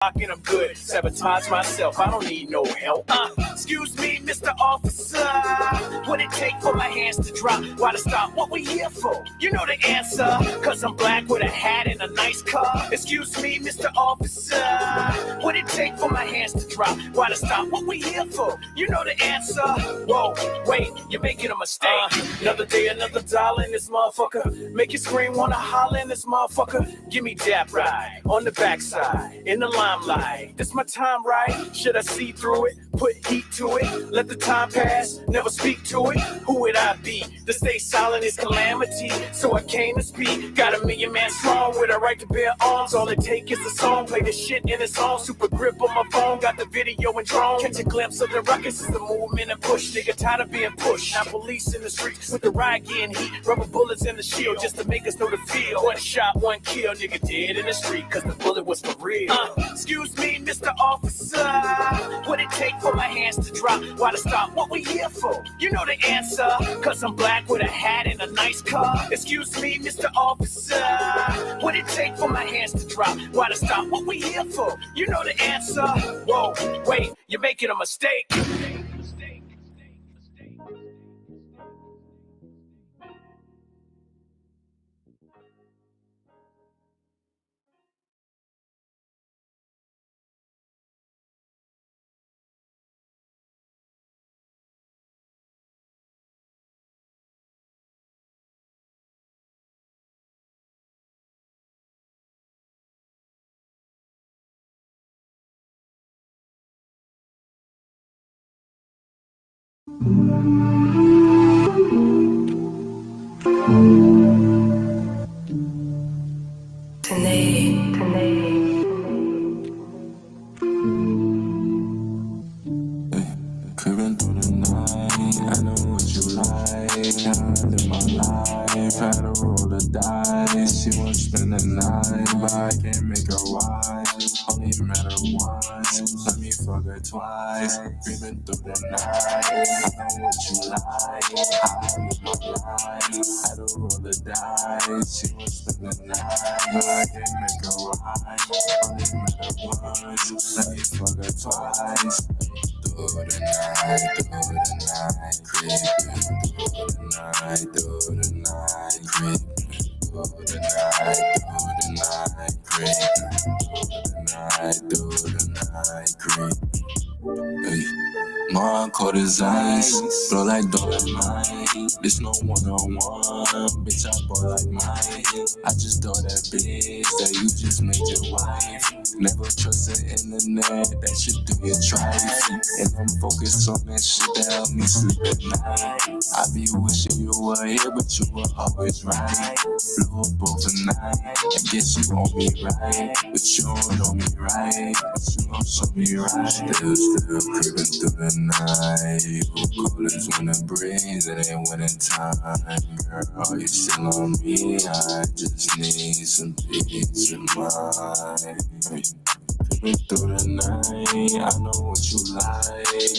And I'm good, sabotage myself, I don't need no help. Excuse me, Mr. Officer, what it take for my hands to drop? Why to stop? What we here for? You know the answer, cause I'm black with a hat and a nice car. Excuse me, Mr. Officer, what it take for my hands to drop? Why to stop? What we here for? You know the answer. Whoa, wait, you're making a mistake. Another day, another dollar in this motherfucker. Make you scream, wanna holler in this motherfucker. Give me that ride, on the backside, in the limelight. This my time, right? Should I see through it? Put heat to it? Let the time pass, never speak to it? Who would I be? To stay silent is calamity, so I came to speak. Got a million man strong with a right to bear arms. All it take is a song, play the shit in a song. Super grip on my phone, got the video and drone. Catch a glimpse of the ruckus, is the movement and push. Nigga tired of being pushed. Now police in the streets with the riot getting heat. Rubber bullets in the shield just to make us know the feel. One shot, one kill, nigga dead in the street, cause the bullet was for real. Excuse me, Mr. Officer, what it take for my hands to drop? Why to stop? What we here for? You know the answer, cause I'm black with a hat and a nice car. Excuse me, Mr. Officer, what it take for my hands to drop? Why to stop? What we here for? You know the answer. Whoa, wait, you're making a mistake. Creeping through the night, I know what you like. I live my life, had to roll the dice. She won't spend the night, but I can't make her wise. Only met her once, let me fuck her twice. Creeping through the night, I know what you like. I live my life, had to roll the dice. She won't spend the night, but I can't make her wise. Only met her once, let me fuck her twice. Through the night, creeping. Through the night, creeping. Through the night, creeping. Through the night, creeping. Hey. My cold as ice, blow like dynamite. This no one-on-one, bitch, I ball like mine. I just thought that bitch that you just made your wife. Never trust the internet, that shit do your trife. And I'm focused on that shit that help me sleep at night. I be wishing you were here, but you were always right. Blow up overnight, I guess you want me right, but you don't know me right. But you don't show me right. Still creeping through the night. You cool as when it breeze, it ain't winter time. Girl, you still on me, I just need some peace of mind. Creeping through the night, I know what you like.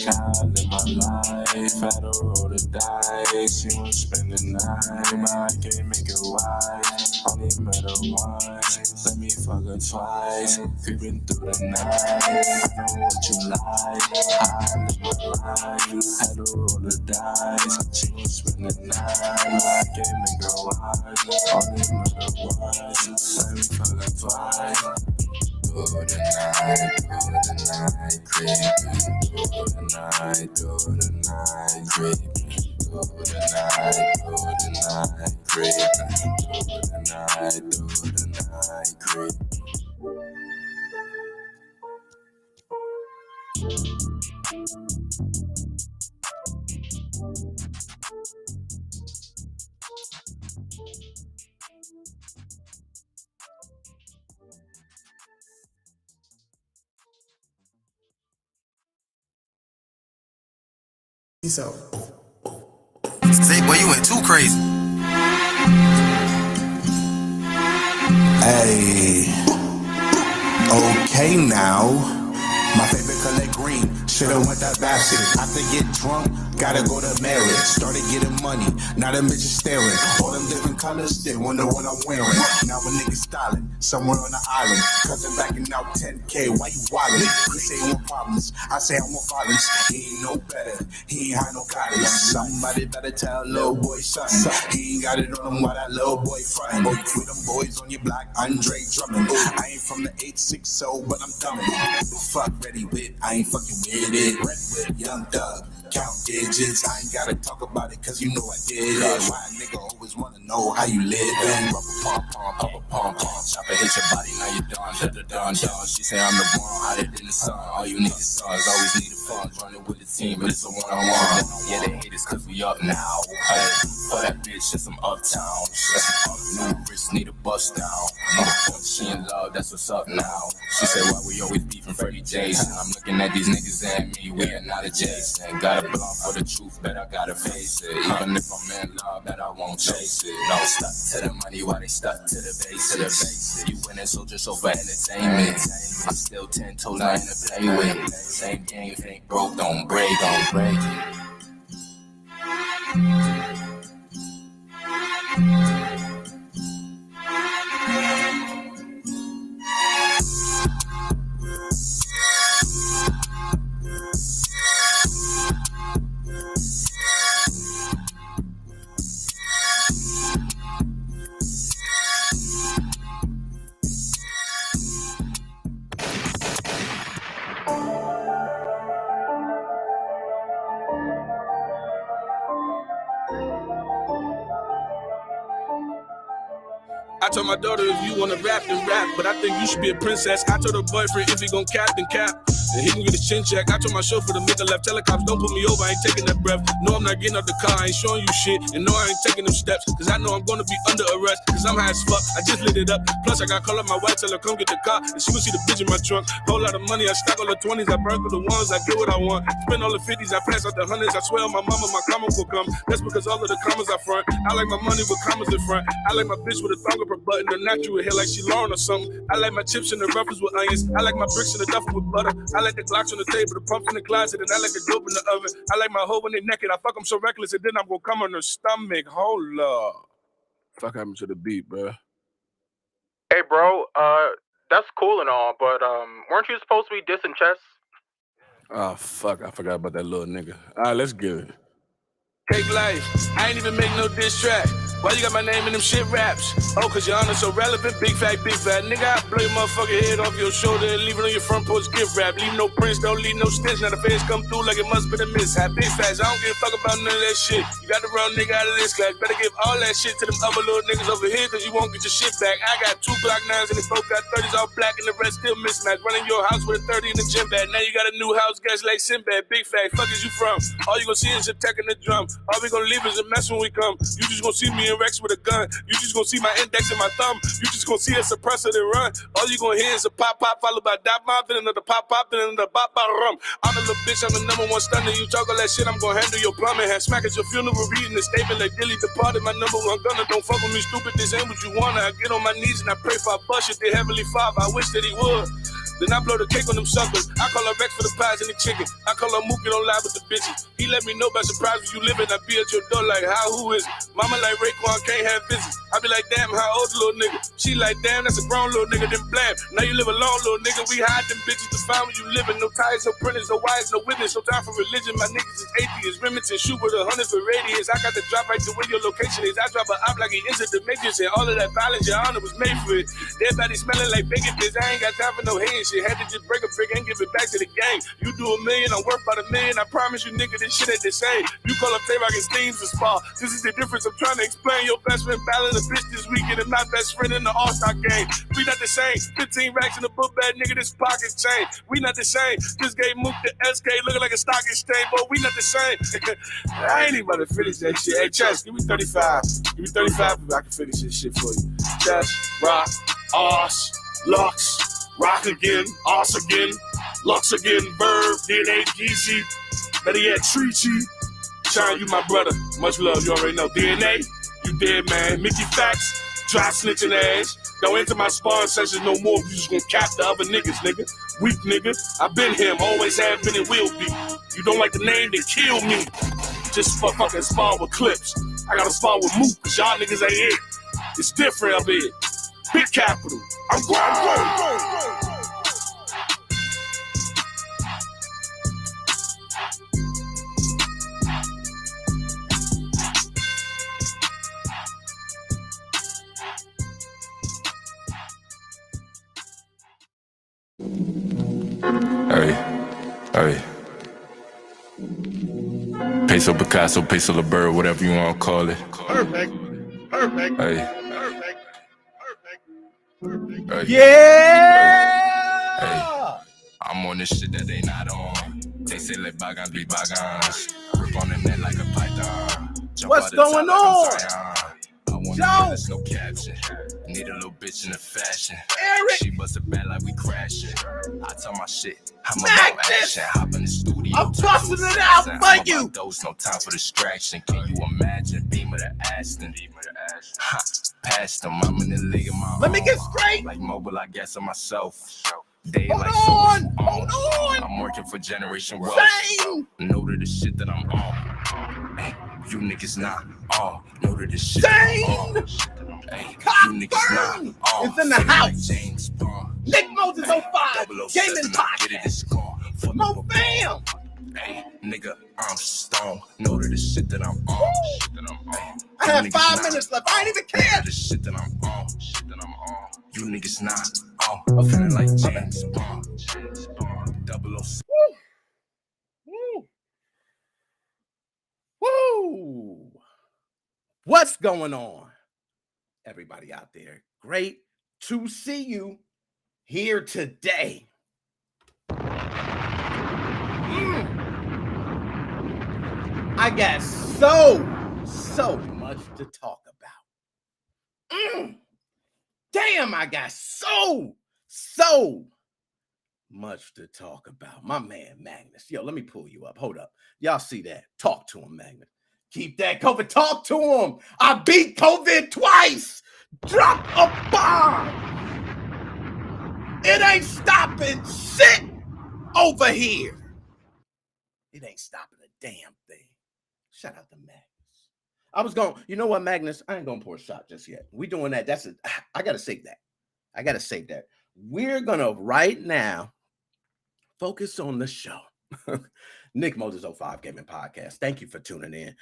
I live my life, had to roll the dice. She won't spend the night, but I can't make her wise. Only met her once, let me fuck her twice. Creeping through the night, I know what you like. I live my life, had to roll the dice. She won't spend the night, but I can't make her wise. Only met her once, let me fuck her twice. Through the night, creeping. Through the night, creeping. Through the night, creeping. Through the night, creeping. So, say, boy, you went too crazy. hey, okay now. My favorite color green, should've went that bastard. I could get drunk, gotta go to marriage. Started getting money, now them bitches staring. All them different colors, they wonder what I'm wearing. Now a nigga styling, somewhere on the island. Cousin backing out 10K, why you wildin'? He say he want problems, I say I want violence. He ain't no better, he ain't had no guidance. Somebody better tell little boy something. He ain't got it on him while that little boy frontin'. Boy, with them boys on your block, Andre drumming. I ain't from the 860, but I'm dumbin'. Fuck ready with, I ain't fucking with it. Red with young Doug. Count digits, I ain't gotta talk about it cause you know I did it. Why a nigga always wanna know how you live. Rubber pom pom, pom pom pom. Chopper hit your body, now you done. She say I'm the one, hotter than the sun. All you need is stars, always need the funds. Running with the team, but it's a one-on-one. Yeah, they hate us cause we up now. Hey, for that bitch, just some uptown. New wrist need a bust down. She in love, that's what's up now. She say why we always beefing Freddie Jason. I'm looking at these niggas and me, we are not adjacent. Gotta belong for the truth, but I gotta face it. Even if I'm in love, that I won't chase it. No, stuck to the money while they stuck to the base. You winning, so just over entertainment. I'm still 10 toes, nothing to play with. Same game, ain't broke, don't break it. I told my daughter if you wanna rap, then rap, but I think you should be a princess. I told her boyfriend if he gon' cap, then cap. And he can get his chin check. I told my chauffeur to make a left. Telecoms, don't put me over, I ain't taking that breath. No, I'm not getting out the car, I ain't showing you shit. And no, I ain't taking them steps, cause I know I'm gonna be under arrest. Cause I'm high as fuck, I just lit it up. Plus I got call up my wife, tell her come get the car. And she gon' see the bitch in my trunk. Whole lot of money, I stack all the 20s, I burn through the ones, I get what I want. Spend all the 50s, I pass out the 100s. I swear on my mama, my comma will come. That's because all of the commas I front. I like my money with commas in front. I like my bitch with a thong up her button. The natural hair like she Lauren or something. I like my chips in the ruffles with onions. I like my bricks in the duffel with butter. I like the Glocks on the table, the pump in the closet, and I like the dope in the oven. I like my hoe when they naked. I fuck them so reckless, and then I'm gonna come on her stomach. Hold up. Fuck happened to the beat, bro? Hey, bro, that's cool and all, but weren't you supposed to be dissing Chess? Oh, fuck, I forgot about that little nigga. All right, let's get it. Cake life, I ain't even make no diss track. Why you got my name in them shit raps? Oh, cause your honor so relevant, big fat. Nigga, I blow your motherfucking head off your shoulder and leave it on your front porch gift wrap. Leave no prints, don't leave no stench. Now the feds come through like it must been a mishap. Big facts, I don't give a fuck about none of that shit. You got the wrong nigga out of this class. Better give all that shit to them other little niggas over here, cause you won't get your shit back. I got 2 Glock 9s and they both got 30s all black and the rest still mismatched. Running your house with a 30 in the gym bag. Now you got a new house, guys like Sinbad. Big fact, fuck is you from? All you gonna see is a tech and the drum. All we gonna leave is a mess when we come. You just gonna see me in Rex with a gun. You just gonna see my index and my thumb. You just gonna see a suppressor then run. All you gonna hear is a pop pop followed by dot pop, then another pop pop, then another pop pop rum. I'm a little bitch, I'm the #1 stunner. You talk all that shit, I'm gonna handle your plumbing. Have smack at your funeral, reading the statement like Dilly departed. My #1 gunner, don't fuck with me, stupid. This ain't what you wanna. I get on my knees and I pray for a bust. The Heavenly Father, I wish that he would. Then I blow the cake on them suckers. I call her Rex for the pies and the chicken. I call her Mookie, don't lie with the bitches. He let me know by surprise when you living. I be at your door like, how, who is it? Mama like Raekwon, can't have visits. I be like, damn, how old the little nigga? She like, damn, that's a grown little nigga, then blam. Now you live alone, little nigga. We hide them bitches to find where you living. No ties, no printers, no wires, no witness. No time for religion. My niggas is atheists. Remington shoot with 100 for radius. I got the drop right to where your location is. I drop a op like he entered the matrix. And all of that violence, your honor was made for it. Everybody smelling like bacon bits. I ain't got time for no hand shit. Had to just break a brick and give it back to the game. You do $1 million, I'm worth about $1 million. I promise you, nigga, this shit ain't the same. You call up Tay-Rock and Steams to spar. This is the difference. I'm trying to explain. Your best friend battling a bitch this weekend and my best friend in the All-Star game. We not the same. 15 racks in the book bag, nigga, this pocket chain. We not the same. Just gave Mook the SK looking like a stock exchange, but we not the same. I ain't even about to finish that shit. Hey, Chess, give me 35. Give me 35 if I can finish this shit for you. Chess, Rock, Oss, Lux. Rock again, Oss again, Lux again, Verb, DNA, GC, better yet, Treachy. Shine, you my brother, much love, you already know. DNA, you dead man. Mickey Facts, dry snitching ass. Don't enter my sparring sessions no more, you just gonna cap the other niggas, nigga. Weak nigga, I been him, always have been and will be. You don't like the name, then kill me. just for fucking spawn with clips. I gotta spawn with Mook, cause y'all niggas ain't it. It's different up here. Big capital. I'm growing. Hey. Peso Picasso, Peso the Bird, whatever you want to call it. Perfect. Hey. Yeah! Hey. I'm on this shit that they not on. They say let bygones be bygones. Rip on the net like a python. What's going on? I want there's no caption. Need a little bitch in the fashion. Eric. She busted bad like we crashing. I tell my shit. I'm Magnus. about action. Hop in the studio. I'm busting it out for you. Those no time for distraction. Can you imagine? Beam of the Aston. Ha, past them. I'm in the league of my Let me own. get straight. Like mobile, I guess on myself. They Hold like on. so Hold on. I'm working for Generation Wealth. Same. Know to the shit that I'm on. Hey, you niggas not all. Know to the shit Same. that I'm on. Hey, you niggas Cockburn not all. is in the Feel house. Like James Bond. Nick Moses 05. 007, Gaming I get it, podcast. it's gone. Fuck Mo up, fam. hey, nigga, I'm stoned. Know to the shit that I'm on. Hey, I you have niggas 5 not minutes left. I ain't even Know care. to the shit that I'm on. You niggas not on. I'm feeling like James Bond. 007. Woo. Woo. What's going on? Everybody out there, great to see you here today. I got so much to talk about. Damn, I got so much to talk about. My man Magnus. Yo, let me pull you up. Hold up. Y'all see that? Talk to him, Magnus. Keep that COVID. Talk to him. I beat COVID twice. Drop a bomb. It ain't stopping shit over here. It ain't stopping a damn thing. Shout out to Magnus. I was going, you know what, Magnus? I ain't going to pour a shot just yet. We doing that. I got to save that. We're going to right now focus on the show. Nick Moses 05 Gaming Podcast. Thank you for tuning in.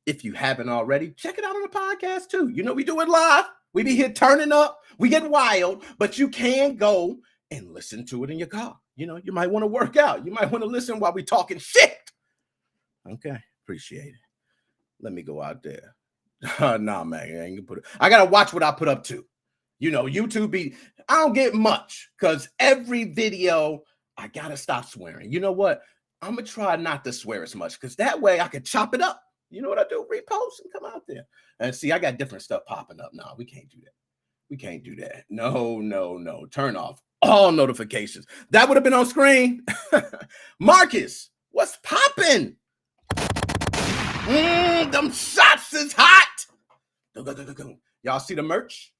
If you haven't already, check it out on the podcast too. You know, we do it live. We be here turning up. We get wild, but you can go and listen to it in your car. You know, you might want to work out. You might want to listen while we talking shit. Okay, appreciate it. Let me go out there. Nah, man, I ain't gonna put it. I gotta watch what I put up to. You know, YouTube I don't get much because every video I gotta stop swearing. You know what? I'm gonna try not to swear as much because that way I can chop it up. You know what I do? Repost and come out there. And see, I got different stuff popping up. No, we can't do that. We can't do that. No. Turn off all notifications. That would have been on screen. Marcus, what's popping? Them shots is hot. Y'all see the merch?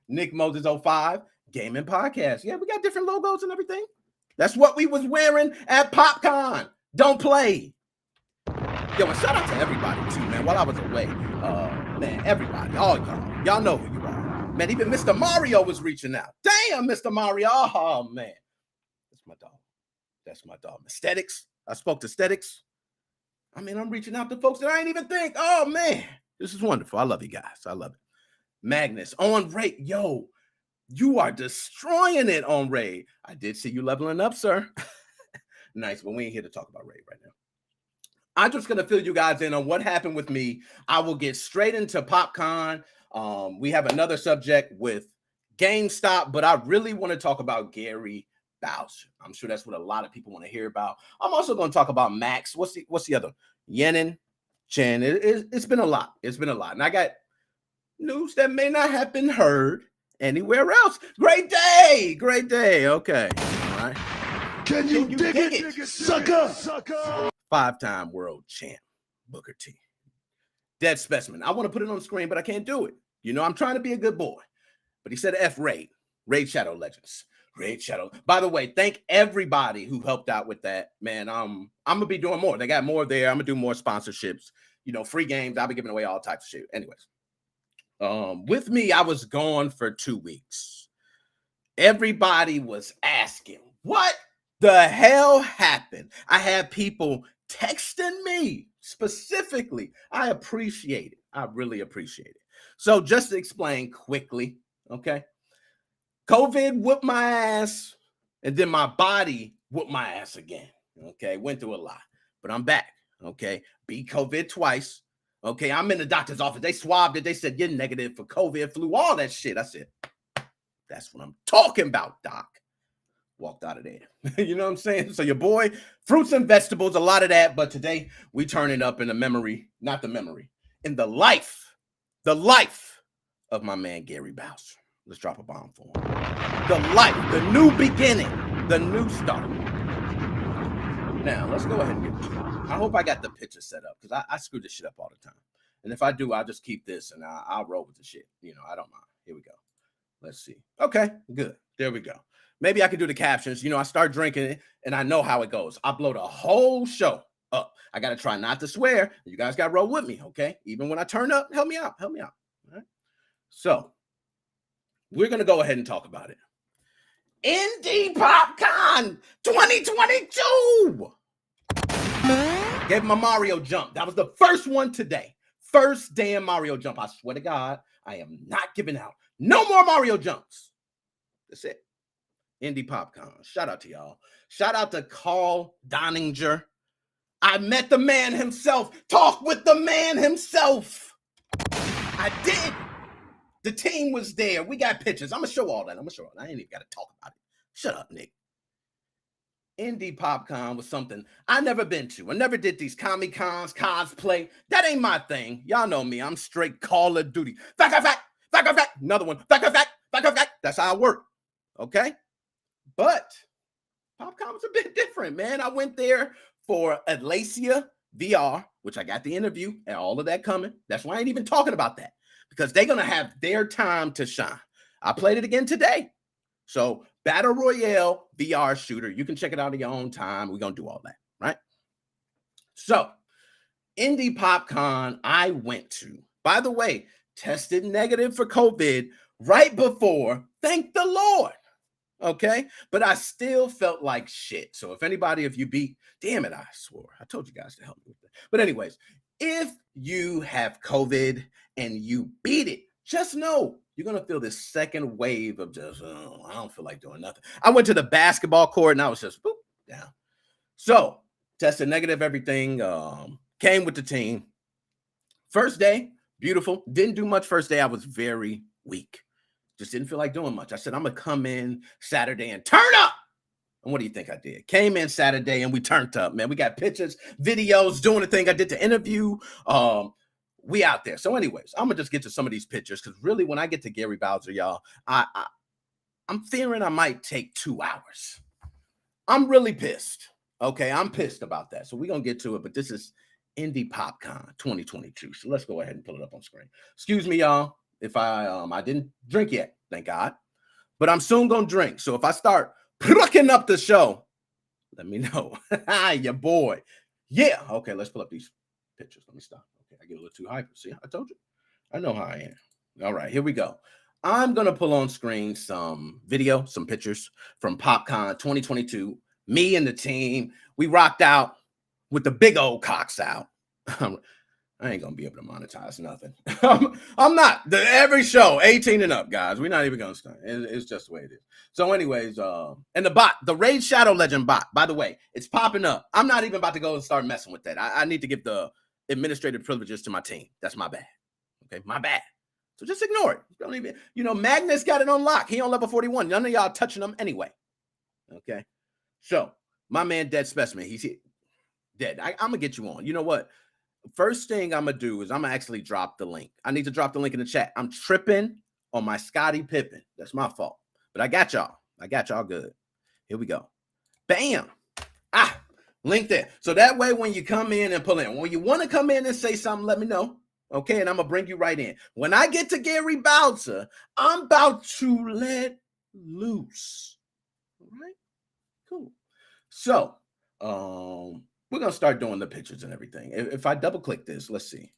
Nick Moses 05 Gaming Podcast. Yeah, we got different logos and everything. That's what we was wearing at PopCon. Don't play. Yo, and shout out to everybody too, man. While I was away, man, everybody, all y'all know who you are. Man, even Mr. Mario was reaching out. Damn, Mr. Mario. Oh, man. That's my dog. Aesthetics. I spoke to Aesthetics. I mean, I'm reaching out to folks that I ain't even think. Oh, man. This is wonderful. I love you guys. I love it. Magnus, on Raid. Yo, you are destroying it on Raid. I did see you leveling up, sir. Nice, but we ain't here to talk about Raid right now. I'm just going to fill you guys in on what happened with me. I will get straight into PopCon. We have another subject with Gamestop, but I really want to talk about Gary Bowser. I'm sure that's what a lot of people want to hear about. I'm also going to talk about Max. What's the other? Yenin, Chen. It's been a lot. It's been a lot. And I got news that may not have been heard anywhere else. Great day. Okay. All right. Can you dig it, sucker? 5-time world champ, Booker T. Dead specimen. I want to put it on the screen, but I can't do it. You know, I'm trying to be a good boy. But he said F Raid Shadow Legends. Raid Shadow. By the way, thank everybody who helped out with that, man. I'm gonna be doing more. They got more there. I'm gonna do more sponsorships. Free games. I'll be giving away all types of shit. Anyways, with me, I was gone for 2 weeks. Everybody was asking, what the hell happened? I had people texting me specifically. I appreciate it. I really appreciate it. So just to explain quickly, okay? COVID whooped my ass, and then my body whooped my ass again. Okay, went through a lot, but I'm back. Okay, beat COVID twice. Okay, I'm in the doctor's office. They swabbed it. They said, you're negative for COVID, flu, all that shit. I said, that's what I'm talking about, doc. Walked out of there. You know what I'm saying? So your boy, fruits and vegetables, a lot of that. But today we turn it up in the memory, not the memory, in the life of my man, Gary Bowser. Let's drop a bomb for him. The life, the new beginning, the new start. Now, let's go ahead and get to it. I hope I got the picture set up because I screw this shit up all the time. And if I do, I'll just keep this and I'll roll with the shit. I don't mind. Here we go. Let's see. Okay, good. There we go. Maybe I could do the captions. I start drinking it and I know how it goes. I blow the whole show up. I got to try not to swear. You guys got to roll with me, okay? Even when I turn up, help me out. All right? So, we're going to go ahead and talk about it. ND PopCon 2022. Gave him a Mario jump. That was the first one today. First damn Mario jump. I swear to God, I am not giving out. No more Mario jumps. That's it. ND PopCon. Shout out to y'all. Shout out to Carl Donninger. I met the man himself. Talk with the man himself. I did. The team was there. We got pictures. I'm going to show all that. I ain't even got to talk about it. Shut up, Nick. ND PopCon was something I never been to. I never did these Comic-Cons, cosplay. That ain't my thing. Y'all know me. I'm straight Call of Duty. Fact. Another one. Fact. That's how I work. Okay? But PopCon was a bit different, man. I went there for Atlasia VR, which I got the interview and all of that coming. That's why I ain't even talking about that. Because they're going to have their time to shine. I played it again today. So, Battle Royale VR shooter. You can check it out at your own time. We're going to do all that, right? So, ND PopCon I went to. By the way, tested negative for COVID right before. Thank the Lord. Okay? But I still felt like shit. So, if you beat, damn it, I swore. I told you guys to help me with that. But anyways, if you have COVID and you beat it, just know you're going to feel this second wave of just, I don't feel like doing nothing. I went to the basketball court and I was just, boop, down. So, tested negative everything, came with the team. First day, beautiful. Didn't do much first day. I was very weak. Just didn't feel like doing much. I said, I'm going to come in Saturday and turn up. And what do you think I did? Came in Saturday and we turned up, man. We got pictures, videos, doing the thing. I did the interview. We out there. So anyways, I'm going to just get to some of these pictures because really when I get to Gary Bowser, y'all, I'm fearing I might take 2 hours. I'm really pissed. Okay, I'm pissed about that. So we're going to get to it, but this is ND PopCon 2022. So let's go ahead and pull it up on screen. Excuse me, y'all, if I didn't drink yet, thank God. But I'm soon going to drink. So if I start plucking up the show, let me know. Your boy. Yeah. Okay, let's pull up these pictures. Let me stop. Okay, I get a little too hyper. See, I told you. I know how I am. All right, here we go. I'm going to pull on screen some video, some pictures from PopCon 2022. Me and the team, we rocked out with the big old cocks out. I ain't going to be able to monetize nothing. I'm not. Every show, 18 and up, guys. We're not even going to start. It's just the way it is. So anyways, and the bot, the Raid Shadow Legend bot, by the way, it's popping up. I'm not even about to go and start messing with that. I need to give the administrative privileges to my team. That's my bad. Okay, my bad. So just ignore it. Don't even, Magnus got it on lock. He on level 41. None of y'all touching him anyway. Okay. So my man, Dead Specimen, he's here. Dead. I'm going to get you on. You know what? First thing I'm going to do is I'm going to actually drop the link. I need to drop the link in the chat. I'm tripping on my Scottie Pippen. That's my fault. But I got y'all. Good. Here we go. Bam. Link there. So that way when you come in and pull in, when you want to come in and say something, let me know. Okay, and I'm going to bring you right in. When I get to Gary Bowser, I'm about to let loose. All right, cool. So, we're gonna start doing the pictures and everything. If I double click this, let's see.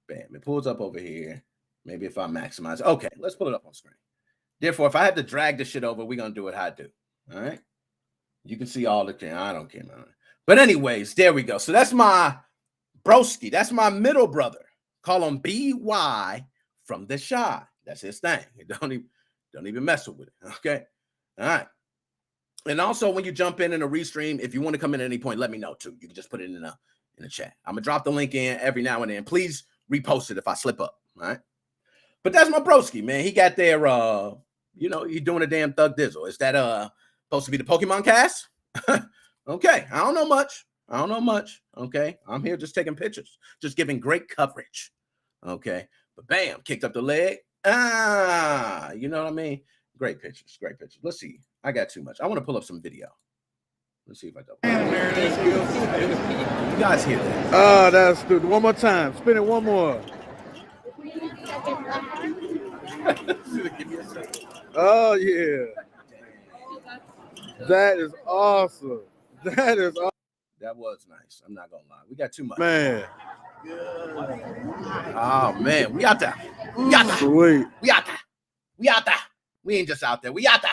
Bam, it pulls up over here. Maybe if I maximize, okay, let's pull it up on screen. Therefore, if I had to drag this shit over, we're gonna do it how I do. All right. You can see all the I don't care. But anyways, there we go. So that's my broski. That's my middle brother. Call him BY from the Shy. That's his thing. Don't even mess with it. Okay. All right. And also, when you jump in a restream, if you want to come in at any point, let me know too. You can just put it in the chat. I'm gonna drop the link in every now and then. Please repost it if I slip up. All right. But that's my broski, man. He got there. He's doing a damn thug dizzle. Is that supposed to be the Pokemon cast? Okay. I don't know much. Okay. I'm here just taking pictures, just giving great coverage. Okay. But bam, kicked up the leg. You know what I mean? Great pictures. Let's see. I got too much. I want to pull up some video. Let's see if I don't. You guys hear that? Oh, that's good. One more time. Spin it one more. Oh, yeah. That is awesome. That is awesome. That was nice. I'm not going to lie. We got too much. Man. Oh, man. We out there. Sweet. We out there. We ain't just out there. We out there.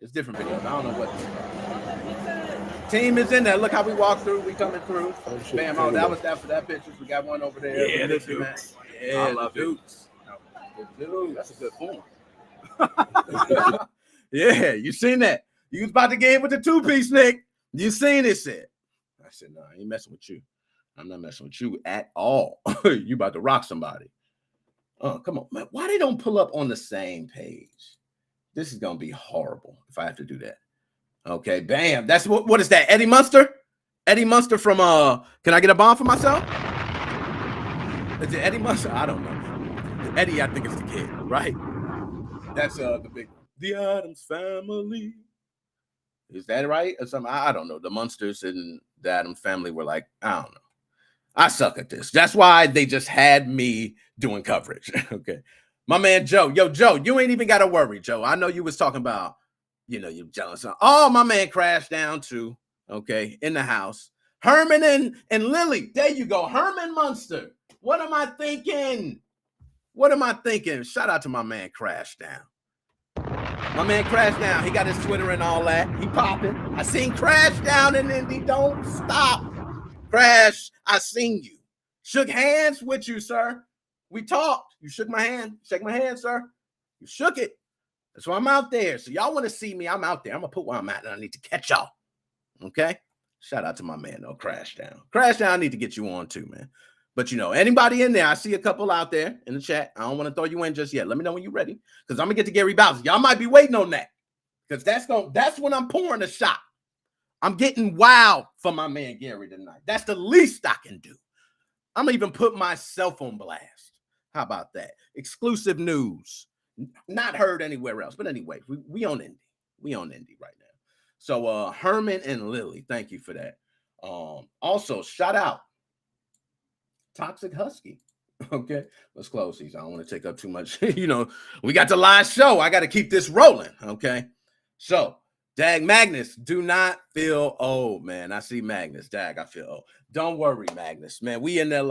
It's different videos. I don't know what. Team is in there. Look how we walk through. We coming through. Bam. Oh, that was that for that pictures. We got one over there. Yeah, the dudes. Yeah, I love dudes. That's a good form. Yeah, you seen that. You was about to get with the two-piece, Nick. You seen it, said. I said, no, I ain't messing with you. I'm not messing with you at all. You about to rock somebody. Oh, come on, man. Why they don't pull up on the same page? This is gonna be horrible if I have to do that. Okay, bam. That's what is that? Eddie Munster? Eddie Munster from Can I Get a Bomb for Myself? Is it Eddie Munster? I don't know. Eddie, I think it's the kid, right? That's the big The Addams Family. Is that right? Or something? I don't know. The Munsters and the Addams Family were like, I don't know. I suck at this. That's why they just had me doing coverage. Okay. My man Joe. Yo, Joe, you ain't even got to worry, Joe. I know you was talking about, you're jealous. Oh, my man crashed down too. Okay. In the house. Herman and Lily. There you go. Herman Munster. What am I thinking? Shout out to my man Crash Down. My man Crash Down. He got his Twitter and all that. He popping. I seen Crash Down in Indy. Don't stop. Crash, I seen you. Shook hands with you, sir. We talked. You shook my hand. Shake my hand, sir. You shook it. That's why I'm out there. So y'all want to see me, I'm out there. I'm going to put where I'm at, and I need to catch y'all. Okay? Shout out to my man, though, Crash Down. Crash Down, I need to get you on, too, man. But, anybody in there, I see a couple out there in the chat. I don't want to throw you in just yet. Let me know when you're ready, because I'm going to get to Gary Bowser. Y'all might be waiting on that, because that's when I'm pouring the shot. I'm getting wild for my man Gary tonight. That's the least I can do. I'm going to even put myself on blast. How about that? Exclusive news. Not heard anywhere else. But anyway, we on Indy. We on Indy right now. So Herman and Lily, thank you for that. Also, shout out Toxic Husky. Okay, let's close these. I don't want to take up too much. We got the live show. I got to keep this rolling. Okay, so Dag Magnus, do not feel old, man. I see Magnus. Dag, I feel old. Don't worry, Magnus, man. We in there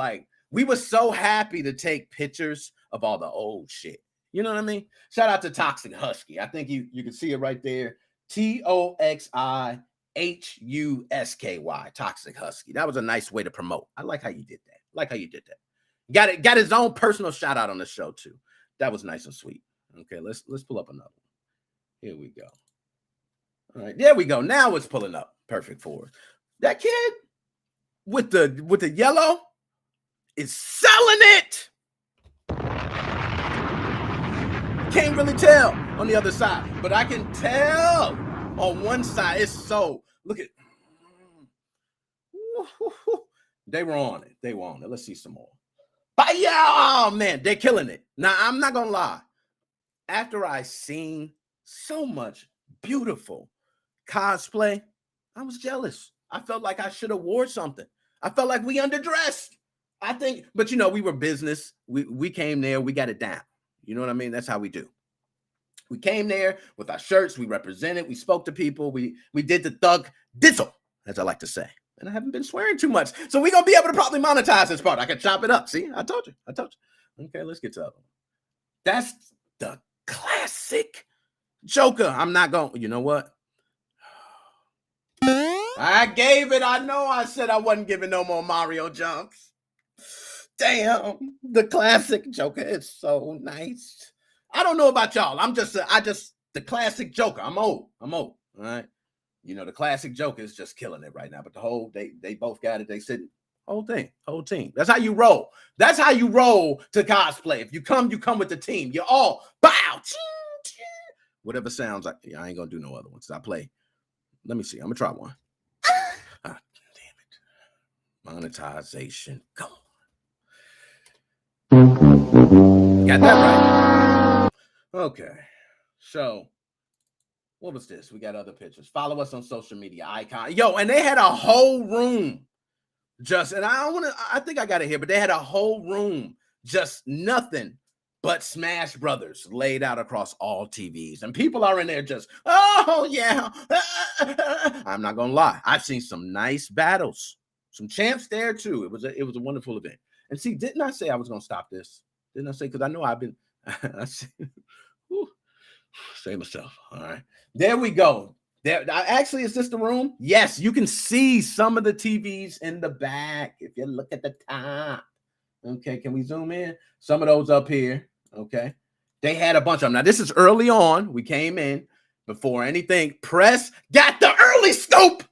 we were so happy to take pictures of all the old shit. You know what I mean? Shout out to Toxic Husky. I think you can see it right there. TOXIHUSKY. Toxic Husky. That was a nice way to promote. I like how you did that. Got his own personal shout out on the show too. That was nice and sweet. Okay, let's pull up another one. Here we go. All right, there we go. Now it's pulling up. Perfect for us. That kid with the yellow is selling it. Can't really tell on the other side, but I can tell on one side it's so. Look at. They were on it. Let's see some more. But yeah, oh man, they're killing it. Now, I'm not gonna lie. After I seen so much beautiful cosplay, I was jealous. I felt like I should have wore something. I felt like we underdressed. I think, but we were business. We came there, we got it down. You know what I mean? That's how we do. We came there with our shirts. We represented. We spoke to people. We did the thug dizzle, as I like to say. And I haven't been swearing too much. So we're going to be able to probably monetize this part. I can chop it up. See, I told you. Okay, let's get to the other one. That's the classic Joker. I'm not going, you know what? I gave it. I know I said I wasn't giving no more Mario jumps. Damn, the classic Joker is so nice. I don't know about y'all. The classic Joker. I'm old. All right. You know, the classic Joker is just killing it right now. But the whole, they both got it. They said, whole team. That's how you roll. That's how you roll to cosplay. If you come with the team. You're all bow. Whatever sounds like. I ain't gonna do no other ones. I play. Let me see. I'm gonna try one. Ah, damn it. Monetization. Come on. Got that right. Okay. So, what was this? We got other pictures. Follow us on social media. Icon. Yo, and they had a whole room. And I think I got it here, but they had a whole room. Just nothing but Smash Brothers laid out across all TVs. And people are in there just, oh, yeah. I'm not going to lie. I've seen some nice battles. Some champs there, too. It was a wonderful event. And see, didn't I say I was going to stop this? Didn't I say? Because I know I've been, say myself. All right. There we go. Actually, is this the room? Yes, you can see some of the TVs in the back if you look at the top. Okay, can we zoom in? Some of those up here. Okay. They had a bunch of them. Now, this is early on. We came in before anything. Press got the early scoop.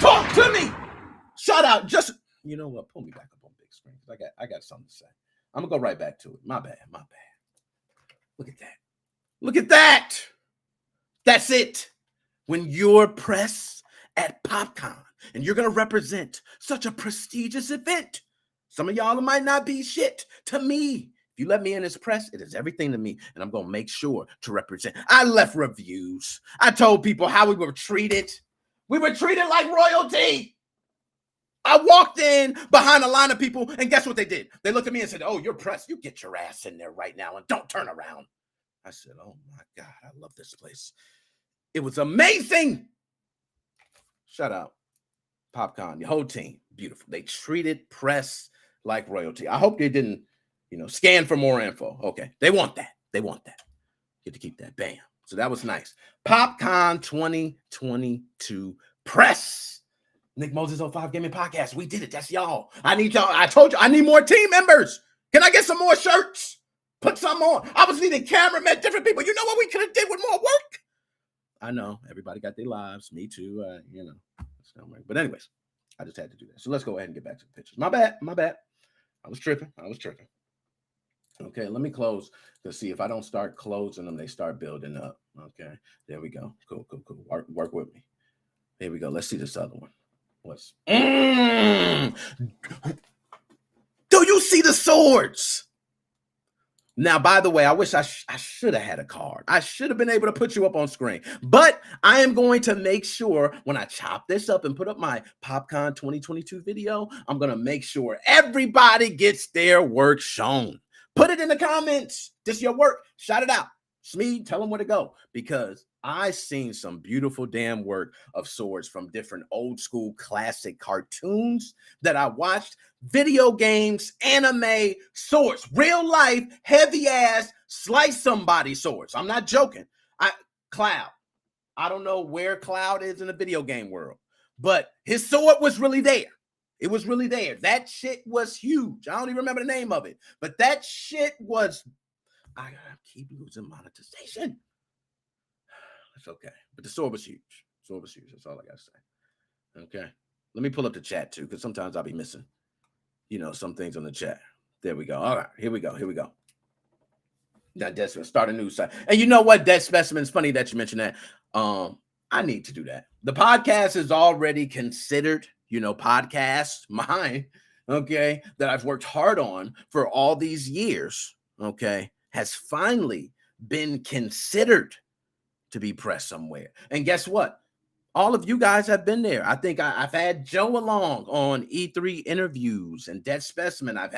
Talk to me. Shout out. Just, you know what? Pull me back up on big screen. I got something to say. I'm going to go right back to it. My bad. Look at that. Look at that. That's it. When you're press at PopCon and you're going to represent such a prestigious event, some of y'all might not be shit to me. If you let me in this press, it is everything to me, and I'm going to make sure to represent. I left reviews. I told people how we were treated. We were treated like royalty. I walked in behind a line of people, and guess what they did? They looked at me and said, oh, you're press. You get your ass in there right now and don't turn around. I said, oh, my God, I love this place. It was amazing. Shout out PopCon, your whole team. Beautiful. They treated press like royalty. I hope they didn't, scan for more info. Okay. They want that. Get to keep that. Bam. So that was nice. PopCon 2022 press. Nick Moses 05 Gaming Podcast. We did it. That's y'all. I need y'all. I told you I need more team members. Can I get some more shirts? Put some on. I was needing cameramen, different people. You know what we could have did with more work? I know everybody got their lives. Me too. But anyways, I just had to do that. So let's go ahead and get back to the pictures. My bad. I was tripping. Okay, let me close to see if I don't start closing them, they start building up. Okay, there we go. Cool. Work with me. Here we go. Let's see this other one. Do you see the swords? Now, by the way, I wish I should have had a card. I should have been able to put you up on screen. But I am going to make sure when I chop this up and put up my PopCon 2022 video, I'm going to make sure everybody gets their work shown. Put it in the comments. This your work. Shout it out. Smeed, tell them where to go. Because I seen some beautiful damn work of swords from different old school classic cartoons that I watched. Video games, anime, swords, real life, heavy ass, slice somebody swords. I'm not joking. Cloud. I don't know where Cloud is in the video game world, but his sword was really there. It was really there. That shit was huge. I don't even remember the name of it, but that shit was. I keep losing monetization. It's okay, but the sword was huge. That's all I gotta say. Okay, let me pull up the chat too, because sometimes I'll be missing. Some things on the chat. There we go. All right, here we go. Now, Dead Specimen, start a new site. And you know what, Dead Specimen? It's funny that you mentioned that. I need to do that. The podcast is already considered, podcast, mine, okay, that I've worked hard on for all these years, okay, has finally been considered to be pressed somewhere. And guess what? All of you guys have been there. I think I've had Joe along on E3 interviews and Dead Specimen. I've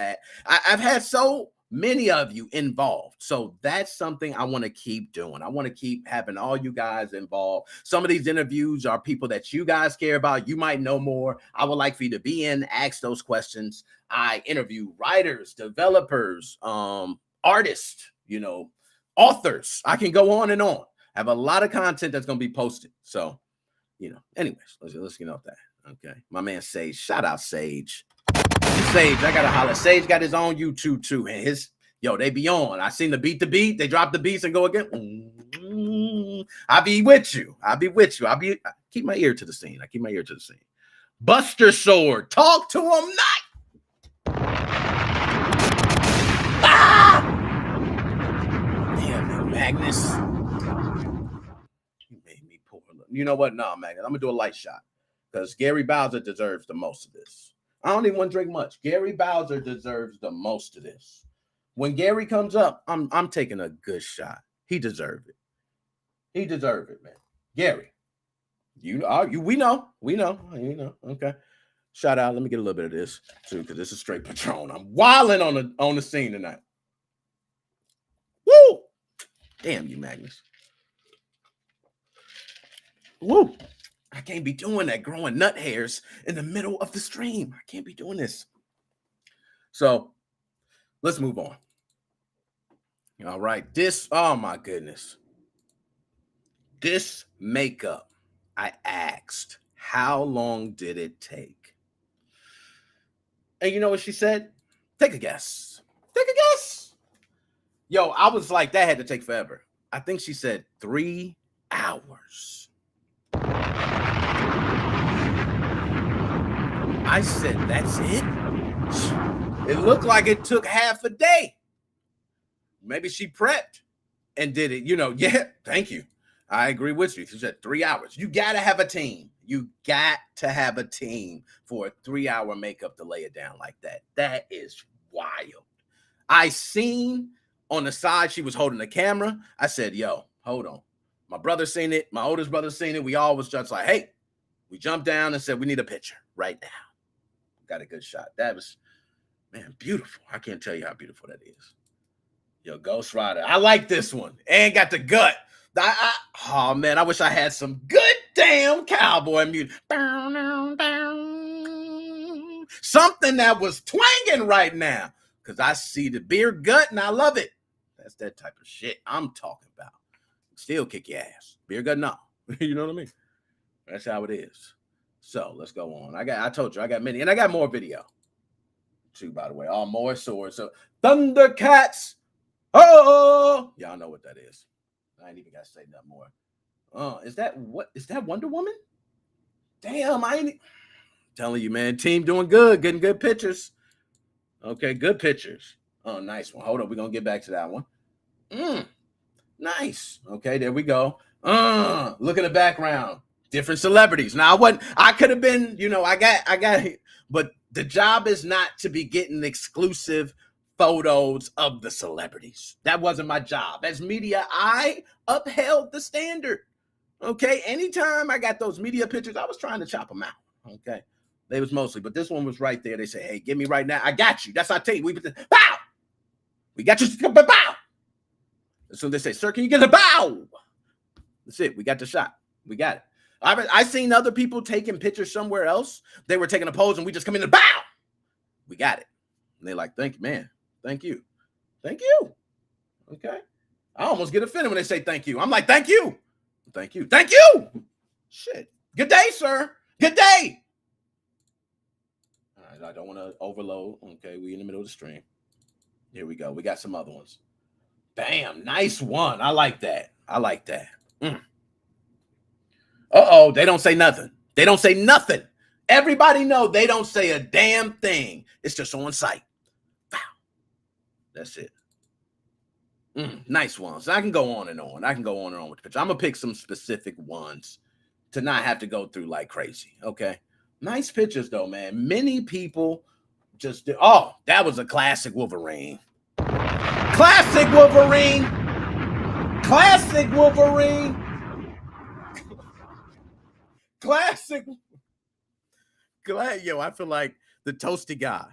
had so many of you involved. So that's something I want to keep doing. I want to keep having all you guys involved. Some of these interviews are people that you guys care about. You might know more. I would like for you to be in, ask those questions. I interview writers, developers, artists, authors. I can go on and on. I have a lot of content that's going to be posted. So, anyways, let's get off that. Okay. My man Sage. Shout out Sage. Sage, I gotta holler. Sage got his own YouTube too, and they be on. I seen the beat. They drop the beats and go again. I'll be with you. I keep my ear to the scene. Buster Sword, talk to him not. Damn, Magnus. You made me poor. You know what? No, Magnus. I'm gonna do a light shot because Gary Bowser deserves the most of this. I don't even want to drink much. Gary Bowser deserves the most of this. When Gary comes up, I'm taking a good shot. He deserved it. Man. Gary, we know. Okay. Shout out. Let me get a little bit of this too, because this is straight Patron. I'm wilding on the scene tonight. Woo! Damn you, Magnus. Woo! I can't be doing that, growing nut hairs in the middle of the stream. I can't be doing this. So let's move on. All right. Oh my goodness. This makeup, I asked, how long did it take? And you know what she said? Take a guess. Yo, I was like, that had to take forever. I think she said 3 hours. I said, that's it? It looked like it took half a day. Maybe she prepped and did it. Yeah, thank you. I agree with you. She said 3 hours. You got to have a team. For a 3-hour makeup to lay it down like that. That is wild. I seen on the side she was holding the camera. I said, yo, hold on. My brother seen it. My oldest brother seen it. We all was just like, hey, we jumped down and said, we need a picture right now. Got a good shot. That was, man, beautiful. I can't tell you how beautiful that is. Yo, Ghost Rider. I like this one. And got the gut. Oh, man, I wish I had some good damn cowboy music. Something that was twanging right now. Because I see the beer gut and I love it. That's that type of shit I'm talking about. Still kick your ass. Beer gut, no. You know what I mean? That's how it is. So let's go on. I told you I got many, and I got more video too, by the way. All more swords. So Thundercats. Oh, y'all know what that is. I ain't even got to say nothing more. Is that Wonder Woman? Damn, I ain't telling you, man. Team doing good, getting good pictures. Okay, good pictures. Oh, nice one. Hold on, we're gonna get back to that one. Nice. Okay, there we go. Look at the background. Different celebrities. Now I could have been, I got, but the job is not to be getting exclusive photos of the celebrities. That wasn't my job. As media, I upheld the standard. Okay. Anytime I got those media pictures, I was trying to chop them out. Okay. They was mostly, but this one was right there. They say, hey, give me right now. I got you. That's how I tell you. Bow. We got you. Bow. So they say, sir, can you get a bow? That's it. We got the shot. We got it. I seen other people taking pictures somewhere else. They were taking a pose and we just come in and bow. We got it. And they're like, thank you, man. Thank you. Thank you. Okay. I almost get offended when they say thank you. I'm like, thank you. Thank you. Thank you. Shit. Good day, sir. Good day. All right. I don't want to overload. Okay. We in the middle of the stream. Here we go. We got some other ones. Bam. Nice one. I like that. Uh-oh, they don't say nothing. Everybody know they don't say a damn thing. It's just on site. Wow. That's it. Nice ones. I can go on and on. with the picture. I'm going to pick some specific ones to not have to go through like crazy. Okay. Nice pictures though, man. Many people just did. Oh, that was a classic Wolverine. Classic. Glad, yo, I feel like the toasty guy.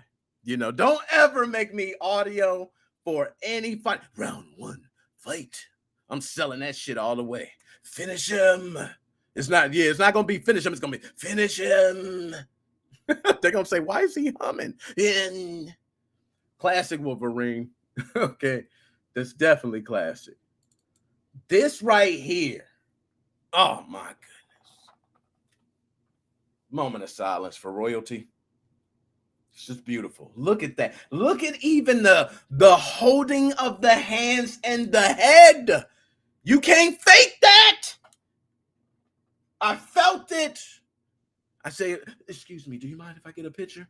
Don't ever make me audio for any fight. Round 1, fight. I'm selling that shit all the way. Finish him. It's not gonna be finish him. It's gonna be finish him. They're gonna say, why is he humming? In classic Wolverine. Okay, that's definitely classic. This right here. Oh my goodness. Moment of silence for royalty. It's just beautiful. Look at that. Look at even the holding of the hands and the head. You can't fake that. I felt it. I say, excuse me, do you mind if I get a picture?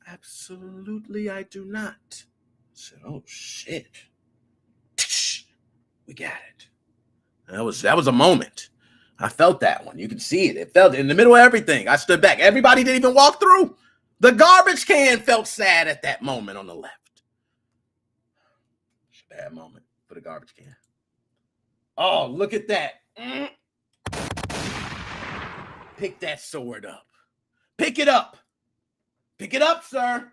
Absolutely, I do not. I said, oh shit. We got it. That was a moment. I felt that one. You can see it. It felt it in the middle of everything. I stood back. Everybody didn't even walk through. The garbage can felt sad at that moment on the left. It's a bad moment for the garbage can. Oh, look at that. Pick that sword up. Pick it up. Pick it up, sir.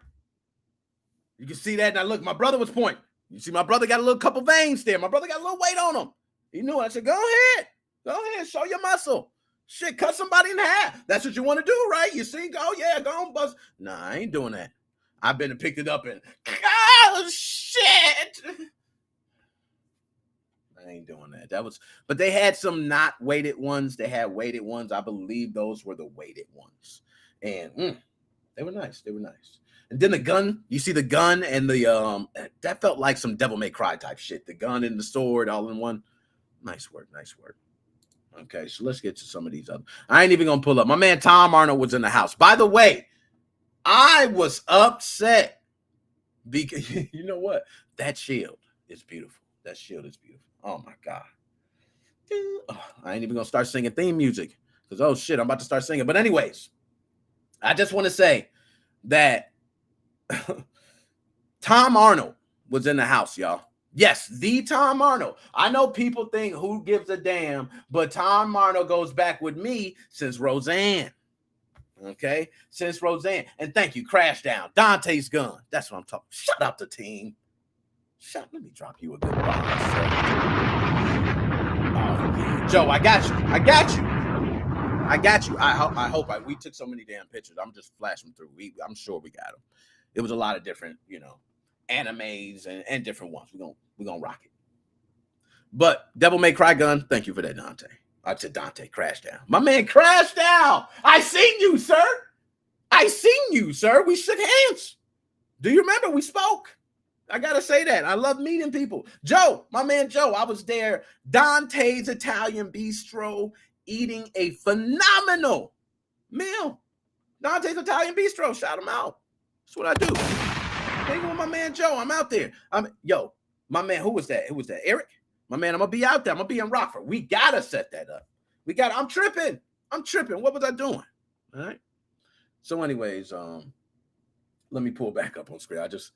You can see that. Now, look, my brother was pointing. You see my brother got a little couple veins there. My brother got a little weight on him. He knew it. I said, go ahead. Go ahead. Show your muscle. Shit, cut somebody in half. That's what you want to do, right? You see? Go, yeah, go on, bust. Nah, I ain't doing that. I've been and picked it up and, oh, shit. I ain't doing that. But they had some not weighted ones. They had weighted ones. I believe those were the weighted ones. And they were nice. They were nice. And then the gun, you see the gun and the, that felt like some Devil May Cry type shit. The gun and the sword all in one. Nice work. Nice work. Okay, so let's get to some of these other. I ain't even going to pull up. My man Tom Arnold was in the house. By the way, I was upset because, you know what? That shield is beautiful. That shield is beautiful. Oh, my God. Oh, I ain't even going to start singing theme music because, oh, shit, I'm about to start singing. But anyways, I just want to say that Tom Arnold was in the house, y'all. Yes, the Tom Arnold. I know people think who gives a damn, but Tom Arnold goes back with me since Roseanne. Okay? Since Roseanne. And thank you, Crash Down. Dante's gun. That's what I'm talking. Shut up, the team. Let me drop you a good bomb. Oh, yeah. Joe, I got you. I hope we took so many damn pictures. I'm just flashing through. I'm sure we got them. It was a lot of different, animes and different ones. We're gonna rock it. But Devil May Cry gun, thank you for that, Dante. I said Dante, Crash Down. My man Crash Down. I seen you, sir. We shook hands. Do you remember we spoke? I gotta say that. I love meeting people. Joe, my man Joe, I was there. Dante's Italian Bistro, eating a phenomenal meal. Dante's Italian Bistro, shout him out. That's what I do. Hang with my man Joe. I'm out there. My man, who was that? Eric? My man, I'm gonna be out there. I'm gonna be in Rockford. We gotta set that up. I'm tripping. What was I doing? All right. So, anyways, let me pull back up on screen. I just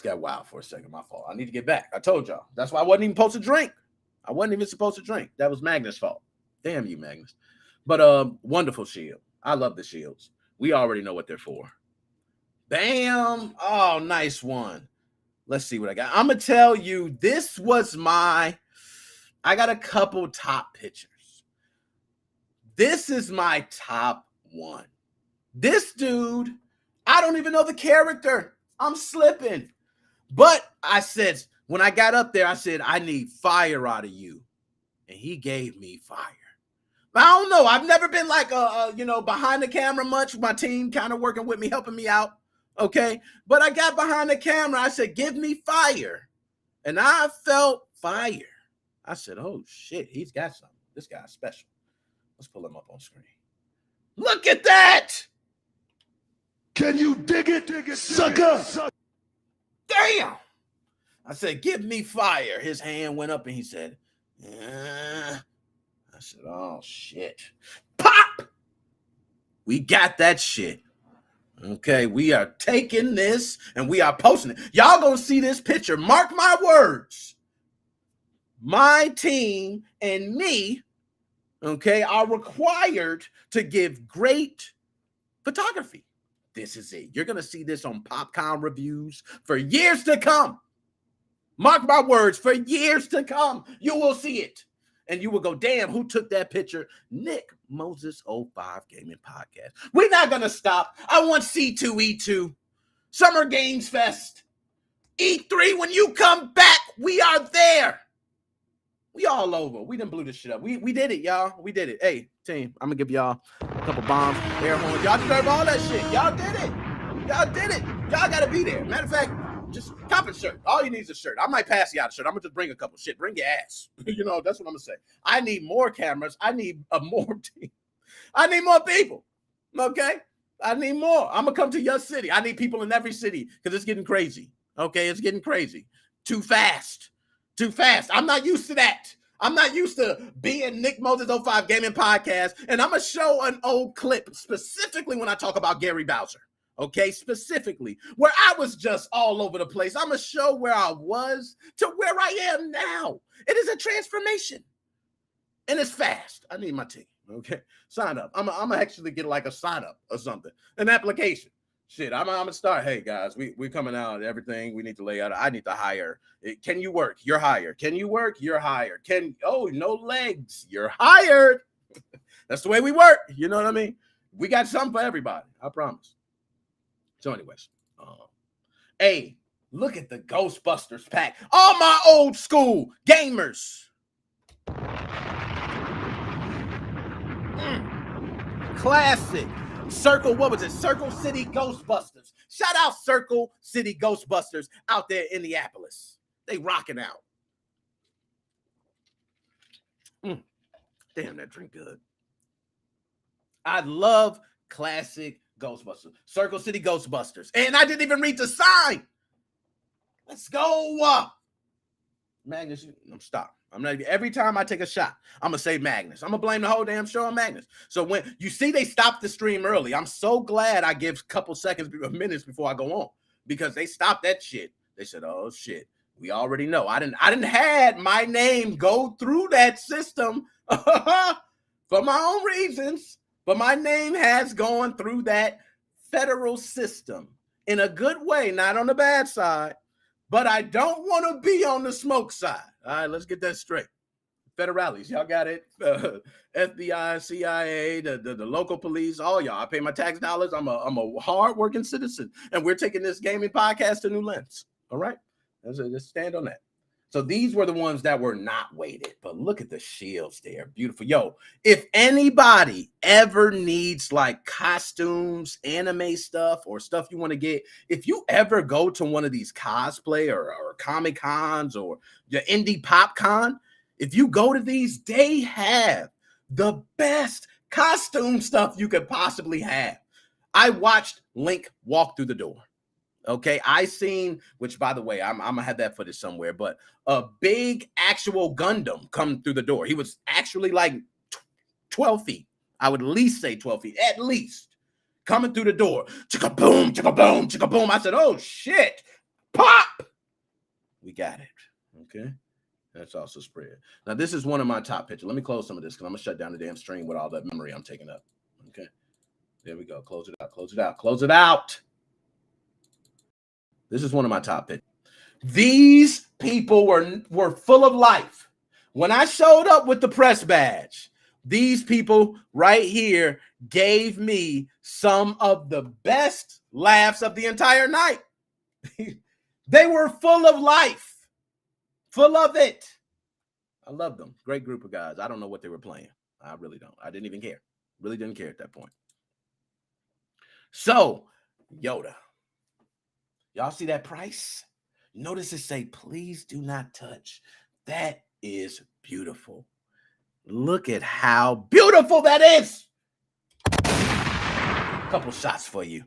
got wild for a second. My fault. I need to get back. I told y'all. That's why I wasn't even supposed to drink. That was Magnus' fault. Damn you, Magnus. But wonderful shield. I love the shields. We already know what they're for. Bam. Oh, nice one. Let's see what I got. I'm going to tell you, this was I got a couple top pictures. This is my top one. This dude, I don't even know the character. I'm slipping. But I said, when I got up there, I said, I need fire out of you. And he gave me fire. I don't know. I've never been like, behind the camera much. My team kind of working with me, helping me out. Okay. But I got behind the camera. I said, give me fire. And I felt fire. I said, oh, shit. He's got something. This guy's special. Let's pull him up on screen. Look at that. Can you dig it, sucker? Damn. I said, give me fire. His hand went up and he said, I said, oh, shit. Pop! We got that shit. Okay, we are taking this and we are posting it. Y'all gonna see this picture. Mark my words. My team and me, okay, are required to give great photography. This is it. You're gonna see this on PopCon reviews for years to come. Mark my words, for years to come, you will see it. And you will go, damn, who took that picture? Nick Moses 05 Gaming Podcast. We're not going to stop. I want C2E2, Summer Games Fest, E3. When you come back, we are there. We all over. We done blew this shit up. We did it, y'all. We did it. Hey, team, I'm going to give y'all a couple bombs, air horns. Y'all deserve all that shit. Y'all did it. Y'all did it. Y'all got to be there. Matter of fact, just cop a shirt. All you need is a shirt. I might pass you out a shirt. I'm going to just bring a couple shit. Bring your ass. You know, that's what I'm going to say. I need more cameras. I need a more team. I need more people. Okay? I need more. I'm going to come to your city. I need people in every city because it's getting crazy. Okay? It's getting crazy. Too fast. Too fast. I'm not used to that. I'm not used to being Nick Moses 05 Gaming Podcast. And I'm going to show an old clip specifically when I talk about Gary Bowser. Okay, specifically, where I was just all over the place. I'm going to show where I was to where I am now. It is a transformation. And it's fast. I need my team. Okay, sign up. I'm going to actually get like a sign up or something, an application. Shit, I'm going to start. Hey, guys, we're coming out. Everything we need to lay out. I need to hire. Can you work? You're hired. Can you work? You're hired. No legs. You're hired. That's the way we work. You know what I mean? We got something for everybody. I promise. So anyways, hey, look at the Ghostbusters pack. All my old school gamers. Classic. What was it? Circle City Ghostbusters. Shout out Circle City Ghostbusters out there in Indianapolis. They rocking out. Damn, that drink good. I love classic Ghostbusters. Circle City Ghostbusters. And I didn't even read the sign. Let's go. Magnus, stop. Every time I take a shot, I'm going to say Magnus. I'm going to blame the whole damn show on Magnus. So when you see they stopped the stream early, I'm so glad I give a couple minutes before I go on, because they stopped that shit. They said, oh shit, we already know. I didn't had my name go through that system for my own reasons. But my name has gone through that federal system in a good way, not on the bad side. But I don't want to be on the smoke side. All right, let's get that straight. Federales, y'all got it. FBI, CIA, the local police, all y'all. I pay my tax dollars. I'm a hard-working citizen, and we're taking this gaming podcast to new lengths. All right, let's stand on that. So these were the ones that were not weighted, but look at the shields there. Beautiful. Yo, if anybody ever needs like costumes, anime stuff, or stuff you want to get, if you ever go to one of these cosplay or Comic Cons or the Indie PopCon, if you go to these, they have the best costume stuff you could possibly have. I watched Link walk through the door. Okay, I seen, which by the way, I'm gonna have that footage somewhere, but a big actual Gundam come through the door. He was actually like 12 feet. I would at least say 12 feet, at least, coming through the door. Chicka boom, chicka boom, chicka boom. I said, oh shit, pop. We got it. Okay, that's also spread. Now this is one of my top pictures. Let me close some of this because I'm gonna shut down the damn stream with all that memory I'm taking up. Okay, there we go. Close it out. Close it out. Close it out. This is one of my top picks. These people were full of life. When I showed up with the press badge, these people right here gave me some of the best laughs of the entire night. They were full of life, full of it. I love them. Great group of guys. I don't know what they were playing. I really don't. I didn't even care. Really didn't care at that point. So, Yoda. Y'all see that price? Notice it say, please do not touch. That is beautiful. Look at how beautiful that is. A couple shots for you.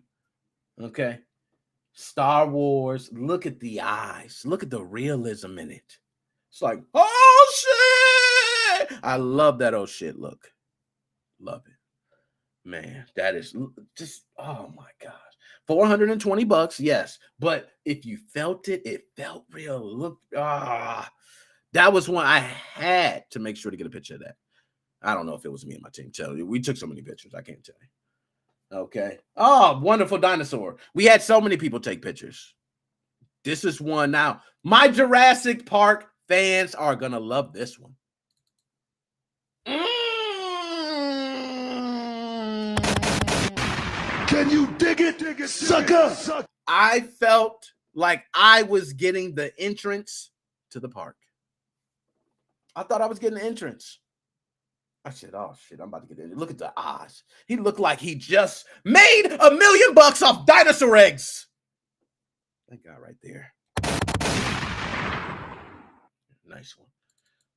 Okay. Star Wars. Look at the eyes. Look at the realism in it. It's like, oh shit. I love that oh shit look. Love it. Man, that is just, oh my gosh. $420, yes. But if you felt it, it felt real. Look, that was one I had to make sure to get a picture of that. I don't know if it was me and my team. Tell you, we took so many pictures. I can't tell you. Okay. Oh, wonderful dinosaur. We had so many people take pictures. This is one now. My Jurassic Park fans are gonna love this one. Can you dig it, sucker? I felt like I was getting the entrance to the park. I thought I was getting the entrance. I said, oh shit, I'm about to get in. Look at the eyes. He looked like he just made $1 million off dinosaur eggs. That guy right there. Nice one.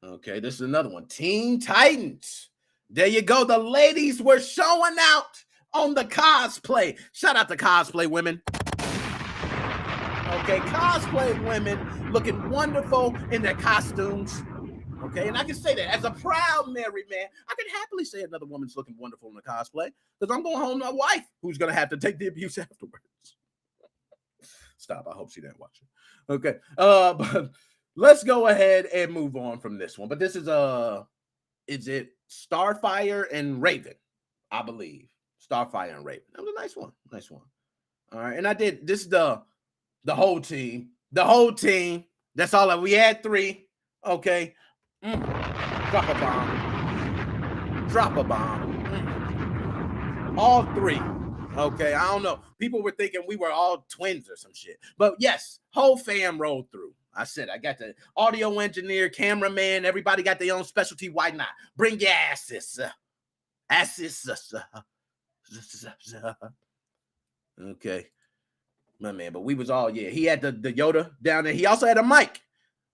Okay, this is another one. Teen Titans. There you go. The ladies were showing out on the cosplay. Shout out to cosplay women. Okay, cosplay women looking wonderful in their costumes. Okay, and I can say that as a proud married man, I can happily say another woman's looking wonderful in the cosplay because I'm going home to my wife who's going to have to take the abuse afterwards. Stop. I hope she didn't watch it. Okay, but let's go ahead and move on from this one. But this is it Starfire and Raven? I believe Starfire and Raven. That was a nice one. Nice one. All right, and I did this is the whole team. The whole team. That's all. We had 3. Okay. Drop a bomb. Drop a bomb. All 3. Okay, I don't know. People were thinking we were all twins or some shit. But yes, whole fam rolled through. I said, I got the audio engineer, cameraman, everybody got their own specialty. Why not? Bring your asses. Okay. My man, but we was all, yeah. He had the Yoda down there. He also had a mic.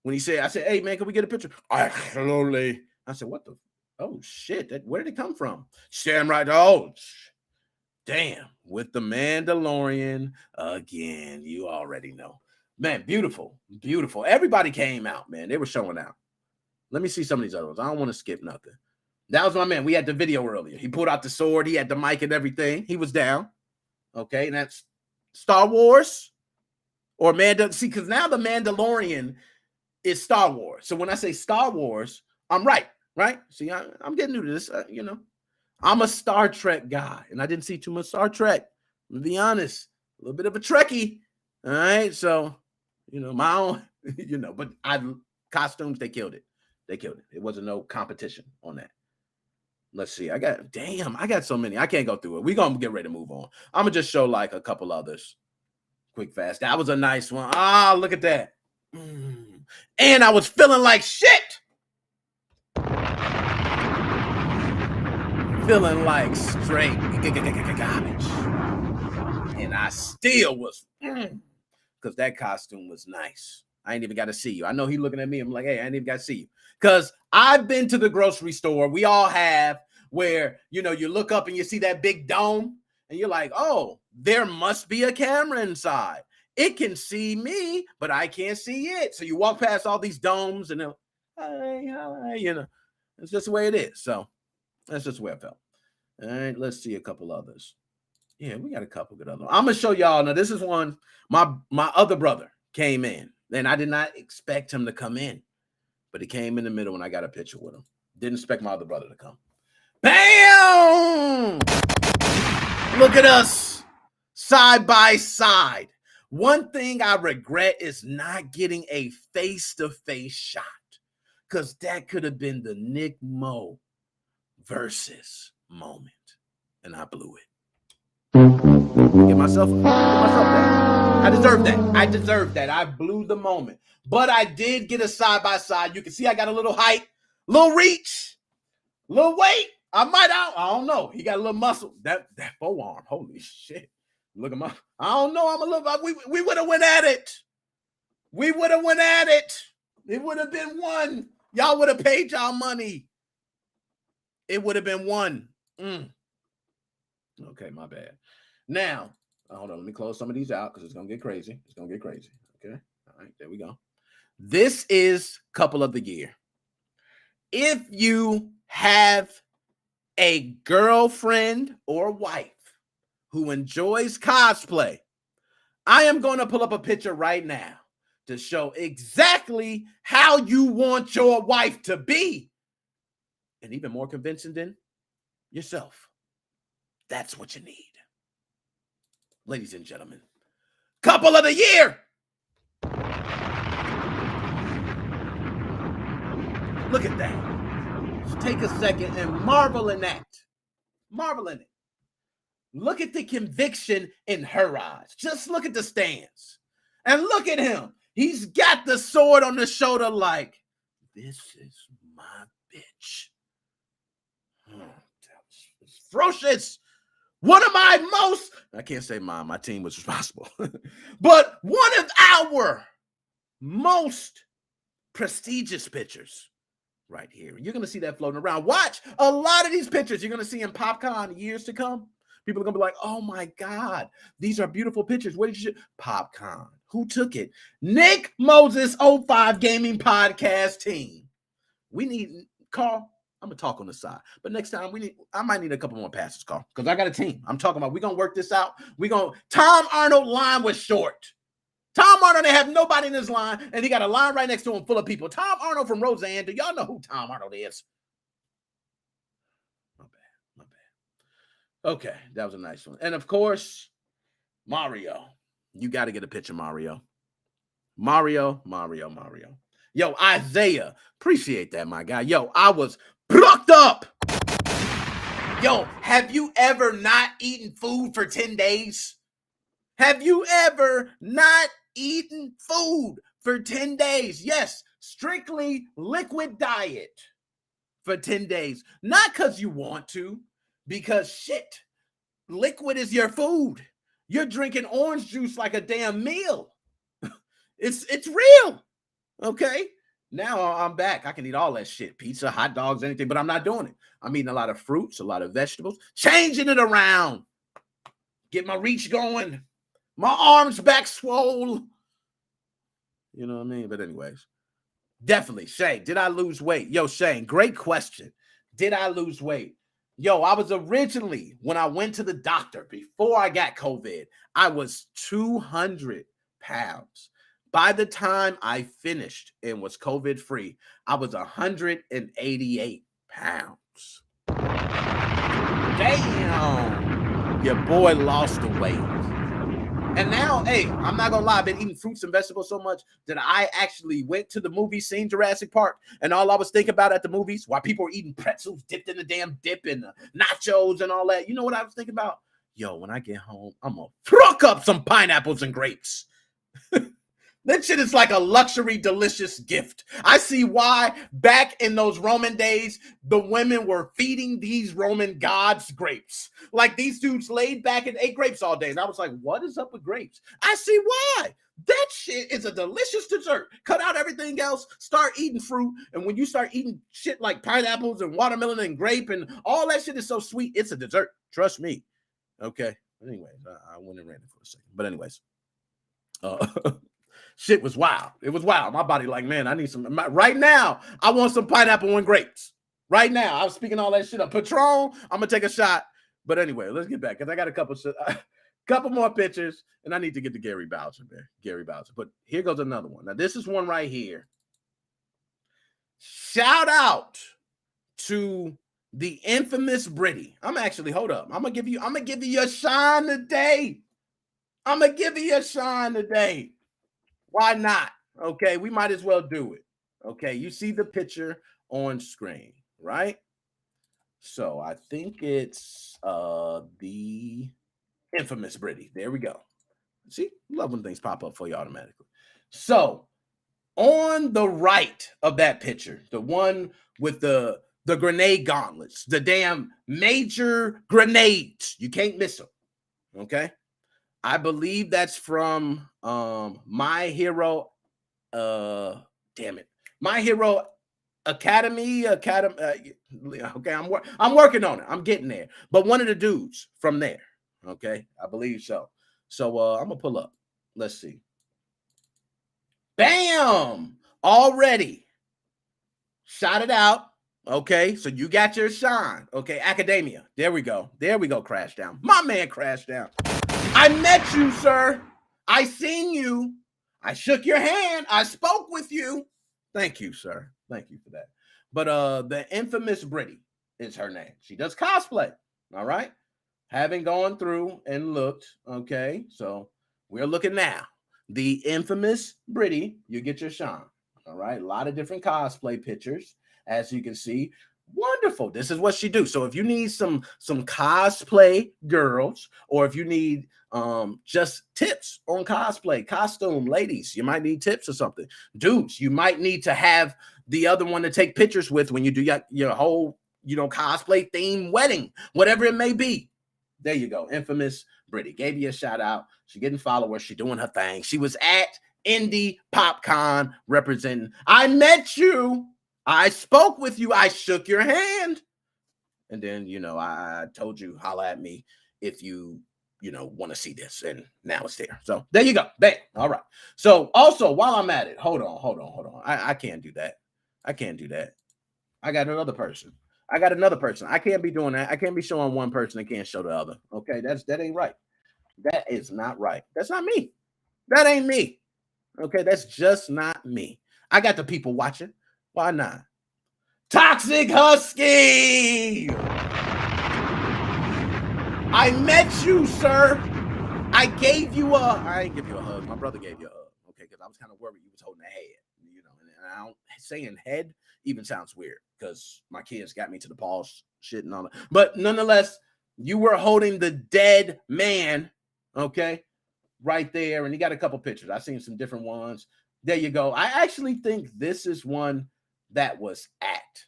When he said, I said, hey, man, can we get a picture? Absolutely. I said, what the? Oh, shit. Where did it come from? Stand right. Oh, damn. With the Mandalorian again. You already know. Man, beautiful. Beautiful. Everybody came out, man. They were showing out. Let me see some of these other ones. I don't want to skip nothing. That was my man. We had the video earlier. He pulled out the sword. He had the mic and everything. He was down. Okay, and that's Star Wars or see, because now the Mandalorian is Star Wars. So when I say Star Wars, I'm right? See, I'm getting new to this. You know, I'm a Star Trek guy, and I didn't see too much Star Trek. To be honest, a little bit of a Trekkie. All right, so you know my own, you know, but costumes they killed it. They killed it. It wasn't no competition on that. Let's see. I got so many. I can't go through it. We're gonna get ready to move on. I'm gonna just show like a couple others. Quick, fast. That was a nice one. Ah, look at that. And I was feeling like shit. Feeling like straight garbage. And I still was, because that costume was nice. I ain't even got to see you. I know he looking at me. I'm like, hey, I ain't even got to see you. Because I've been to the grocery store. We all have, where, you know, you look up and you see that big dome and you're like, oh, there must be a camera inside. It can see me, but I can't see it. So you walk past all these domes and hi, you know, it's just the way it is. So that's just the way I felt. All right, let's see a couple others. Yeah, we got a couple good others. I'm going to show y'all. Now, this is one, my other brother came in, and I did not expect him to come in, but he came in the middle when I got a picture with him. Didn't expect my other brother to come. Bam! Look at us side by side. One thing I regret is not getting a face-to-face shot, because that could have been the Nick Mo versus moment, and I blew it. Give myself that. I deserve that. I blew the moment, but I did get a side-by-side. You can see I got a little height, little reach, little weight. I don't know. He got a little muscle. That forearm, holy shit. Look at I don't know. I'm a little, we would have went at it. We would have went at it. It would have been one. Y'all would have paid y'all money. It would have been one. Okay, my bad. Now, hold on. Let me close some of these out because it's going to get crazy. It's going to get crazy. Okay. All right, there we go. This is couple of the year. If you have a girlfriend or wife who enjoys cosplay, I am going to pull up a picture right now to show exactly how you want your wife to be. And even more convincing than yourself. That's what you need. Ladies and gentlemen, couple of the year. Look at that. Just take a second and marvel in that. Marvel in it. Look at the conviction in her eyes. Just look at the stance. And look at him. He's got the sword on the shoulder like, this is my bitch. It's ferocious. One of my most, I can't say my team was responsible, but one of our most prestigious pictures right here. You're going to see that floating around. Watch a lot of these pictures you're going to see in PopCon years to come. People are going to be like, oh my God, these are beautiful pictures. What did you do? PopCon. Who took it? Nick Moses 05 Gaming Podcast team. We need, Carl, I'm going to talk on the side. But next time, I might need a couple more passes, Carl, because I got a team. I'm talking about, we're going to work this out. Tom Arnold line was short. Tom Arnold didn't have nobody in his line, and he got a line right next to him full of people. Tom Arnold from Roseanne. Do y'all know who Tom Arnold is? My bad. Okay, that was a nice one. And of course, Mario. You got to get a picture, Mario. Mario. Yo, Isaiah. Appreciate that, my guy. Yo, I was plucked up. Yo, have you ever not eaten food for 10 days? Have you ever not eaten food for 10 days? Yes, strictly liquid diet for 10 days. Not because you want to, because shit, liquid is your food. You're drinking orange juice like a damn meal. It's real. Okay. Now I'm back. I can eat all that shit. Pizza, hot dogs, anything, but I'm not doing it. I'm eating a lot of fruits, a lot of vegetables, changing it around. Get my reach going. My arms back swole. You know what I mean? But anyways, definitely. Shane, did I lose weight? Yo, Shane, great question. Did I lose weight? Yo, I was originally, when I went to the doctor before I got COVID, I was 200 pounds. By the time I finished and was COVID free, I was 188 pounds. Damn. Your boy lost the weight. And now, hey, I'm not gonna lie, I've been eating fruits and vegetables so much that I actually went to the movie, seen Jurassic Park, and all I was thinking about at the movies, while people were eating pretzels dipped in the damn dip and nachos and all that, you know what I was thinking about? Yo, when I get home, I'm gonna pluck up some pineapples and grapes. That shit is like a luxury, delicious gift. I see why back in those Roman days, the women were feeding these Roman gods grapes. Like these dudes laid back and ate grapes all day. And I was like, what is up with grapes? I see why. That shit is a delicious dessert. Cut out everything else, start eating fruit. And when you start eating shit like pineapples and watermelon and grape and all that shit is so sweet, it's a dessert. Trust me. Okay. Anyways, I went and ran it for a second. But anyways, shit was wild. It was wild. My body like, man, I need some. Right now, I want some pineapple and grapes. Right now, I was speaking all that shit up. Patron, I'm going to take a shot. But anyway, let's get back because I got a couple more pictures, and I need to get to Gary Bowser, man. Gary Bowser. But here goes another one. Now, this is one right here. Shout out to the infamous Britty. Hold up. I'm gonna give you your shine today. Why not? Okay, we might as well do it. Okay, you see the picture on screen, right? So I think it's the infamous Britty. There we go. See, love when things pop up for you automatically. So on the right of that picture, the one with the grenade gauntlets, the damn major grenades, you can't miss them. Okay. I believe that's from My Hero. My Hero Academy. Okay, I'm working on it. I'm getting there. But one of the dudes from there. Okay, I believe so. So I'm gonna pull up. Let's see. Bam! Already shot it out. Okay, so you got your shine. Okay, academia. There we go. Crash down. My man crashed down. I met you, sir. I seen you. I shook your hand. I spoke with you. Thank you, sir. Thank you for that. But the infamous Britty is her name. She does cosplay. All right. Having gone through and looked. Okay. So we're looking now. The infamous Britty, you get your shine. All right. A lot of different cosplay pictures. as you can see. Wonderful. This is what she do. So if you need some cosplay girls, or if you need just tips on cosplay, costume, ladies, you might need tips or something. Dudes, you might need to have the other one to take pictures with when you do your whole, cosplay theme wedding, whatever it may be. There you go. Infamous Brittany gave you a shout out. She getting followers. She doing her thing. She was at Indie PopCon representing. I met you. I spoke with you. I shook your hand. And then, I told you, holla at me if you, want to see this. And now it's there. So there you go. Bam. All right. So also, while I'm at it, hold on. I can't do that. I can't do that. I got another person. I can't be doing that. I can't be showing one person and can't show the other. Okay. That ain't right. That is not right. That's not me. That ain't me. Okay. That's just not me. I got the people watching. Why not? Toxic Husky! I met you, sir. I ain't give you a hug. My brother gave you a hug. Okay, because I was kind of worried you was holding a head. And saying head even sounds weird because my kids got me to the pause shit and all that. But nonetheless, you were holding the dead man, okay, right there. And you got a couple pictures. I've seen some different ones. There you go. I actually think this is one that was at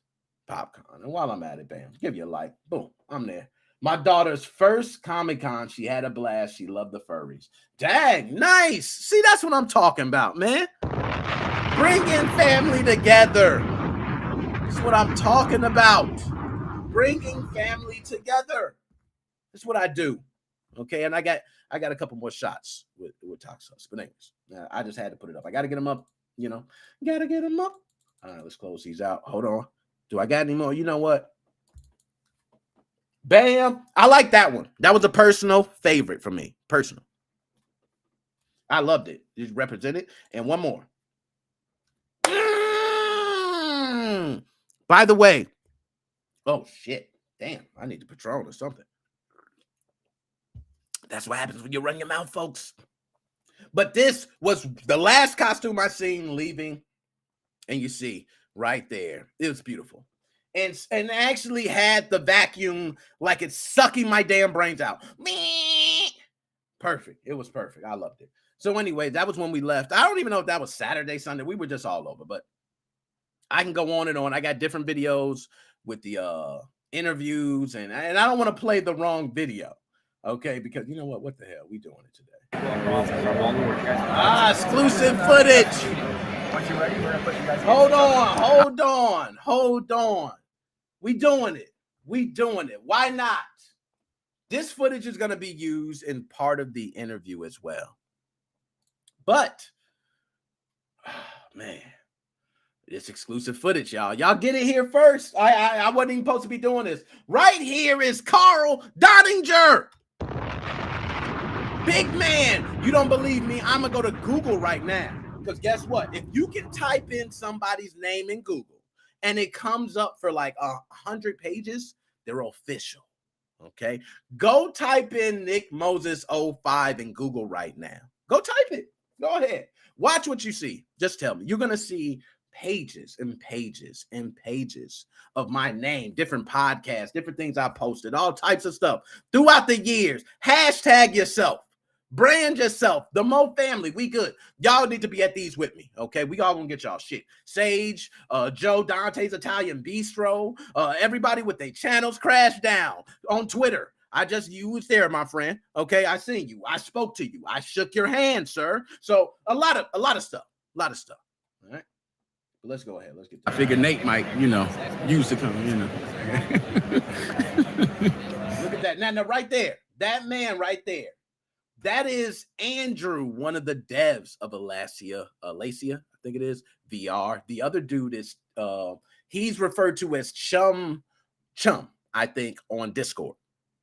PopCon. And while I'm at it, bam, give you a like. Boom, I'm there. My daughter's first Comic-Con. She had a blast. She loved the furries. Dang, nice. See, that's what I'm talking about, man. Bringing family together. That's what I'm talking about. Bringing family together. That's what I do. Okay, and I got a couple more shots with Toxic. But anyways, I just had to put it up. I got to get them up, Got to get them up. All right, let's close these out. Hold on. Do I got any more? You know what? Bam. I like that one. That was a personal favorite for me. Personal. I loved it. Just represented. And one more. By the way. Oh, shit. Damn. I need to Patron or something. That's what happens when you run your mouth, folks. But this was the last costume I seen leaving. And you see right there, it was beautiful. And actually had the vacuum like it's sucking my damn brains out. Perfect. It was perfect. I loved it. So anyway, that was when we left. I don't even know if that was Saturday, Sunday. We were just all over, but I can go on and on. I got different videos with the interviews, and I don't want to play the wrong video. Okay, because you know what? What the hell? We doing it today. Exclusive footage. Once you're ready, we're gonna put you guys. Hold on. We doing it. Why not? This footage is going to be used in part of the interview as well. But, man, this exclusive footage, y'all. Y'all get it here first. I wasn't even supposed to be doing this. Right here is Carl Dottinger. Big man. You don't believe me? I'm going to go to Google right now. Because guess what? If you can type in somebody's name in Google and it comes up for like 100 pages, they're official. Okay? Go type in Nick Moses 05 in Google right now. Go type it. Go ahead. Watch what you see. Just tell me. You're going to see pages and pages and pages of my name, different podcasts, different things I posted, all types of stuff throughout the years. Hashtag yourself. Brand yourself. The Mo family. We good. Y'all need to be at these with me. Okay. We all gonna get y'all shit. Sage, Joe Dante's Italian Bistro, everybody with their channels crashed down on Twitter. You was there, my friend. Okay. I seen you. I spoke to you. I shook your hand, sir. So a lot of stuff. All right. But let's go ahead. Let's get. I figured Nate might, use to come, Look at that. Now, right there. That man right there. That is Andrew, one of the devs of Alacia, I think it is, VR. The other dude is, he's referred to as Chum, I think, on Discord.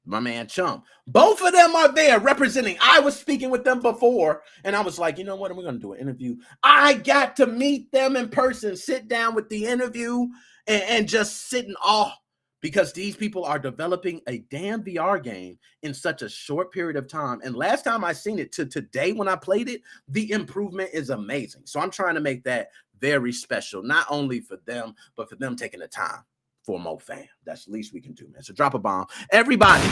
My man Chum. Both of them are there representing. I was speaking with them before, and I was like, you know what? We're going to do an interview. I got to meet them in person, sit down with the interview, and just sit in awe. Because these people are developing a damn VR game in such a short period of time. And last time I seen it to today when I played it, the improvement is amazing. So I'm trying to make that very special, not only for them, but for them taking the time for Mo Fam. That's the least we can do, man. So drop a bomb. Everybody,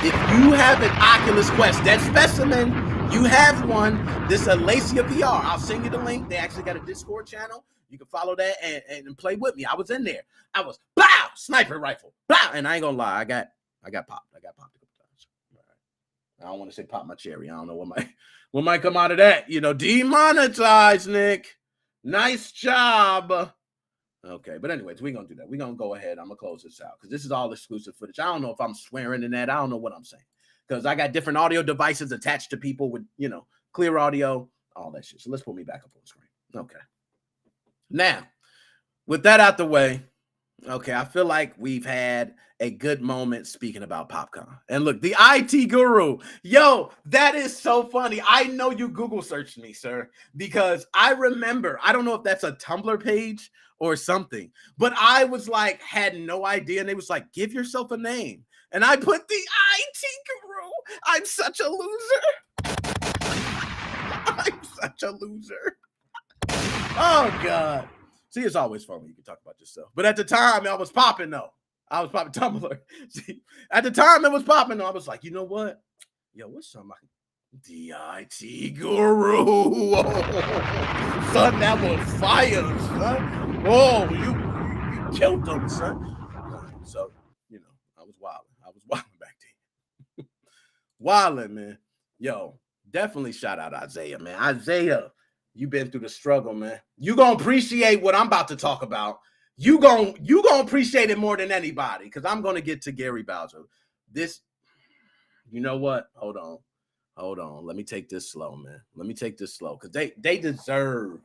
if you have an Oculus Quest, that specimen, you have one. This is Alacia VR. I'll send you the link. They actually got a Discord channel. You can follow that and play with me. I was in there. I was blow, sniper rifle, blow, and I ain't gonna lie, I got popped. I got popped a couple times. All right. I don't want to say pop my cherry. I don't know what might come out of that. You know, demonetized, Nick. Nice job. Okay, but anyways, we're gonna do that. We're gonna go ahead. I'm gonna close this out because this is all exclusive footage. I don't know if I'm swearing in that. I don't know what I'm saying because I got different audio devices attached to people with, you know, clear audio, all that shit. So let's put me back up on screen. Okay. Now, with that out the way, okay, I feel like we've had a good moment speaking about PopCon. And look, the IT guru, yo, that is so funny. I know you Google searched me, sir, because I remember, I don't know if that's a Tumblr page or something, but I was like, had no idea. And they was like, give yourself a name. And I put the IT guru. I'm such a loser. I'm such a loser. Oh, God. See, it's always fun when you can talk about yourself. But at the time, I was popping, though. I was popping Tumblr. See, at the time, it was popping, though. I was like, you know what? Yo, what's somebody? The IT guru. Oh, son, that was fire, son. Oh, you killed them, son. So, you know, I was wilding back then. Wilding, man. Yo, definitely shout out Isaiah, man. Isaiah. You've been through the struggle, man. You gonna appreciate what I'm about to talk about. You gonna appreciate it more than anybody because I'm gonna get to Gary Bowser. This, you know what? Hold on. Let me take this slow, man. Let me take this slow because they deserve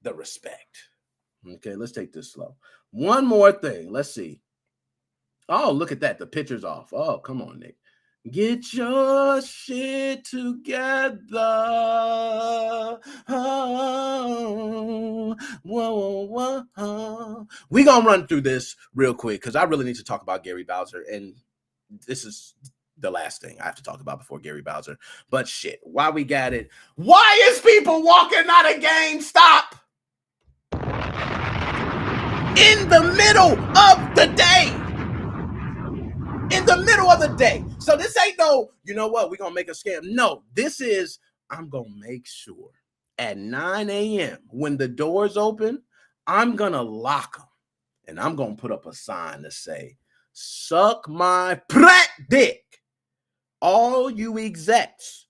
the respect. Okay, let's take this slow. One more thing. Let's see. Oh, look at that. The picture's off. Oh, come on, Nick. Get your shit together. Oh, whoa, whoa. We're going to run through this real quick because I really need to talk about Gary Bowser. And this is the last thing I have to talk about before Gary Bowser. But shit, why we got it? Why is people walking out of GameStop in the middle of the day? In the middle of the day. So this ain't no, you know what, we're going to make a scam. No, this is, I'm going to make sure at 9 a.m. when the doors open, I'm going to lock them. And I'm going to put up a sign to say, suck my prat dick. All you execs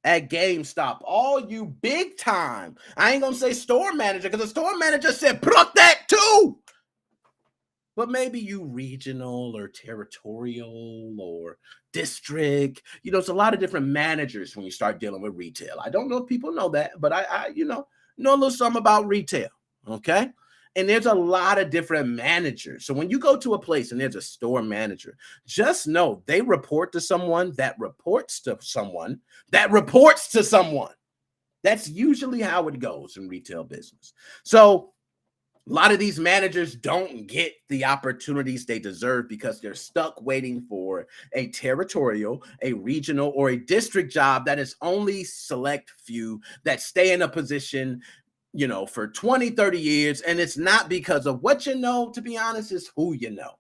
at GameStop, all you big time. I ain't going to say store manager because the store manager said, put that too. But maybe you regional or territorial or district. You know, it's a lot of different managers when you start dealing with retail. I don't know if people know that, but I know a little something about retail, okay? And there's a lot of different managers. So when you go to a place and there's a store manager, just know they report to someone that reports to someone that reports to someone. That's usually how it goes in retail business. So a lot of these managers don't get the opportunities they deserve because they're stuck waiting for a territorial, a regional, or a district job that is only select few that stay in a position, you know, for 20, 30 years. And it's not because of what you know, to be honest, it's who you know.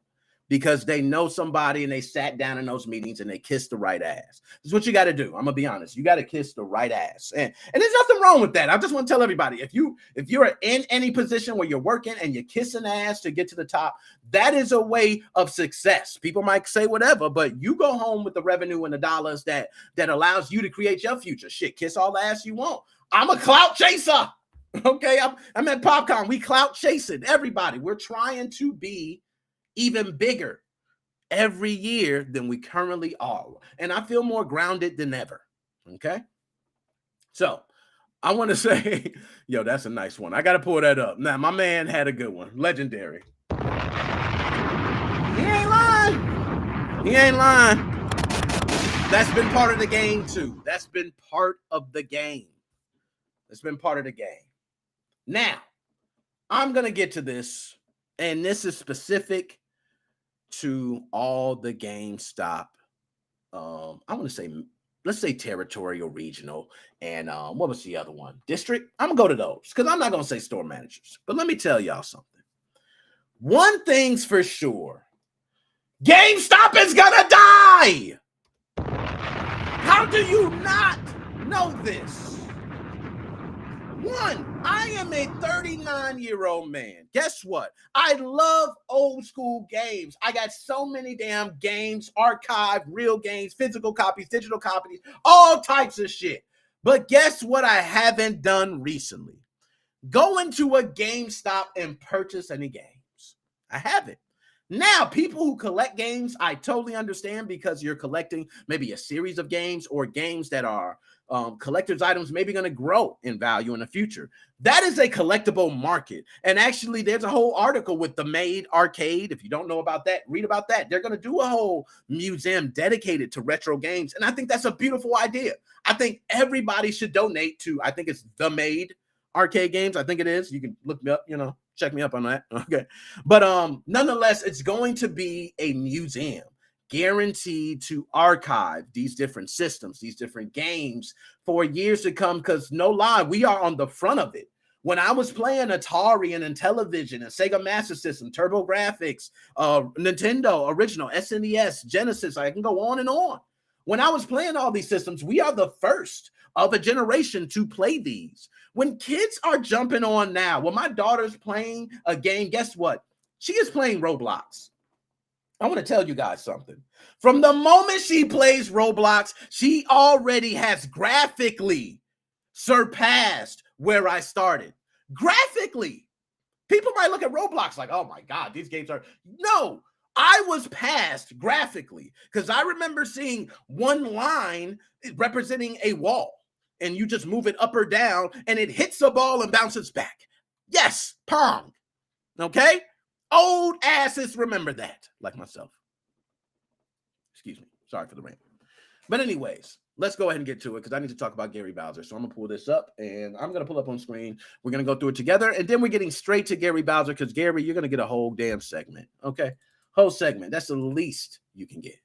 Because they know somebody and they sat down in those meetings and they kissed the right ass. That's what you got to do. I'm gonna be honest. You got to kiss the right ass, and there's nothing wrong with that. I just want to tell everybody: if you're in any position where you're working and you're kissing ass to get to the top, that is a way of success. People might say whatever, but you go home with the revenue and the dollars that allows you to create your future. Shit, kiss all the ass you want. I'm a clout chaser. Okay, I'm at PopCon. We clout chasing everybody. We're trying to be even bigger every year than we currently are. And I feel more grounded than ever. Okay. So I want to say, yo, that's a nice one. I got to pull that up. Now, my man had a good one. Legendary. He ain't lying. He ain't lying. That's been part of the game too. That's been part of the game. That's been part of the game. Now, I'm going to get to this, and this is specific to all the GameStop. I want to say, let's say territorial, regional, and what was the other one? District. I'm gonna go to those because I'm not gonna say store managers. But let me tell y'all something. One thing's for sure. GameStop is gonna die. How do you not know this? One, I am a 39-year-old man. Guess what? I love old school games. I got so many damn games, archived, real games, physical copies, digital copies, all types of shit. But guess what I haven't done recently? Go into a GameStop and purchase any games. I haven't. Now, people who collect games, I totally understand because you're collecting maybe a series of games or games that are collector's items maybe going to grow in value in the future. That is a collectible market. And actually, there's a whole article with the Made Arcade. If you don't know about that, read about that. They're going to do a whole museum dedicated to retro games. And I think that's a beautiful idea. I think everybody should donate to, I think it's the Made Arcade Games. I think it is. You can look me up, check me up on that. Okay. But nonetheless, it's going to be a museum guaranteed to archive these different systems, these different games for years to come. Because no lie, we are on the front of it. When I was playing Atari and Intellivision and Sega Master System, TurboGrafx, Nintendo Original, SNES, Genesis, I can go on and on. When I was playing all these systems, we are the first of a generation to play these. When kids are jumping on now, when my daughter's playing a game, guess what? She is playing Roblox. I want to tell you guys something. From the moment she plays Roblox, she already has graphically surpassed where I started. Graphically. People might look at Roblox like, oh my God, these games are... No, I was past graphically because I remember seeing one line representing a wall and you just move it up or down and it hits the ball and bounces back. Yes, Pong. Okay? Old asses remember that, like myself. Excuse me. Sorry for the rant. But anyways, let's go ahead and get to it because I need to talk about Gary Bowser. So I'm going to pull this up and I'm going to pull up on screen. We're going to go through it together and then we're getting straight to Gary Bowser because Gary, you're going to get a whole damn segment. Okay? Whole segment. That's the least you can get.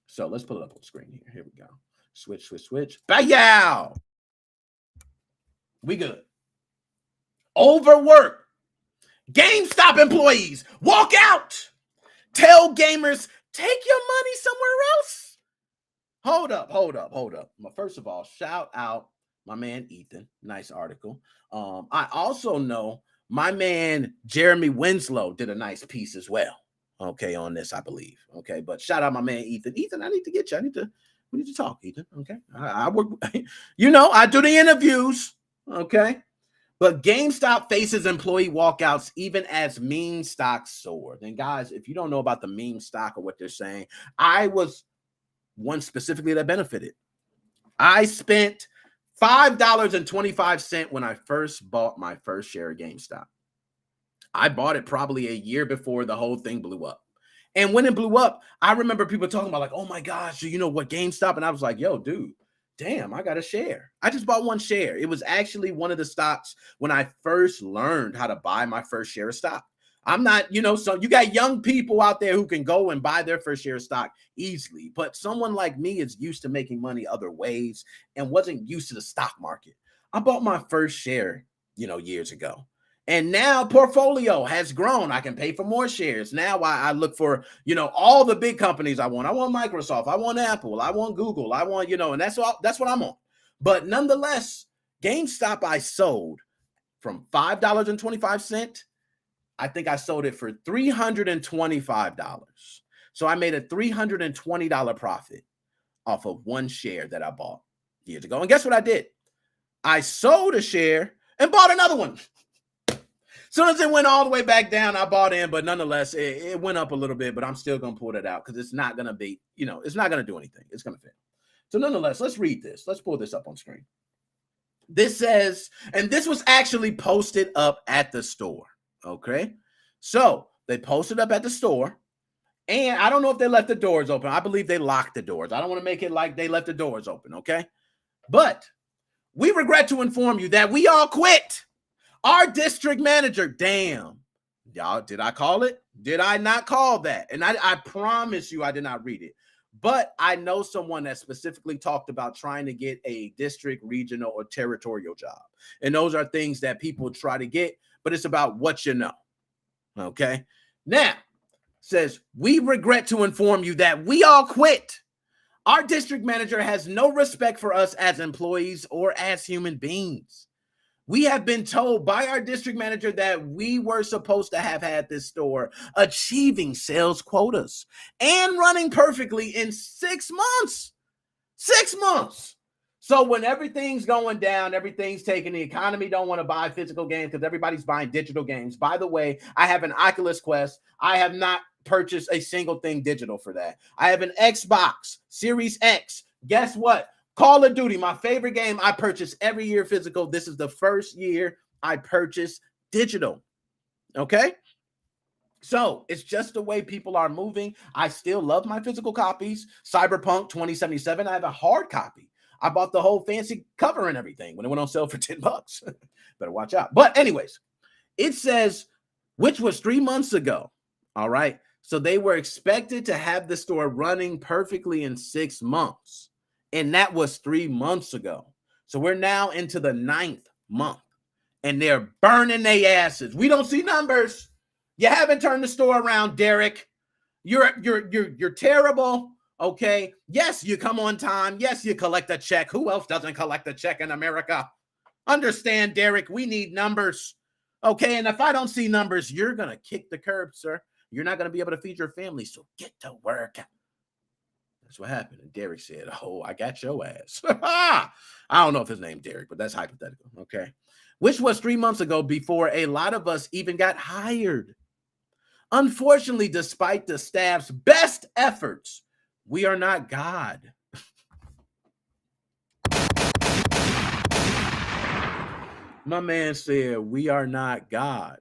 So let's pull it up on screen here. Here we go. Switch. Bayow! We good. Overwork. GameStop employees, walk out. Tell gamers, take your money somewhere else. Hold up. First of all, shout out my man Ethan. Nice article. I also know my man Jeremy Winslow did a nice piece as well. Okay, on this, I believe. Okay, but shout out my man Ethan. Ethan, I need to get you. We need to talk, Ethan. Okay, I work. I do the interviews. Okay. But GameStop faces employee walkouts even as meme stocks soared. And guys, if you don't know about the meme stock or what they're saying, I was one specifically that benefited. I spent $5.25 when I first bought my first share of GameStop. I bought it probably a year before the whole thing blew up. And when it blew up, I remember people talking about like, oh my gosh, you know what, GameStop? And I was like, yo, dude. Damn, I got a share. I just bought one share. It was actually one of the stocks when I first learned how to buy my first share of stock. I'm not, so you got young people out there who can go and buy their first share of stock easily. But someone like me is used to making money other ways and wasn't used to the stock market. I bought my first share, years ago. And now portfolio has grown. I can pay for more shares. Now I look for, all the big companies I want. I want Microsoft. I want Apple. I want Google. I want, and that's what I'm on. But nonetheless, GameStop I sold from $5.25. I think I sold it for $325. So I made a $320 profit off of one share that I bought years ago. And guess what I did? I sold a share and bought another one. Soon as it went all the way back down, I bought in, but nonetheless, it went up a little bit, but I'm still going to pull it out because it's not going to be, it's not going to do anything. It's going to fail. So nonetheless, let's read this. Let's pull this up on screen. This says, and this was actually posted up at the store, okay? So they posted up at the store, and I don't know if they left the doors open. I believe they locked the doors. I don't want to make it like they left the doors open, okay? But we regret to inform you that we all quit. Our district manager, damn, y'all, did I call it? Did I not call that? And I promise you I did not read it. But I know someone that specifically talked about trying to get a district, regional, or territorial job. And those are things that people try to get, but it's about what you know. Okay. Now, says, we regret to inform you that we all quit. Our district manager has no respect for us as employees or as human beings. We have been told by our district manager that we were supposed to have had this store achieving sales quotas and running perfectly in 6 months. 6 months. So when everything's going down, everything's taking, the economy don't want to buy physical games because everybody's buying digital games. By the way, I have an Oculus Quest. I have not purchased a single thing digital for that. I have an Xbox Series X. Guess what? Call of Duty, my favorite game, I purchase every year physical. This is the first year I purchased digital. Okay? So it's just the way people are moving. I still love my physical copies. Cyberpunk 2077, I have a hard copy. I bought the whole fancy cover and everything when it went on sale for $10. Better watch out. But anyways, it says, which was 3 months ago. All right. So they were expected to have the store running perfectly in 6 months. And that was 3 months ago. So we're now into the 9th month. And they're burning their asses. We don't see numbers. You haven't turned the store around, Derek. You're terrible. Okay. Yes, you come on time. Yes, you collect a check. Who else doesn't collect a check in America? Understand, Derek, we need numbers. Okay. And if I don't see numbers, you're going to kick the curb, sir. You're not going to be able to feed your family. So get to work. That's what happened. And Derek said, oh, I got your ass. I don't know if his name's Derek, but that's hypothetical. Okay. Which was 3 months ago before a lot of us even got hired. Unfortunately, despite the staff's best efforts, we are not God. My man said, we are not God.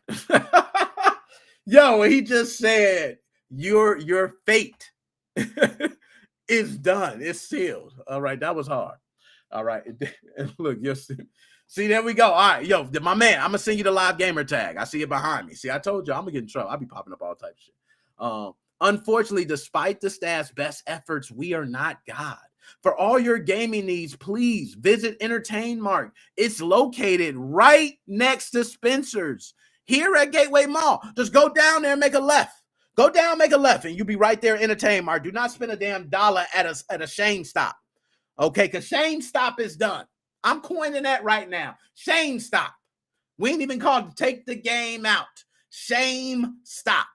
Yo, he just said, your fate is done. It's sealed. All right, that was hard. All right. And look, see, there we go. All right, yo, my man, I'm going to send you the live gamer tag. I see it behind me. See, I told you I'm going to get in trouble. I'll be popping up all types of shit. Unfortunately, despite the staff's best efforts, we are not God. For all your gaming needs, please visit Entertain Mart. It's located right next to Spencer's here at Gateway Mall. Just go down there and make a left. Go down, make a left, and you'll be right there at Entertain Mart. Do not spend a damn dollar at a Shane Stop. Okay, because Shane Stop is done. I'm coining that right now. Shame Stop. We ain't even called to take the game out. Shame Stop.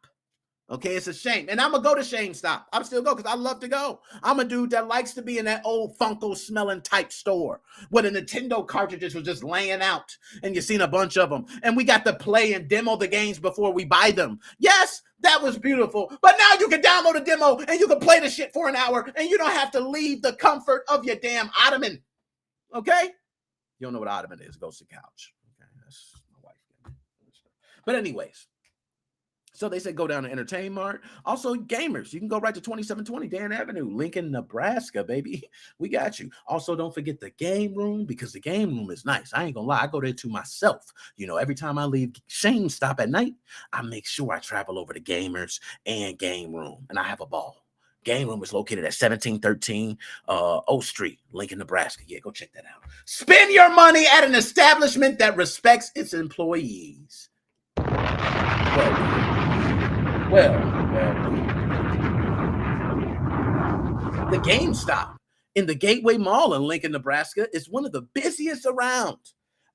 Okay, it's a shame. And I'm going to go to Shame Stop. I'm still go because I love to go. I'm a dude that likes to be in that old Funko smelling type store where the Nintendo cartridges was just laying out and you've seen a bunch of them. And we got to play and demo the games before we buy them. Yes, that was beautiful. But now you can download a demo and you can play the shit for an hour and you don't have to leave the comfort of your damn ottoman. Okay? You don't know what ottoman is. Go to the couch. Okay, that's my wife. But anyways. So they said go down to Entertain Mart. Also, gamers, you can go right to 2720 Dan Avenue, Lincoln, Nebraska, baby. We got you. Also, don't forget the game room because the game room is nice. I ain't gonna lie, I go there to myself. You know, every time I leave Shame Stop at night, I make sure I travel over to Gamers and Game Room, and I have a ball. Game room is located at 1713 O Street, Lincoln, Nebraska. Yeah, go check that out. Spend your money at an establishment that respects its employees. Well, the Gamestop in the Gateway Mall in Lincoln, Nebraska is one of the busiest around.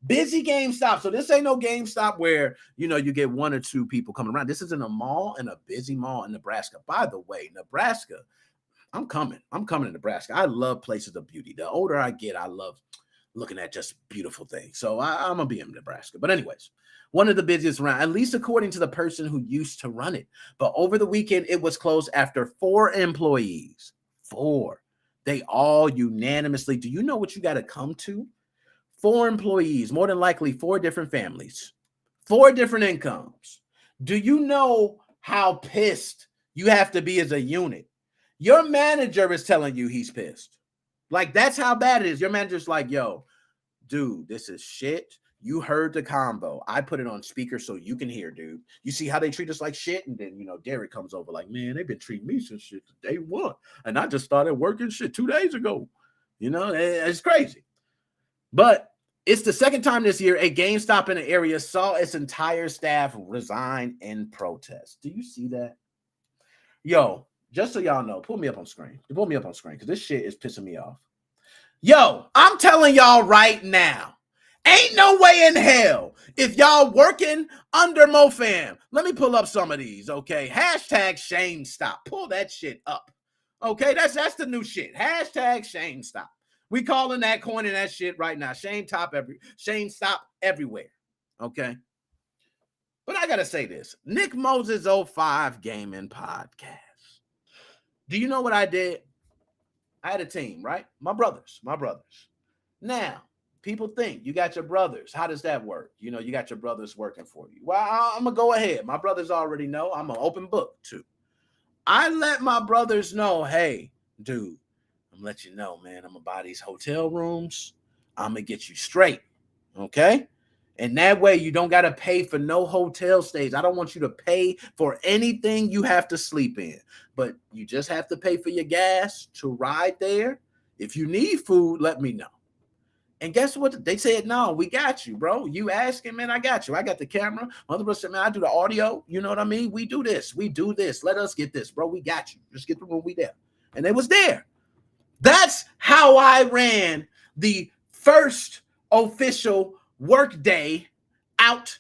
Busy GameStop. So this ain't no GameStop where, you know, you get one or two people coming around. This is in a mall, in a busy mall in Nebraska. By the way, Nebraska, I'm coming to Nebraska. I love places of beauty. The older I get, I love looking at just beautiful things. So I'm going to be in Nebraska. But anyways, one of the busiest around, at least according to the person who used to run it. But over the weekend, it was closed after 4 employees. 4. They all unanimously, do you know what you got to come to? 4 employees, more than likely 4 different families, 4 different incomes. Do you know how pissed you have to be as a unit? Your manager is telling you he's pissed. Like, that's how bad it is. Your manager's like, yo, dude, this is shit. You heard the combo. I put it on speaker so you can hear, dude. You see how they treat us like shit? And then, Derek comes over like, man, they've been treating me since shit day one. And I just started working shit 2 days ago. It's crazy. But it's the second time this year a GameStop in the area saw its entire staff resign in protest. Do you see that? Yo, just so y'all know, pull me up on screen. Pull me up on screen because this shit is pissing me off. Yo, I'm telling y'all right now, ain't no way in hell if y'all working under MoFam. Let me pull up some of these, okay? Hashtag shame stop. Pull that shit up. Okay, that's the new shit. Hashtag shame stop. We calling that, coining that shit right now. Shame stop everywhere. Okay. But I gotta say this. Nick Moses 05 Gaming Podcast. Do you know what I did? I had a team, right? My brothers. Now, people think you got your brothers. How does that work? You got your brothers working for you. Well, I'm going to go ahead. My brothers already know. I'm an open book, too. I let my brothers know, hey, dude, I'm going to let you know, man, I'm going to buy these hotel rooms. I'm going to get you straight, okay? And that way you don't got to pay for no hotel stays. I don't want you to pay for anything you have to sleep in. But you just have to pay for your gas to ride there. If you need food, let me know. And guess what? They said, no, we got you, bro. You asking, man, I got you. I got the camera. Mother brother said, man, I do the audio. You know what I mean? We do this. We do this. Let us get this, bro. We got you. Just get the room. We there. And they was there. That's how I ran the first official work day out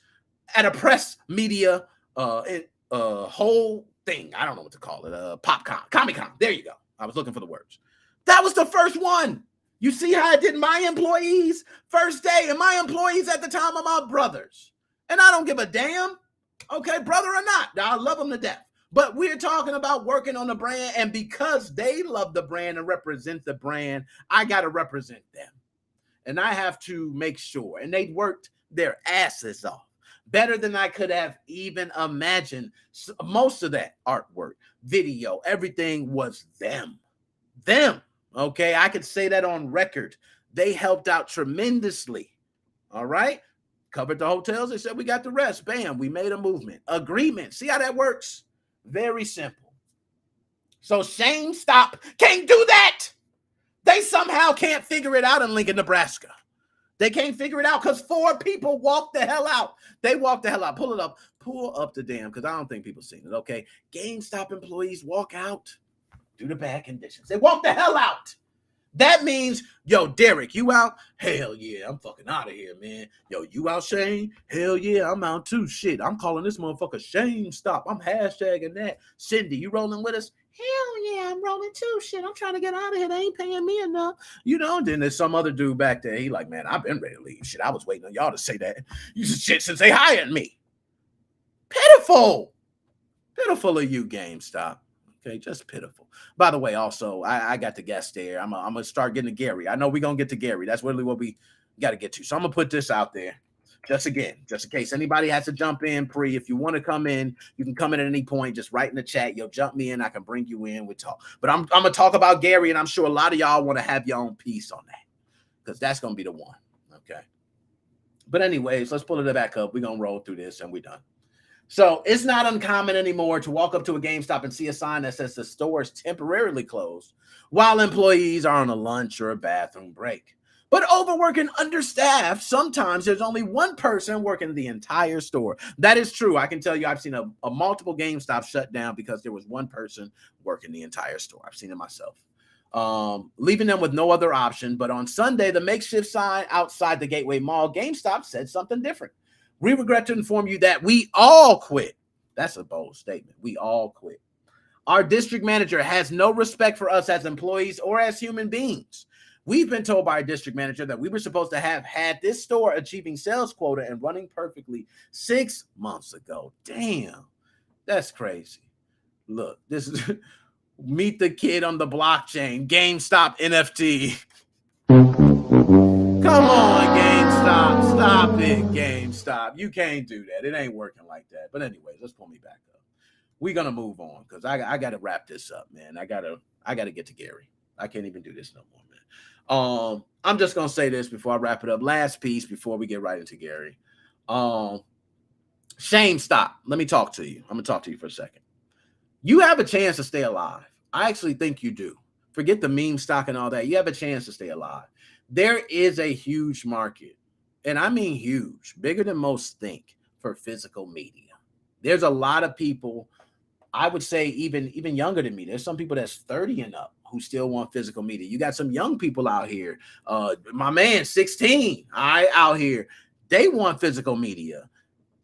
at a press media whole thing. I don't know what to call it. PopCon, Comic-Con. There you go. I was looking for the words. That was the first one. You see how I did my employees first day, and my employees at the time are my brothers. And I don't give a damn, okay, brother or not. I love them to death. But we're talking about working on the brand, and because they love the brand and represent the brand, I got to represent them. And I have to make sure. And they worked their asses off. Better than I could have even imagined. Most of that artwork, video, everything was them. Okay, I could say that on record. They helped out tremendously. All right, covered the hotels. They said we got the rest. Bam, we made a movement. Agreement. See how that works? Very simple. So shame stop can't do that. They somehow can't figure it out in Lincoln, Nebraska. They can't figure it out because 4 people walked the hell out. They walked the hell out. Pull it up. Pull up the damn, because I don't think people seen it. Okay, GameStop employees walk out due to bad conditions. They walk the hell out. That means, yo, Derek, you out? Hell yeah, I'm fucking out of here, man. Yo, you out, Shane? Hell yeah, I'm out too. Shit, I'm calling this motherfucker Shame Stop. I'm hashtagging that. Cindy, you rolling with us? Hell yeah, I'm rolling too. Shit, I'm trying to get out of here. They ain't paying me enough. Then there's some other dude back there. He like, man, I've been ready to leave. Shit, I was waiting on y'all to say that. You shit since they hired me. Pitiful. Pitiful of you, GameStop. Okay, just pitiful. By the way, also, I got the guest there. I'm going to start getting to Gary. I know we're going to get to Gary. That's really what we got to get to. So I'm going to put this out there just in case anybody has to jump in pre. If you want to come in, you can come in at any point. Just write in the chat. You'll jump me in. I can bring you in. We talk. But I'm going to talk about Gary, and I'm sure a lot of y'all want to have your own piece on that because that's going to be the one. Okay. But anyways, let's pull it back up. We're going to roll through this, and we're done. So it's not uncommon anymore to walk up to a GameStop and see a sign that says the store is temporarily closed while employees are on a lunch or a bathroom break. But overworked and understaffed, sometimes there's only one person working the entire store. That is true. I can tell you I've seen a multiple GameStop shut down because there was one person working the entire store. I've seen it myself. Leaving them with no other option. But on Sunday, the makeshift sign outside the Gateway Mall, GameStop said something different. We regret to inform you that we all quit. That's a bold statement. We all quit. Our district manager has no respect for us as employees or as human beings. We've been told by our district manager that we were supposed to have had this store achieving sales quota and running perfectly 6 months ago. Damn, that's crazy. Look, this is meet the kid on the blockchain, GameStop NFT. Come on, GameStop. Stop it, GameStop. You can't do that. It ain't working like that. But anyways, let's pull me back up. We're gonna move on because I gotta wrap this up, man. I gotta get to Gary. I can't even do this no more, I'm just gonna say this before I wrap it up. Last piece before we get right into Gary. Shame, stop. Let me talk to you. I'm gonna talk to you for a second. You have a chance to stay alive. I actually think you do. Forget the meme stock and all that. You have a chance to stay alive. There is a huge market, and I mean huge, bigger than most think, for physical media. There's a lot of people, I would say even younger than me. There's some people that's 30 and up who still want physical media. You got some young people out here. My man, 16, out here. They want physical media.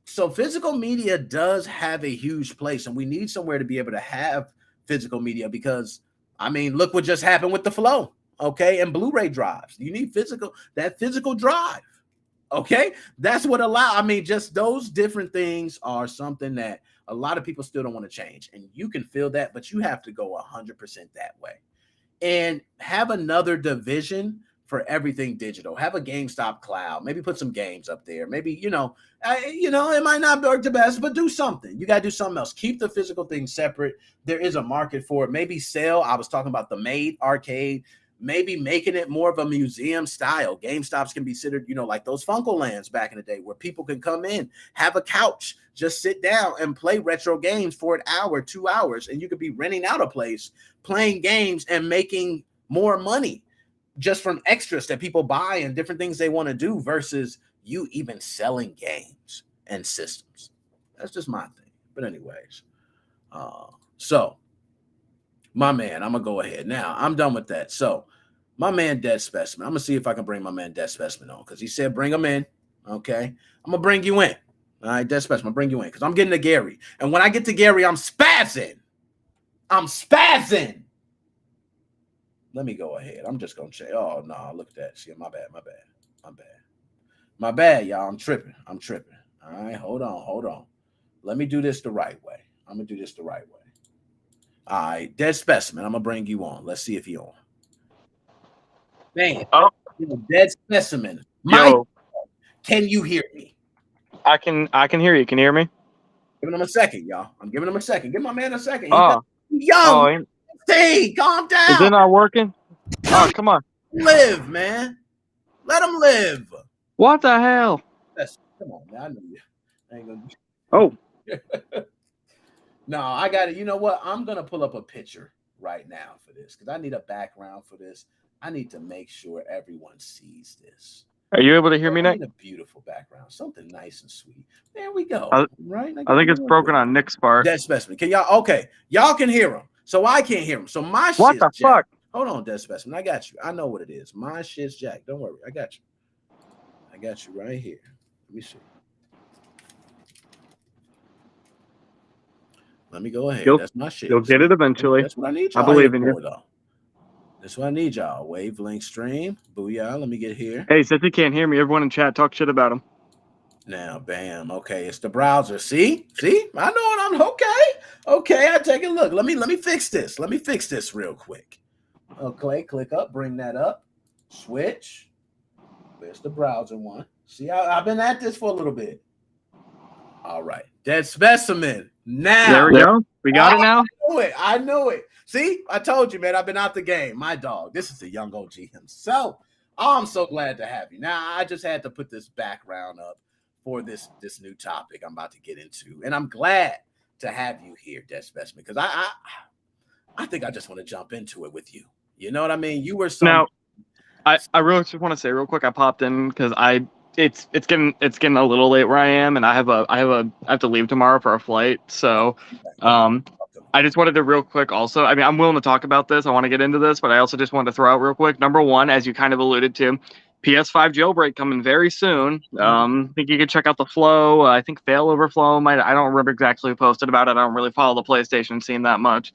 So physical media does have a huge place, and we need somewhere to be able to have physical media because, I mean, look what just happened with the flow, okay, and Blu-ray drives. You need that physical drive, okay? That's what I mean, just those different things are something that a lot of people still don't want to change, and you can feel that, but you have to go 100% that way. And have another division for everything digital. Have a GameStop cloud. Maybe put some games up there. Maybe, it might not work the best, but do something. You got to do something else. Keep the physical thing separate. There is a market for it. Maybe sell. I was talking about the Made arcade. Maybe making it more of a museum style. GameStops can be considered, like those Funko Lands back in the day where people can come in, have a couch, just sit down and play retro games for an hour, 2 hours, and you could be renting out a place, playing games and making more money just from extras that people buy and different things they want to do versus you even selling games and systems. That's just my thing. But anyways, so my man, I'm going to go ahead. Now, I'm done with that. So my man, Dead Specimen, I'm going to see if I can bring my man, Dead Specimen, on because he said bring him in, okay? I'm going to bring you in. All right, Dead Specimen, I'm going to bring you in because I'm getting to Gary. And when I get to Gary, I'm spazzing. Let me go ahead. I'm just going to say, oh, no, look at that. See, my bad, y'all. I'm tripping. All right, hold on. Let me do this the right way. All right, Dead Specimen, I'm going to bring you on. Let's see if you're on. Man, Dead Specimen. Can you hear me? I can hear you. Can you hear me? Giving him a second, y'all. I'm giving him a second. Give my man a second. He's young. Hey, calm down. Is it not working? Oh, come on. Live, man. Let him live. What the hell? Come on, man. I know you. I ain't gonna... Oh. No, I got it. You know what? I'm going to pull up a picture right now for this because I need a background for this. I need to make sure everyone sees this. Are you able to hear me, Nick? I need a beautiful background. Something nice and sweet. There we go. Right? I think it's broken on Nick's part. Dead Specimen. Can y'all? Okay. Y'all can hear him. So I can't hear him. So my shit's What the jacked. fuck? Hold on, Dead Specimen. I got you. I know what it is. My shit's jacked. Don't worry. I got you. Right here. Let me see. Let me go ahead. That's my shit. You'll get it eventually. That's what I need y'all. I believe in you. Though. That's what I need y'all. Wavelength stream. Booyah. Let me get here. Hey, since he can't hear me, everyone in chat talk shit about him. Now, bam. Okay, it's the browser. See? I know what I'm okay. I take a look. Let me fix this. Let me fix this real quick. Okay, click up, bring that up. Switch. Where's the browser one? See, I've been at this for a little bit. All right. Dead Specimen. Now. There we go. We got it now. I knew it. See, I told you, man, I've been out the game. My dog. This is the young OG himself. I'm so glad to have you. Now, I just had to put this background up for this new topic I'm about to get into. And I'm glad to have you here, Dead Specimen, because I think I just want to jump into it with you. You know what I mean? You were so. Now, I really just want to say real quick, I popped in because it's getting a little late where I am, and I have to leave tomorrow for a flight. So I just wanted to real quick also, I mean, I'm willing to talk about this. I want to get into this, but I also just wanted to throw out real quick. Number one, as you kind of alluded to, PS5 jailbreak coming very soon. I think you can check out the flow. I think Failover Flow I don't remember exactly who posted about it. I don't really follow the PlayStation scene that much.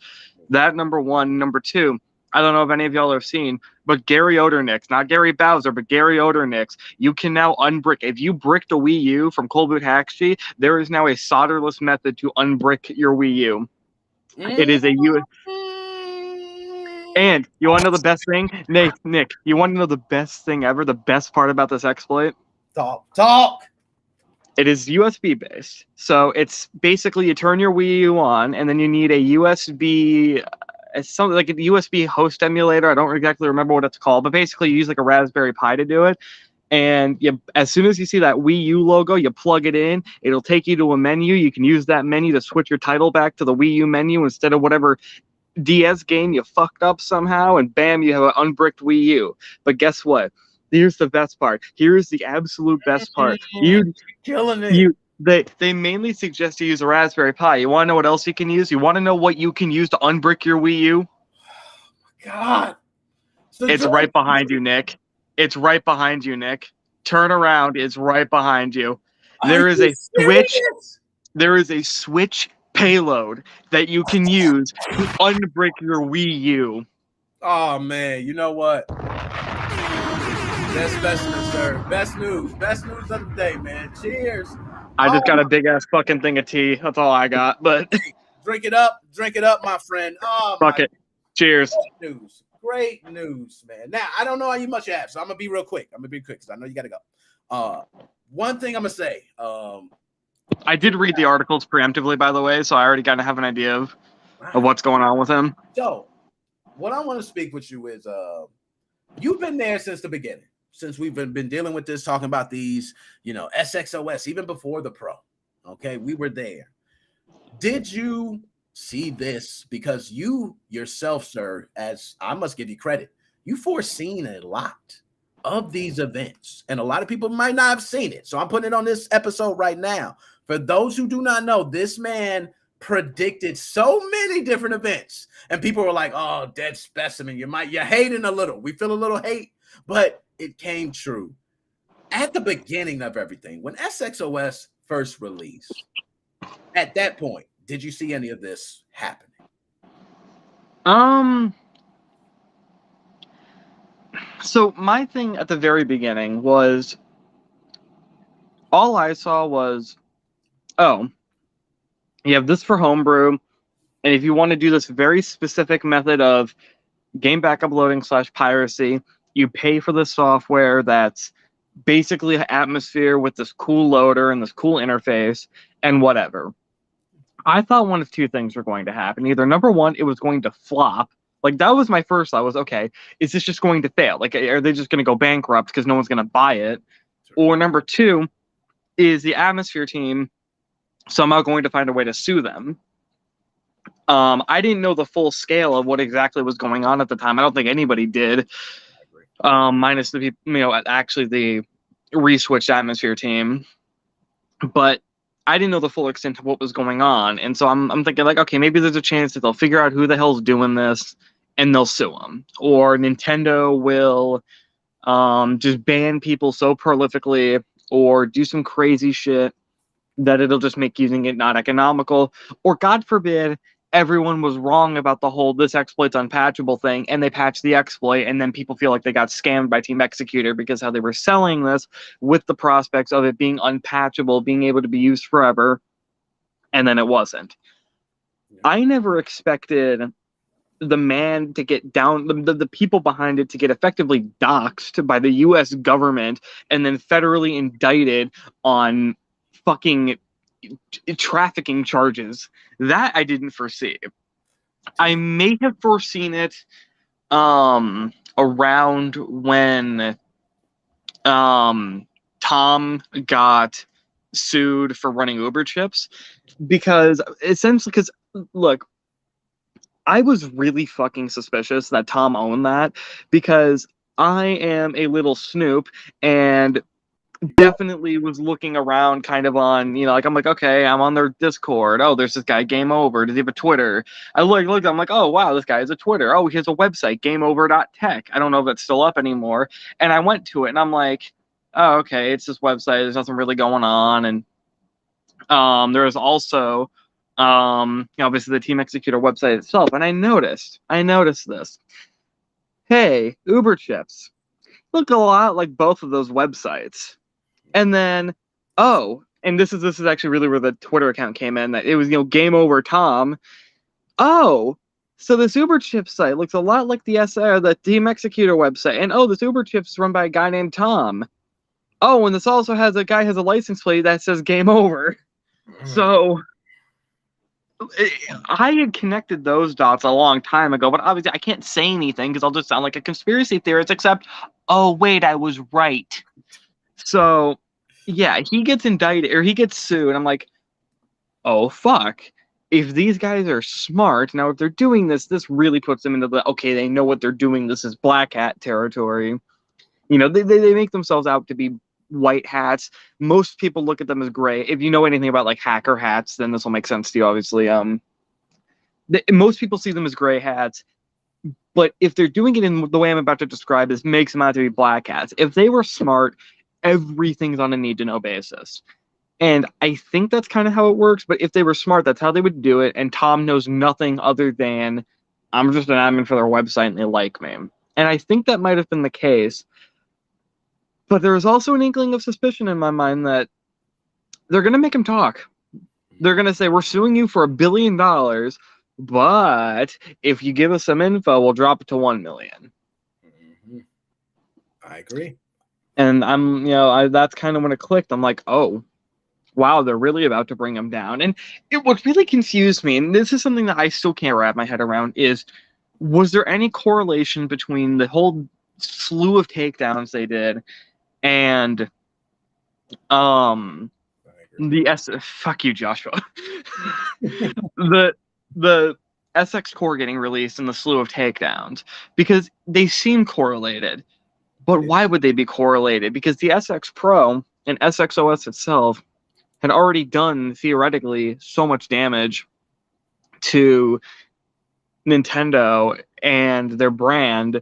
That number one. Number two, I don't know if any of y'all have seen, but Gary Odernick's, not Gary Bowser, but Gary Odernick's, you can now unbrick. If you bricked a Wii U from Cold Boot Hackshi, there is now a solderless method to unbrick your Wii U. It is a U. And you want to know the best thing? Nick, you want to know the best thing ever? The best part about this exploit? Talk. It is USB based. So it's basically you turn your Wii U on, and then you need a USB. it's something like a USB host emulator. I don't exactly remember what it's called, but basically you use like a Raspberry Pi to do it. And as soon as you see that Wii U logo, you plug it in. It'll take you to a menu. You can use that menu to switch your title back to the Wii U menu instead of whatever DS game you fucked up somehow, and bam, you have an unbricked Wii U. But guess what? Here's the best part. Here's the absolute best part. Killing it. They mainly suggest you use a Raspberry Pi. You want to know what else you can use? You want to know what you can use to unbrick your Wii U? God. It's right behind you, Nick. It's right behind you, Nick. Turn around. It's right behind you. There is a switch. There is a switch payload that you can use to unbrick your Wii U. Oh man, you know what? Best news, sir. Best news of the day, man. Cheers. I just got a big ass fucking thing of tea. That's all I got. But drink it up, my friend. Oh, fuck it. Cheers. Great news, man. Now I don't know how much you have, so I'm gonna be real quick. Because I know you gotta go. One thing I'm gonna say. I did read the articles preemptively, by the way, so I already kind of have an idea of what's going on with him. So, what I want to speak with you is, you've been there since the beginning, since we've been dealing with this, talking about these, SXOS, even before the Pro. Okay, we were there. Did you see this? Because you yourself, sir, as I must give you credit, you foreseen a lot of these events, and a lot of people might not have seen it. So I'm putting it on this episode right now. For those who do not know, this man predicted so many different events, and people were like, "Oh, dead specimen, you're hating a little. We feel a little hate," but it came true. At the beginning of everything, when SXOS first released, at that point, did you see any of this happening? So my thing at the very beginning was, all I saw was, oh, you have this for homebrew, and if you want to do this very specific method of game backup loading / piracy, you pay for the software that's basically Atmosphere with this cool loader and this cool interface and whatever. I thought one of two things were going to happen. Either number one, it was going to flop. Like, that was my first thought was, okay, is this just going to fail? Like, are they just going to go bankrupt because no one's going to buy it? Or number two, is the Atmosphere team somehow going to find a way to sue them? I didn't know the full scale of what exactly was going on at the time. I don't think anybody did, minus the people, actually the re-switched Atmosphere team. But I didn't know the full extent of what was going on, and so I'm thinking, like, okay, maybe there's a chance that they'll figure out who the hell's doing this, and they'll sue them, or Nintendo will just ban people so prolifically, or do some crazy shit that it'll just make using it not economical, or God forbid, everyone was wrong about the whole this exploit's unpatchable thing, and they patch the exploit, and then people feel like they got scammed by Team Executor because how they were selling this with the prospects of it being unpatchable, being able to be used forever, and then it wasn't. I never expected the man to get down, the people behind it to get effectively doxxed by the U.S. government and then federally indicted on fucking trafficking charges. That I didn't foresee. I may have foreseen it around when Tom got sued for running Uber chips, because look, I was really fucking suspicious that Tom owned that, because I am a little snoop and definitely was looking around kind of on, I'm like, okay, I'm on their Discord. Oh, there's this guy, Game Over. Does he have a Twitter? I looked, I'm like, oh, wow, this guy has a Twitter. Oh, he has a website, gameover.tech. I don't know if it's still up anymore. And I went to it, and I'm like, oh, okay, it's this website. There's nothing really going on. And there was also, obviously the Team Executor website itself. And I noticed this. Hey, Uber chips look a lot like both of those websites. And then, and this is actually really where the Twitter account came in, that it was, Game Over Tom. Oh, so this Uber chip site looks a lot like the Team Executor website. And this Uber chips is run by a guy named Tom. Oh, and this also has a license plate that says Game Over. So I had connected those dots a long time ago, but obviously I can't say anything because I'll just sound like a conspiracy theorist, except, oh, wait, I was right. So, yeah, he gets indicted, or he gets sued, and I'm like, oh, fuck. If these guys are smart, now if they're doing this, this really puts them into the, okay, they know what they're doing, this is black hat territory. You know, they make themselves out to be white hats. Most people look at them as gray. If you know anything about like hacker hats, then this will make sense to you, obviously. Most people see them as gray hats, but if they're doing it in the way I'm about to describe, this makes them out to be black hats. If they were smart, everything's on a need to know basis. And I think that's kind of how it works. But if they were smart, that's how they would do it. And Tom knows nothing other than I'm just an admin for their website and they like me. And I think that might have been the case. But there was also an inkling of suspicion in my mind that they're going to make him talk. They're going to say, we're suing you for $1 billion, but if you give us some info, we'll drop it to 1 million. Mm-hmm. I agree. And that's kind of when it clicked. I'm like, oh, wow, they're really about to bring him down. And what really confused me, and this is something that I still can't wrap my head around, is was there any correlation between the whole slew of takedowns they did and fuck you, Joshua. the SX core getting released and the slew of takedowns, because they seem correlated. But why would they be correlated? Because the SX Pro and SXOS itself had already done theoretically so much damage to Nintendo and their brand,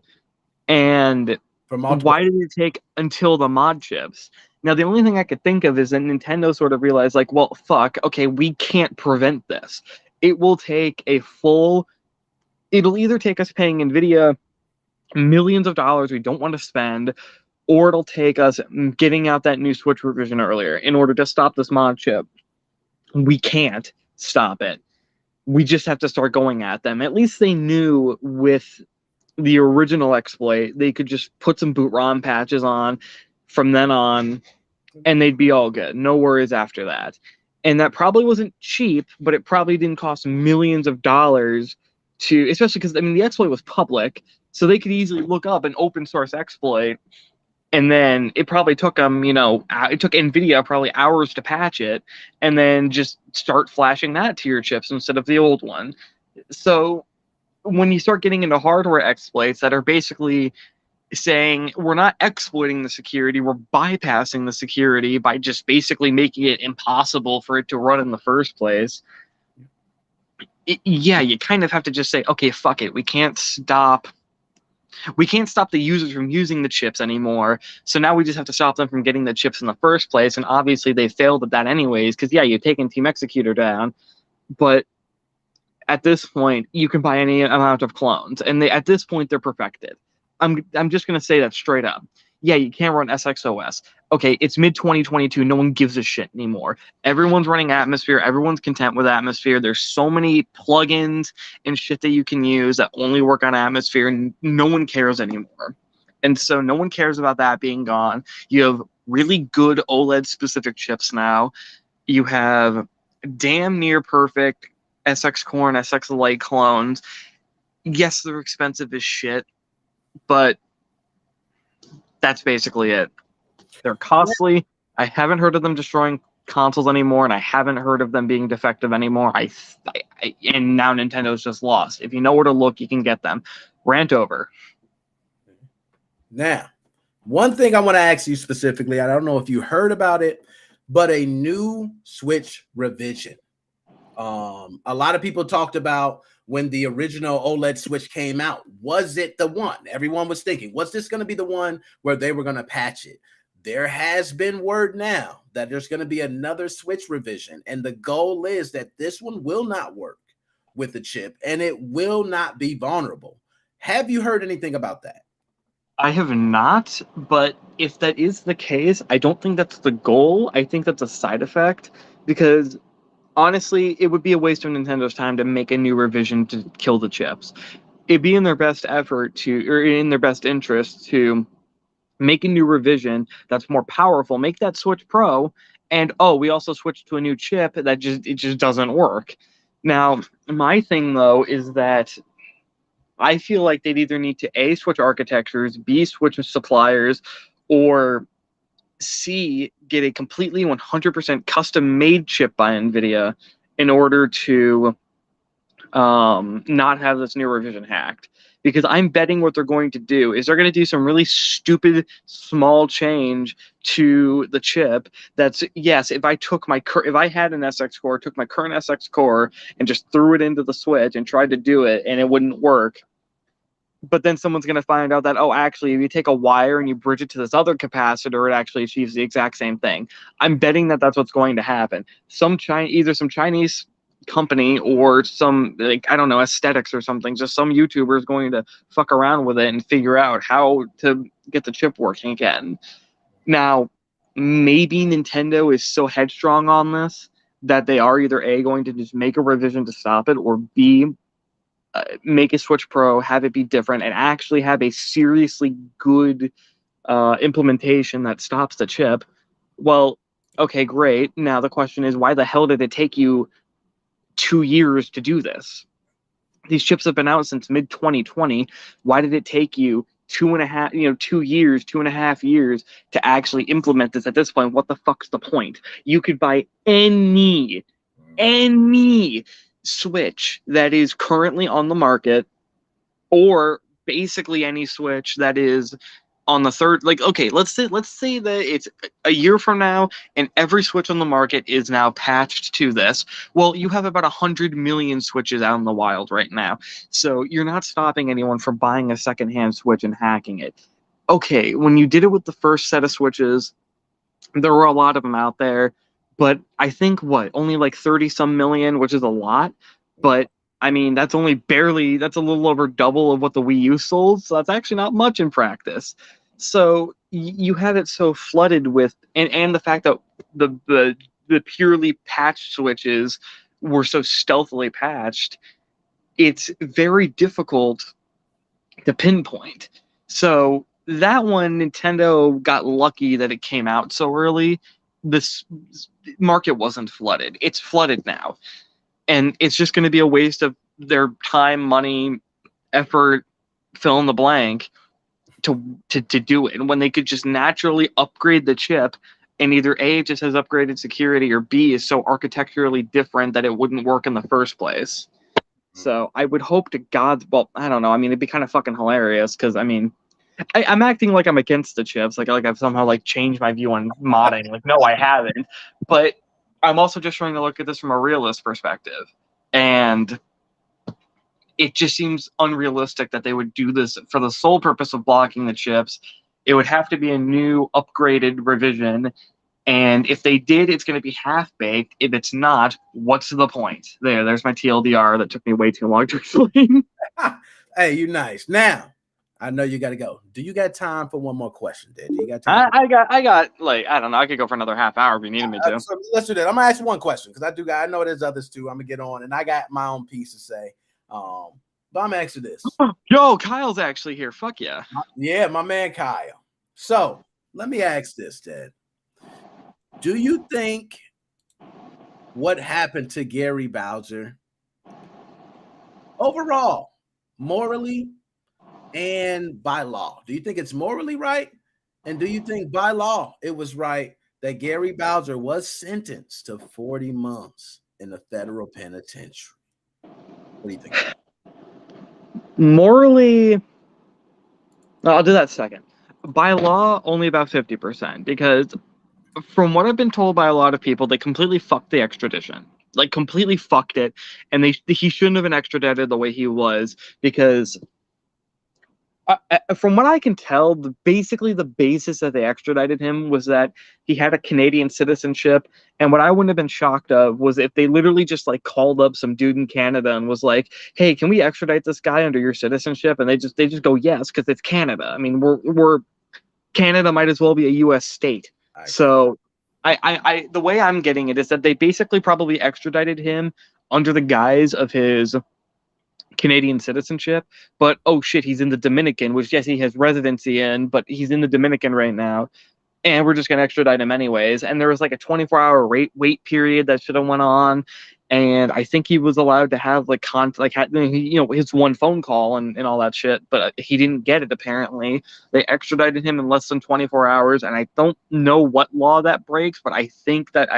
and why did it take until the mod chips? Now, the only thing I could think of is that Nintendo sort of realized, like, well, fuck, okay, we can't prevent this. It'll either take us paying NVIDIA millions of dollars we don't want to spend, or it'll take us getting out that new Switch revision earlier in order to stop this mod chip. We can't stop it. We just have to start going at them. At least they knew with the original exploit, they could just put some boot ROM patches on from then on, and they'd be all good. No worries after that. And that probably wasn't cheap, but it probably didn't cost millions of dollars to, especially because, the exploit was public, so they could easily look up an open source exploit, and then it probably took them, it took NVIDIA probably hours to patch it, and then just start flashing that to your chips instead of the old one. So when you start getting into hardware exploits that are basically saying we're not exploiting the security, we're bypassing the security by just basically making it impossible for it to run in the first place, you kind of have to just say, okay, fuck it, we can't stop the users from using the chips anymore, so now we just have to stop them from getting the chips in the first place. And obviously they failed at that anyways, because you've taken Team Executor down, but at this point you can buy any amount of clones, and at this point they're perfected. I'm just going to say that straight up. Yeah, you can't run SXOS. Okay, it's mid-2022. No one gives a shit anymore. Everyone's running Atmosphere. Everyone's content with Atmosphere. There's so many plugins and shit that you can use that only work on Atmosphere, and no one cares anymore. And so no one cares about that being gone. You have really good OLED-specific chips now. You have damn near perfect SX Core and SX Lite clones. Yes, they're expensive as shit, but that's basically it. They're costly. I haven't heard of them destroying consoles anymore, and I haven't heard of them being defective anymore. And now Nintendo's just lost. If you know where to look, you can get them. Rant over. Now, one thing I want to ask you specifically, I don't know if you heard about it, but a new Switch revision. A lot of people talked about when the original OLED Switch came out. Was it the one? Everyone was thinking, was this going to be the one where they were going to patch it? There has been word now that there's going to be another Switch revision, and the goal is that this one will not work with the chip, and it will not be vulnerable. Have you heard anything about that? I have not, but if that is the case, I don't think that's the goal. I think that's a side effect, because honestly, it would be a waste of Nintendo's time to make a new revision to kill the chips. It'd be in their best in their best interest to make a new revision that's more powerful, make that Switch Pro, and we also switched to a new chip that just doesn't work. Now, my thing though is that I feel like they'd either need to A, switch architectures, B, switch suppliers, or C, get a completely 100% custom made chip by NVIDIA in order to not have this new revision hacked. Because I'm betting what they're going to do is they're going to do some really stupid small change to the chip. That's, yes, if I had an SX core, took my current SX core and just threw it into the switch and tried to do it and it wouldn't work. But then someone's going to find out that, oh, actually, if you take a wire and you bridge it to this other capacitor, it actually achieves the exact same thing. I'm betting that that's what's going to happen. Either some Chinese company or some, like, I don't know, aesthetics or something, just some YouTuber is going to fuck around with it and figure out how to get the chip working again. Now, maybe Nintendo is so headstrong on this that they are either A, going to just make a revision to stop it, or B, make a Switch Pro, have it be different, and actually have a seriously good implementation that stops the chip. Well, okay, great. Now the question is, why the hell did it take you 2 years to do this? These chips have been out since mid 2020. Why did it take you 2 years, 2.5 years to actually implement this at this point? What the fuck's the point? You could buy any Switch that is currently on the market, or basically any Switch that is on the third, like, okay, let's say that it's a year from now and every Switch on the market is now patched to this. Well, you have about 100 million Switches out in the wild right now, so you're not stopping anyone from buying a secondhand Switch and hacking it. Okay, when you did it with the first set of Switches, there were a lot of them out there, but I think only like 30 some million, which is a lot, but I mean, that's a little over double of what the Wii U sold, so that's actually not much in practice. So you have it so flooded with, and the fact that the purely patched Switches were so stealthily patched, it's very difficult to pinpoint. So that one, Nintendo got lucky that it came out so early. This market wasn't flooded. It's flooded now. And it's just going to be a waste of their time, money, effort, fill in the blank to do it. And when they could just naturally upgrade the chip, and either A, it just has upgraded security, or B, is so architecturally different that it wouldn't work in the first place. So I would hope to God, well, I don't know. I mean, it'd be kind of fucking hilarious because, I mean, I'm acting like I'm against the chips, like I've somehow like changed my view on modding. Like, no, I haven't. But I'm also just trying to look at this from a realist perspective, and it just seems unrealistic that they would do this for the sole purpose of blocking the chips. It would have to be a new, upgraded revision, and if they did, it's going to be half-baked. If it's not, what's the point? There's my TLDR that took me way too long to explain. Hey, you nice. Now, I know you got to go. Do you got time for one more question, Dad? Do you got time? I got like, I don't know. I could go for another half hour if you needed me to. So let's do that. I'm gonna ask you one question because I know there's others too. I'm gonna get on, and I got my own piece to say. But I'm gonna ask you this. Yo, Kyle's actually here. Fuck yeah. Yeah, my man Kyle. So let me ask this, Ted. Do you think what happened to Gary Bowser overall, morally and by law, do you think it's morally right? And do you think by law it was right that Gary Bowser was sentenced to 40 months in the federal penitentiary? What do you think? Morally, I'll do that second. By law, only about 50%, because from what I've been told by a lot of people, they completely fucked the extradition. Like, completely fucked it, and he shouldn't have been extradited the way he was, because from what I can tell, basically the basis that they extradited him was that he had a Canadian citizenship. And what I wouldn't have been shocked of was if they literally just like called up some dude in Canada and was like, "Hey, can we extradite this guy under your citizenship?" And they just go yes, because it's Canada. I mean, we're Canada might as well be a U.S. state. So I the way I'm getting it is that they basically probably extradited him under the guise of his Canadian citizenship, but oh shit, he's in the Dominican, which yes, he has residency in, but he's in the Dominican right now, and we're just gonna extradite him anyways. And there was like a 24-hour wait period that should have went on, And I think he was allowed to have like his one phone call and all that shit, but he didn't get it apparently. They extradited him in less than 24 hours, and I don't know what law that breaks, but I think that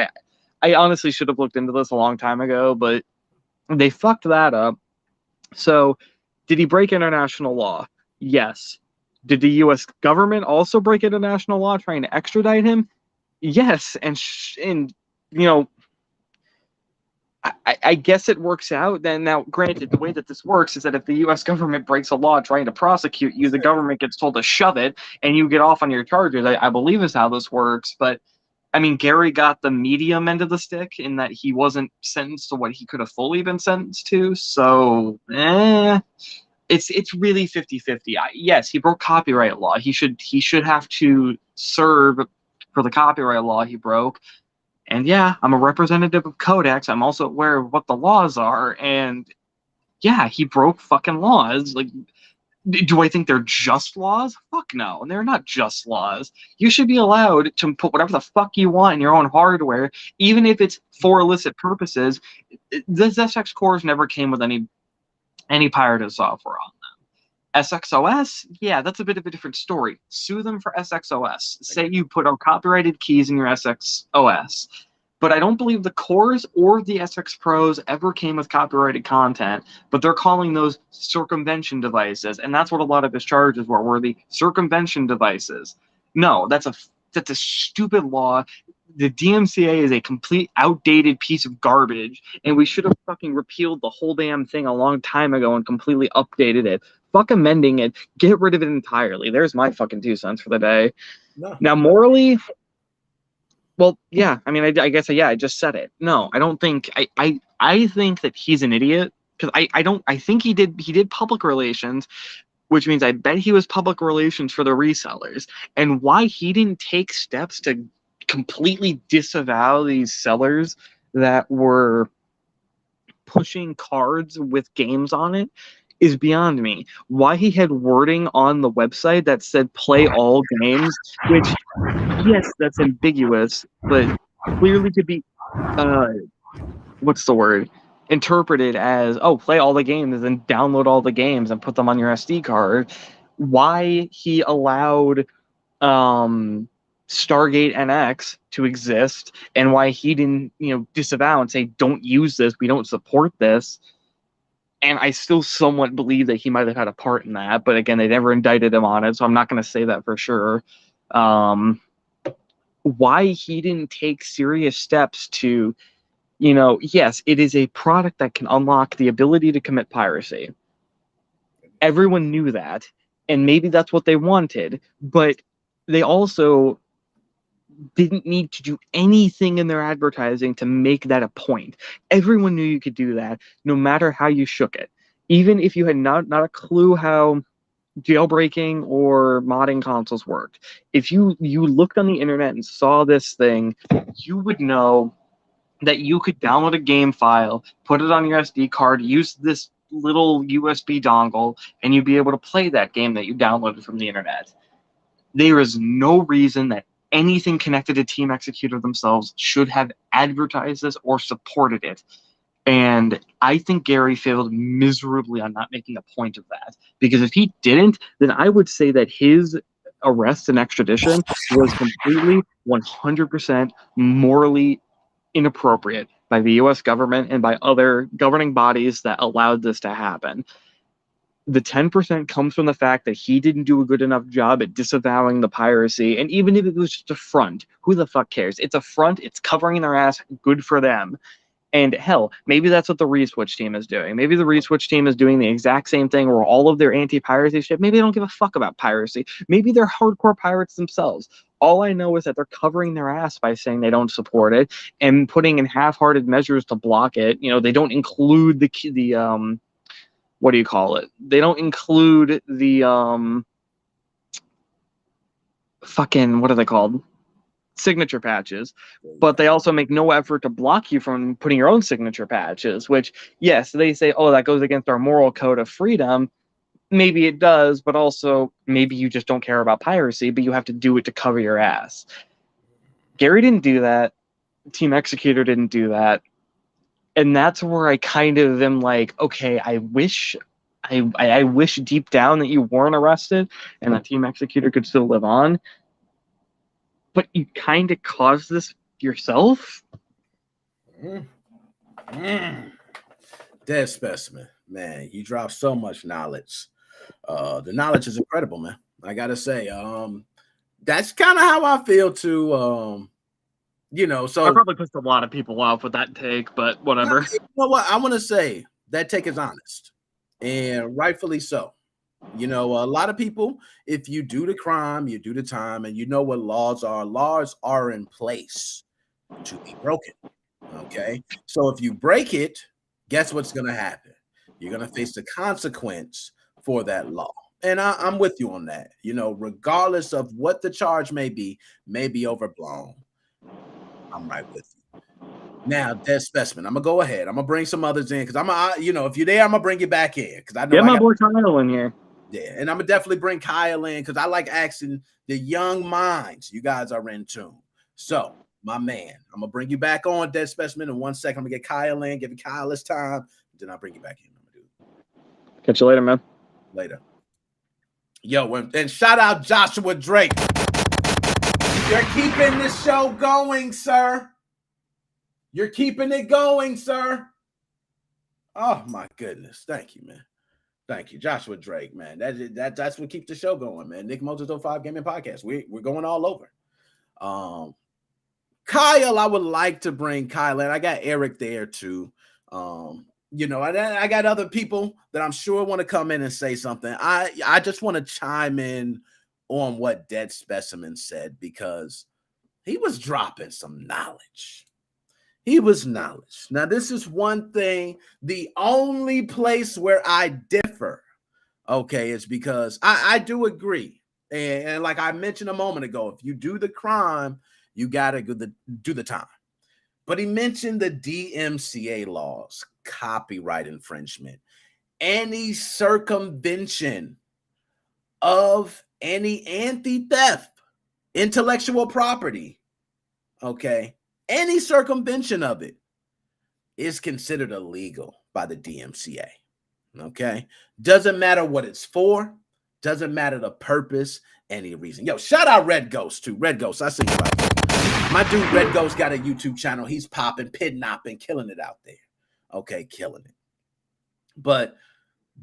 I honestly should have looked into this a long time ago, but they fucked that up. So, did he break international law? Yes. Did the U.S. government also break international law trying to extradite him? Yes. And you know, I guess it works out. Then now, granted, the way that this works is that if the U.S. government breaks a law trying to prosecute you, the government gets told to shove it, and you get off on your charges. I believe is how this works. But I mean, Gary got the medium end of the stick in that he wasn't sentenced to what he could have fully been sentenced to. So, it's really 50-50. Yes, he broke copyright law. He should have to serve for the copyright law he broke. And yeah, I'm a representative of Codex. I'm also aware of what the laws are. And yeah, he broke fucking laws. Like, do I think they're just laws? Fuck no. They're not just laws. You should be allowed to put whatever the fuck you want in your own hardware, even if it's for illicit purposes. The ZSX cores never came with any pirated software on them. SXOS, yeah, that's a bit of a different story. Sue them for SXOS. Say you put uncopyrighted keys in your SXOS. But I don't believe the cores or the SX Pros ever came with copyrighted content, but they're calling those circumvention devices, and that's what a lot of his charges were the circumvention devices. No, that's a stupid law. The DMCA is a complete outdated piece of garbage, and we should have fucking repealed the whole damn thing a long time ago and completely updated it. Fuck amending it. Get rid of it entirely. There's my fucking 2 cents for the day. No. Now, morally, well, yeah. I mean, I guess, yeah, I just said it. No, I don't think. I think that he's an idiot because I think he did public relations, which means I bet he was public relations for the resellers. And why he didn't take steps to completely disavow these sellers that were pushing cards with games on it is beyond me. Why he had wording on the website that said play all games, which, yes, that's ambiguous, but clearly could be, what's the word? Interpreted as, oh, play all the games and download all the games and put them on your SD card. Why he allowed Stargate NX to exist and why he didn't, disavow and say, don't use this, we don't support this. And I still somewhat believe that he might have had a part in that, but again, they never indicted him on it, so I'm not going to say that for sure. Why he didn't take serious steps to, yes, it is a product that can unlock the ability to commit piracy. Everyone knew that, and maybe that's what they wanted, but they also didn't need to do anything in their advertising to make that a point. Everyone knew you could do that, no matter how you shook it. Even if you had not a clue how jailbreaking or modding consoles worked. If you looked on the internet and saw this thing, you would know that you could download a game file, put it on your SD card, use this little USB dongle, and you'd be able to play that game that you downloaded from the internet. There is no reason that anything connected to Team Executor themselves should have advertised this or supported it. And I think Gary failed miserably on not making a point of that. Because if he didn't, then I would say that his arrest and extradition was completely 100% morally inappropriate by the U.S. government and by other governing bodies that allowed this to happen. The 10% comes from the fact that he didn't do a good enough job at disavowing the piracy. And even if it was just a front, who the fuck cares? It's a front. It's covering their ass. Good for them. And hell, maybe that's what the Reswitch team is doing. Maybe the Reswitch team is doing the exact same thing where all of their anti-piracy shit, maybe they don't give a fuck about piracy. Maybe they're hardcore pirates themselves. All I know is that they're covering their ass by saying they don't support it and putting in half-hearted measures to block it. They don't include the what do you call it? They don't include the fucking, what are they called? Signature patches, but they also make no effort to block you from putting your own signature patches, which, yes, they say, oh, that goes against our moral code of freedom. Maybe it does, but also maybe you just don't care about piracy, but you have to do it to cover your ass. Gary didn't do that. Team Executor didn't do that. And that's where I kind of am like, okay, I wish deep down that you weren't arrested and that Team Executor could still live on. But you kind of caused this yourself. Dead Specimen, man, you dropped so much knowledge. The knowledge is incredible, man. I gotta say, that's kind of how I feel too. So I probably pissed a lot of people off with that take, but whatever. You know what? I want to say that take is honest, and rightfully so. A lot of people, if you do the crime, you do the time, and you know what laws are. Laws are in place to be broken. Okay, so if you break it, guess what's going to happen? You're going to face the consequence for that law. And I'm with you on that. Regardless of what the charge may be overblown. I'm right with you. Now, Dead Specimen, I'm gonna go ahead. I'm gonna bring some others in because if you're there, I'm gonna bring you back in because I know. Get my boy Kyle in here. Yeah, and I'm gonna definitely bring Kyle in because I like asking the young minds. You guys are in tune. So, my man, I'm gonna bring you back on, Dead Specimen, in 1 second. I'm gonna get Kyle in, give Kyle his time, then I'll bring you back in. Catch you later, man. Later. Yo, and shout out Joshua Drake. You're keeping the show going, sir. You're keeping it going, sir. Oh my goodness. Thank you, man. Thank you. Joshua Drake, man. That's what keeps the show going, man. Nick Moses 05 Gaming Podcast. We're going all over. Kyle, I would like to bring Kyle in. I got Eric there too. I got other people that I'm sure want to come in and say something. I just want to chime in on what Dead Specimen said because he was dropping some knowledge. He was knowledge. Now, this is one thing, the only place where I differ, okay, is because I do agree. And like I mentioned a moment ago, if you do the crime, you got to do the time. But he mentioned the DMCA laws, copyright infringement, any circumvention of any anti-theft, intellectual property, okay? Any circumvention of it is considered illegal by the DMCA, okay? Doesn't matter what it's for, doesn't matter the purpose, any reason. Yo, shout out Red Ghost too. Red Ghost, I see you out there. My dude Red Ghost got a YouTube channel. He's popping, pidnapping, killing it out there. Okay, killing it. But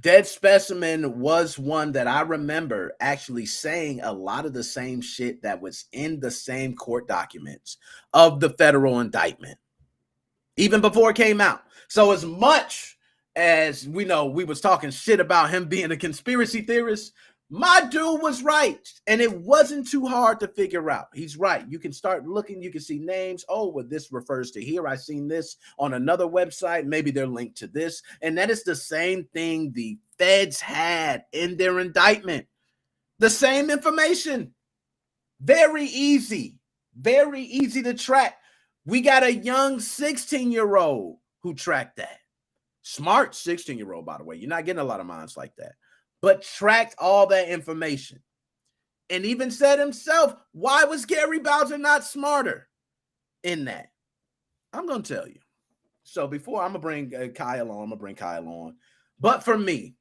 Dead Specimen was one that I remember actually saying a lot of the same shit that was in the same court documents of the federal indictment, even before it came out. So as much as we know we was talking shit about him being a conspiracy theorist, my dude was right. And it wasn't too hard to figure out. He's right. You can start looking. You can see names. Oh, well, this refers to here. I've seen this on another website. Maybe they're linked to this. And that is the same thing the feds had in their indictment. The same information. Very easy. Very easy to track. We got a young 16-year-old who tracked that. Smart 16-year-old, by the way. You're not getting a lot of minds like that. But tracked all that information. And even said himself, why was Gary Bowser not smarter in that? I'm going to tell you. So before I'm going to bring Kyle on. But for me,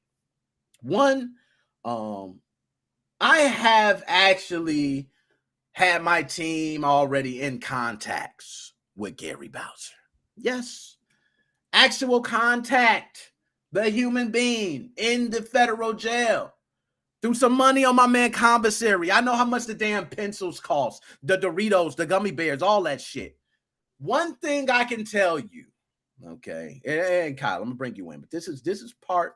one, I have actually had my team already in contacts with Gary Bowser. Yes. Actual contact. The human being in the federal jail. Threw some money on my man commissary. I know how much the damn pencils cost. The Doritos, the gummy bears, all that shit. One thing I can tell you, okay, and Kyle, I'm gonna bring you in, but this is part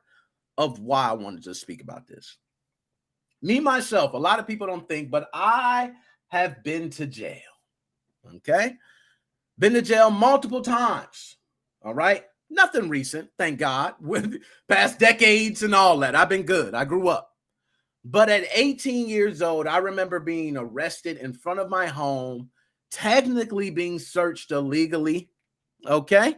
of why I wanted to speak about this. Me, myself, a lot of people don't think, but I have been to jail. Okay? Been to jail multiple times. All right? Nothing recent, thank God, with past decades and all that. I've been good. I grew up. But at 18 years old, I remember being arrested in front of my home, technically being searched illegally, okay?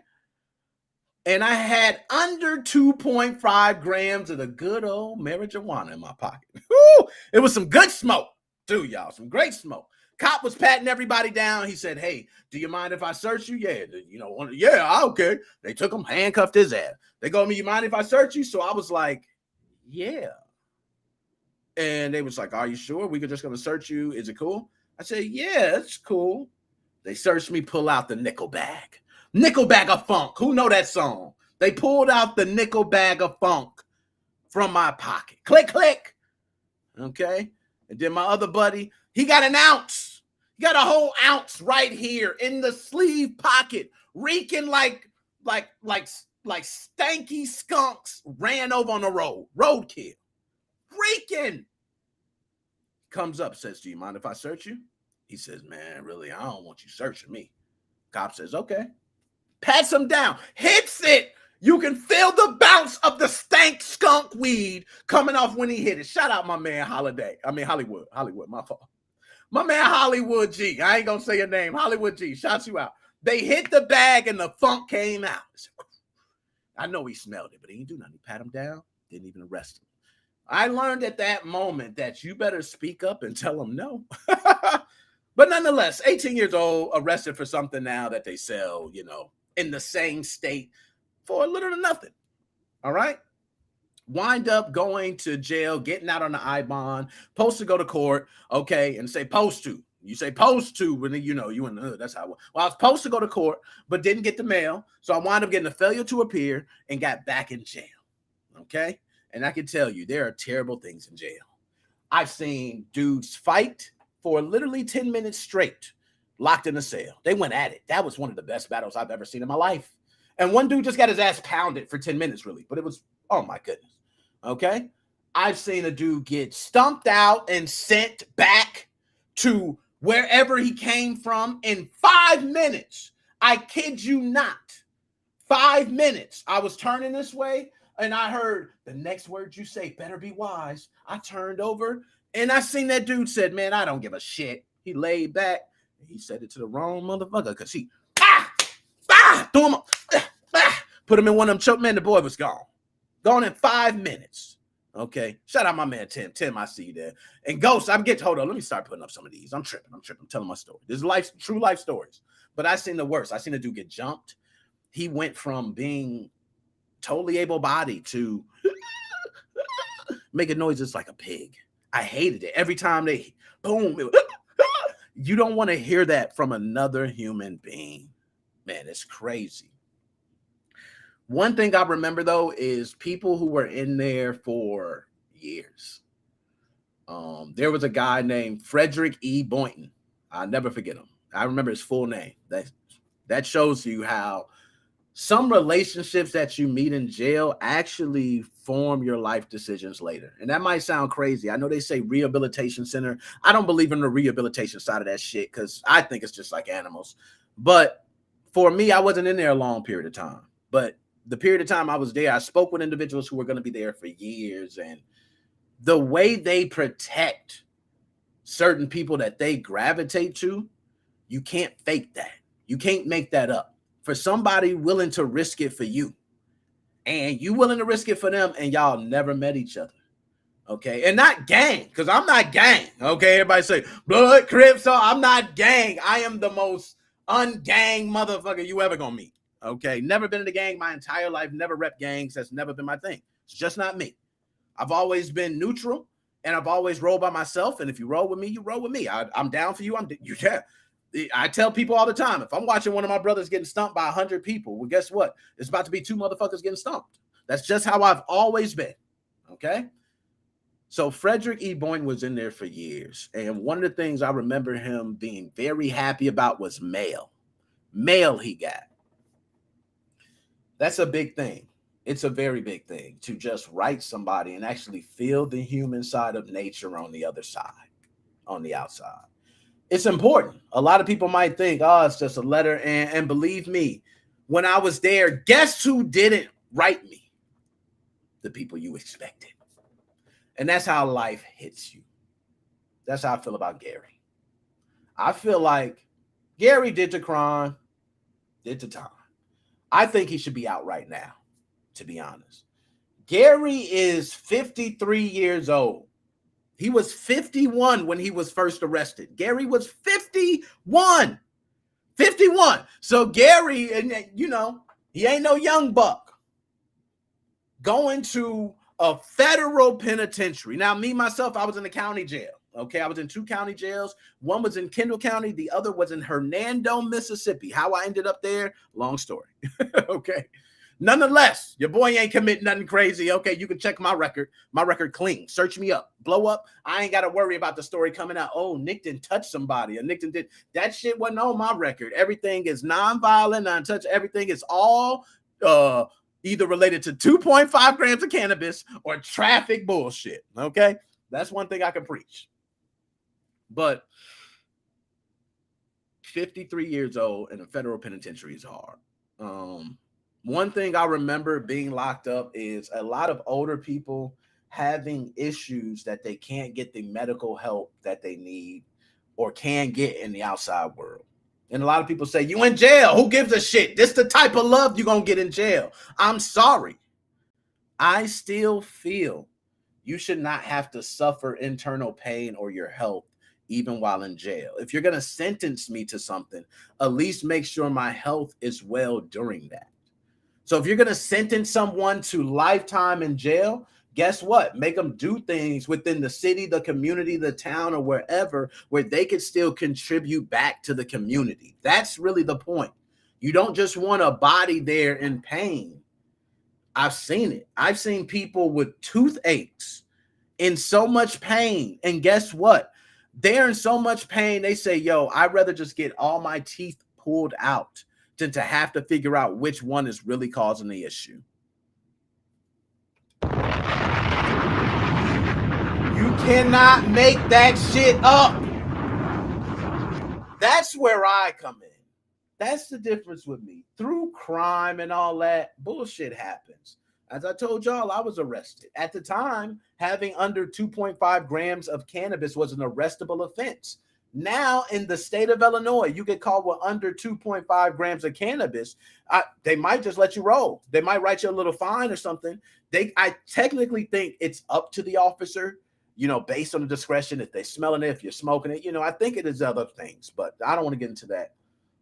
And I had under 2.5 grams of the good old marijuana in my pocket. Woo! It was some good smoke, too, y'all, some great smoke. Cop was patting everybody down. He said, hey, do you mind if I search you? Yeah, yeah, okay. They took him, handcuffed his ass. They go, me, you mind if I search you? So I was like, yeah. And they was like, are you sure? We could just going to search you. Is it cool? I said, yeah, it's cool. They searched me, pull out the nickel bag. Nickel bag of funk. Who know that song? They pulled out the nickel bag of funk from my pocket. Click, click. Okay. And then my other buddy, he got an ounce. He got a whole ounce right here in the sleeve pocket, reeking like stanky skunks ran over on the road. Roadkill. Reeking. Comes up, says, do you mind if I search you? He says, man, really, I don't want you searching me. Cop says, okay. Pats him down, hits it. You can feel the bounce of the stank skunk weed coming off when he hit it. Shout out my man Hollywood, my fault. My man Hollywood G. I ain't gonna say your name. Hollywood G. Shout you out. They hit the bag and the funk came out. I know he smelled it, but he didn't do nothing. He pat him down, didn't even arrest him. I learned at that moment that you better speak up and tell them no. But nonetheless, 18 years old, arrested for something now that they sell, in the same state for a little to nothing. All right. Wind up going to jail, getting out on the I-bond, supposed to go to court, okay, and say supposed to. You say supposed to when you in the hood. That's how it was. Well, I was supposed to go to court, but didn't get the mail. So I wound up getting a failure to appear and got back in jail. Okay. And I can tell you, there are terrible things in jail. I've seen dudes fight for literally 10 minutes straight, locked in a cell. They went at it. That was one of the best battles I've ever seen in my life. And one dude just got his ass pounded for 10 minutes, really. But it was, oh my goodness. Okay. I've seen a dude get stumped out and sent back to wherever he came from in 5 minutes. I kid you not. 5 minutes. I was turning this way and I heard the next word you say better be wise. I turned over and I seen that dude said, man, I don't give a shit. He laid back. He said it to the wrong motherfucker because he threw him up, put him in one of them choke. Man, the boy was gone. Gone in 5 minutes. Okay. Shout out my man Tim. Tim, I see you there. And Ghost, hold on. Let me start putting up some of these. I'm tripping. I'm telling my story. This is true life stories. But I seen the worst. I seen a dude get jumped. He went from being totally able-bodied to making noises like a pig. I hated it. Every time they boom, you don't want to hear that from another human being. Man, it's crazy. One thing I remember, though, is people who were in there for years. There was a guy named Frederick E. Boynton. I'll never forget him. I remember his full name. That shows you how some relationships that you meet in jail actually form your life decisions later. And that might sound crazy. I know they say rehabilitation center. I don't believe in the rehabilitation side of that shit because I think it's just like animals. But for me, I wasn't in there a long period of time. But the period of time I was there, I spoke with individuals who were going to be there for years. And the way they protect certain people that they gravitate to, you can't fake that. You can't make that up. For somebody willing to risk it for you, and you willing to risk it for them, and y'all never met each other. Okay. And not gang, because I'm not gang. Okay. Everybody say blood, Crips. So I'm not gang. I am the most ungang motherfucker you ever gonna meet. Okay. Never been in a gang my entire life. Never rep gangs. That's never been my thing. It's just not me. I've always been neutral and I've always rolled by myself. And if you roll with me, you roll with me. I'm down for you. Yeah. I tell people all the time, if I'm watching one of my brothers getting stumped by 100 people, well, guess what? It's about to be 2 motherfuckers getting stumped. That's just how I've always been. Okay. So Frederick E. Boynton was in there for years. And one of the things I remember him being very happy about was mail. Mail he got. That's a big thing. It's a very big thing to just write somebody and actually feel the human side of nature on the other side, on the outside. It's important. A lot of people might think, oh, it's just a letter. And believe me, when I was there, guess who didn't write me? The people you expected. And that's how life hits you. That's how I feel about Gary. I feel like Gary did the crime, did the time. I think he should be out right now, to be honest. Gary is 53 years old. He was 51 when he was first arrested. Gary was 51. 51. So Gary, and you know, he ain't no young buck going to a federal penitentiary. Now, me, myself, I was in the county jail. Okay, I was in 2 county jails. One was in Kendall County. The other was in Hernando, Mississippi. How I ended up there, long story. Okay. Nonetheless, your boy ain't commit nothing crazy. Okay, you can check my record. My record clean. Search me up. Blow up. I ain't got to worry about the story coming out. Oh, Nick didn't touch somebody. Or Nick did. That shit wasn't on my record. Everything is non-violent, non-touch. Everything is all either related to 2.5 grams of cannabis or traffic bullshit. Okay, that's one thing I can preach. But 53 years old in a federal penitentiary is hard. One thing I remember being locked up is a lot of older people having issues that they can't get the medical help that they need or can get in the outside world. And a lot of people say, you in jail. Who gives a shit? This the type of love you're going to get in jail. I'm sorry. I still feel you should not have to suffer internal pain or your health even while in jail. If you're going to sentence me to something, at least make sure my health is well during that. So if you're going to sentence someone to lifetime in jail, guess what? Make them do things within the city, the community, the town, or wherever where they could still contribute back to the community. That's really the point. You don't just want a body there in pain. I've seen it. I've seen people with toothaches in so much pain. And guess what? They're in so much pain. They say, yo, I'd rather just get all my teeth pulled out than to have to figure out which one is really causing the issue. You cannot make that shit up. That's where I come in. That's the difference with me. Through crime and all that, bullshit happens. As I told y'all, I was arrested. At the time, having under 2.5 grams of cannabis was an arrestable offense. Now, in the state of Illinois, you get caught with under 2.5 grams of cannabis. They might just let you roll. They might write you a little fine or something. I technically think it's up to the officer, you know, based on the discretion, if they're smelling it, if you're smoking it. You know, I think it is other things, but I don't want to get into that.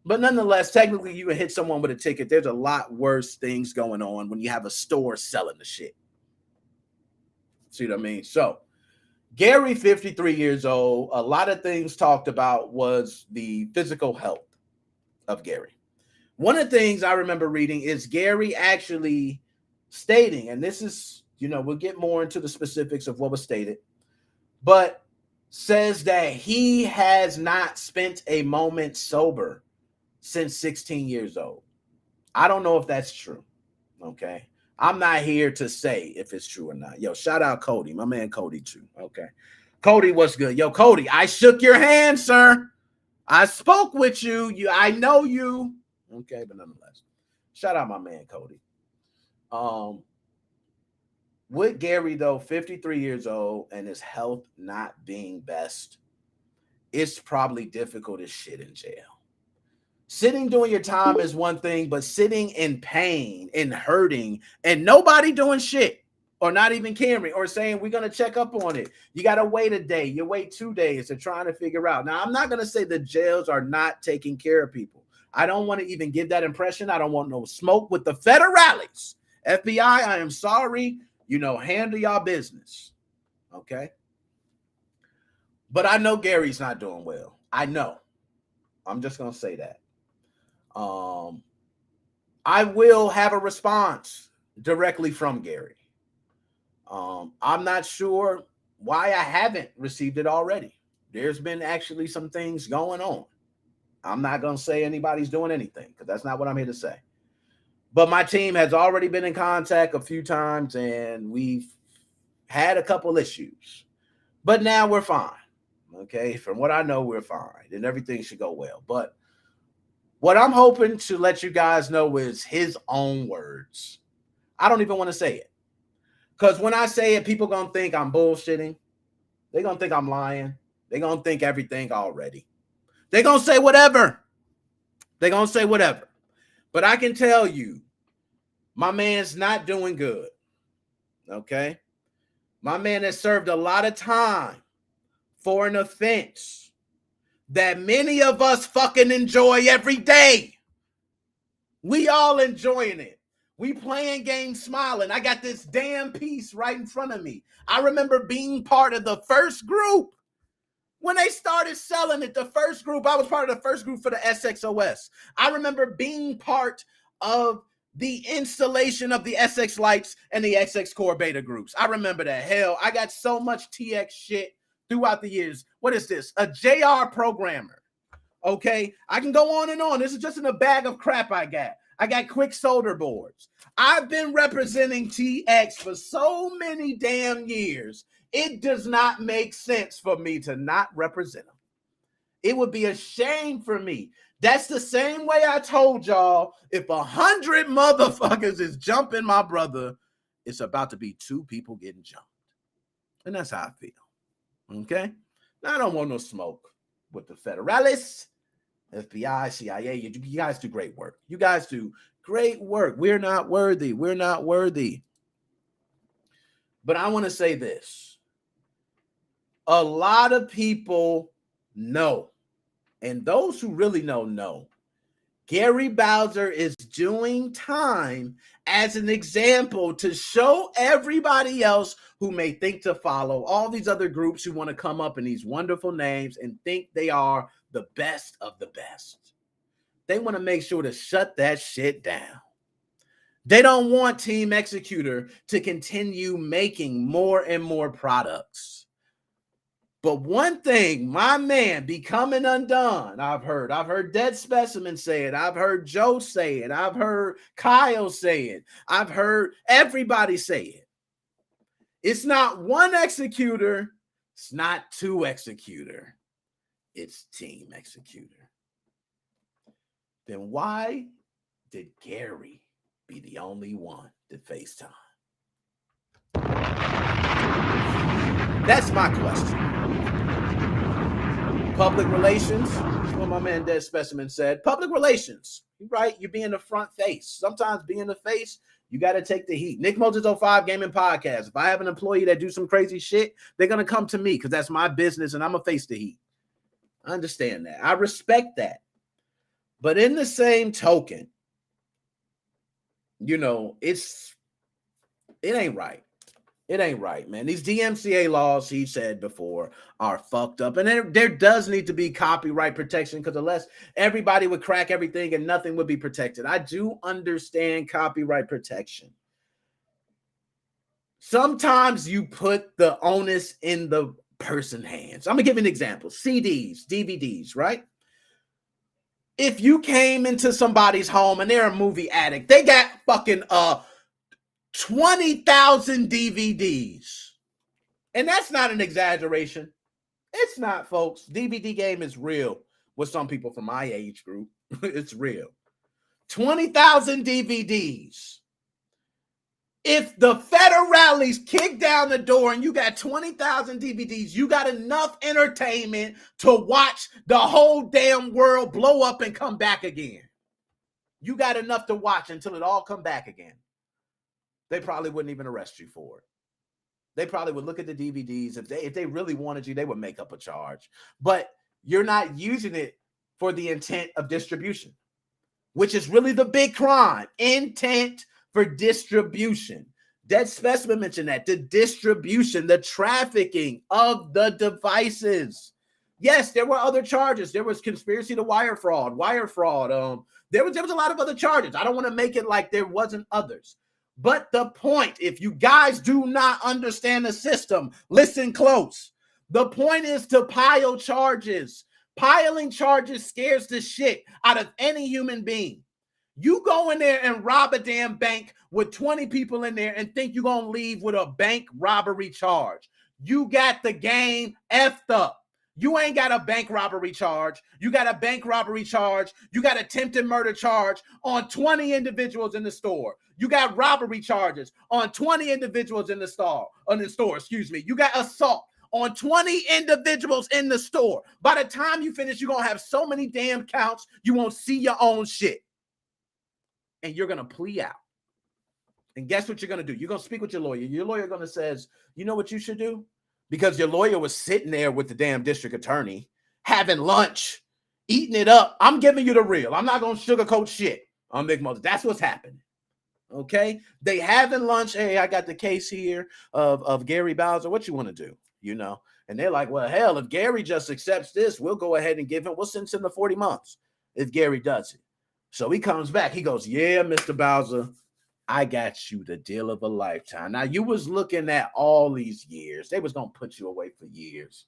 But nonetheless, technically, you can hit someone with a ticket. There's a lot worse things going on when you have a store selling the shit. See what I mean? So, Gary, 53 years old, a lot of things talked about was the physical health of Gary. One of the things I remember reading is Gary actually stating, and this is, you know, we'll get more into the specifics of what was stated, but says that he has not spent a moment sober since 16 years old. I don't know if that's true. Okay. I'm not here to say if it's true or not. Yo, shout out Cody, my man Cody too. Okay. Cody, what's good? Yo, Cody, I shook your hand, sir. I spoke with you. I know you. Okay, but nonetheless, shout out my man Cody. With Gary, though, 53 years old and his health not being best, it's probably difficult as shit in jail. Sitting doing your time is one thing, but sitting in pain and hurting and nobody doing shit or not even caring or saying we're going to check up on it. You got to wait a day. You wait 2 days to trying to figure out. Now, I'm not going to say the jails are not taking care of people. I don't want to even give that impression. I don't want no smoke with the federales. FBI, I am sorry. You know, handle y'all business. Okay. But I know Gary's not doing well. I know. I'm just going to say that. I will have a response directly from Gary. I'm not sure why I haven't received it already. There's been actually some things going on. I'm not going to say anybody's doing anything because that's not what I'm here to say. But my team has already been in contact a few times and we've had a couple issues. But now we're fine. Okay, from what I know, we're fine and everything should go well. But what I'm hoping to let you guys know is his own words. I don't even want to say it. Because when I say it, people going to think I'm bullshitting. They're going to think I'm lying. They're going to think everything already. They're going to say whatever. They're going to say whatever. But I can tell you, my man's not doing good. Okay? My man has served a lot of time for an offense that many of us fucking enjoy every day. We all enjoying it. We playing games smiling. I got this damn piece right in front of me. I remember being part of the first group. When they started selling it, the first group, I was part of the first group for the SXOS. I remember being part of the installation of the SX Lights and the XX Core Beta groups. I remember that. Hell, I got so much TX shit throughout the years. What is this? A JR programmer. Okay, I can go on and on. This is just in a bag of crap I got. I got quick solder boards. I've been representing TX for so many damn years. It does not make sense for me to not represent them. It would be a shame for me. That's the same way I told y'all, if 100 motherfuckers is jumping my brother, it's about to be 2 people getting jumped. And that's how I feel. Okay? Now, I don't want no smoke with the federalists, FBI, CIA. You guys do great work. You guys do great work. We're not worthy. We're not worthy. But I want to say this. A lot of people know, and those who really know, Gary Bowser is doing time as an example to show everybody else who may think to follow, all these other groups who want to come up in these wonderful names and think they are the best of the best. They want to make sure to shut that shit down. They don't want Team Executor to continue making more and more products. But one thing, my man, Becoming Undone, I've heard Dead Specimen say it. I've heard Joe say it. I've heard Kyle say it. I've heard everybody say it. It's not one executor. It's not 2 executor. It's Team Executor. Then why did Gary be the only one to FaceTime? That's my question. Public relations, that's what my man Dead Specimen said. Public relations, right? You're being the front face. Sometimes being the face, you got to take the heat. Nick Moses 05 Gaming Podcast. If I have an employee that do some crazy shit, they're going to come to me because that's my business and I'm going to face the heat. I understand that. I respect that. But in the same token, you know, it ain't right. It ain't right, man. These DMCA laws, he said before, are fucked up. And there does need to be copyright protection because unless everybody would crack everything and nothing would be protected. I do understand copyright protection. Sometimes you put the onus in the person's hands. I'm going to give you an example. CDs, DVDs, right? If you came into somebody's home and they're a movie addict, they got fucking 20,000 DVDs. And that's not an exaggeration. It's not, folks. DVD game is real with some people from my age group. It's real. 20,000 DVDs. If the federales kick down the door and you got 20,000 DVDs, you got enough entertainment to watch the whole damn world blow up and come back again. You got enough to watch until it all come back again. They probably wouldn't even arrest you for it. They probably would look at the DVDs. If they really wanted you, they would make up a charge. But you're not using it for the intent of distribution, which is really the big crime. Intent for distribution. Dead Specimen mentioned that. The distribution, the trafficking of the devices. Yes, there were other charges. There was conspiracy to wire fraud. There was a lot of other charges. I don't want to make it like there wasn't others. But the point, if you guys do not understand the system, listen close. The point is to pile charges. Piling charges scares the shit out of any human being. You go in there and rob a damn bank with 20 people in there and think you're going to leave with a bank robbery charge. You got the game effed up. You ain't got a bank robbery charge. You got a bank robbery charge. You got attempted murder charge on 20 individuals in the store. You got robbery charges on 20 individuals in the store. You got assault on 20 individuals in the store. By the time you finish, you're going to have so many damn counts, you won't see your own shit. And you're going to plea out. And guess what you're going to do? You're going to speak with your lawyer. Your lawyer going to says, you know what you should do? Because your lawyer was sitting there with the damn district attorney, having lunch, eating it up. I'm giving you the real. I'm not going to sugarcoat shit on Big Moses. That's what's happening. Okay? They having lunch. Hey, I got the case here of Gary Bowser. What you want to do? You know? And they're like, well, hell, if Gary just accepts this, we'll go ahead and we'll sentence him to 40 months if Gary does it. So he comes back. He goes, yeah, Mr. Bowser, I got you the deal of a lifetime. Now, you was looking at all these years. They was going to put you away for years.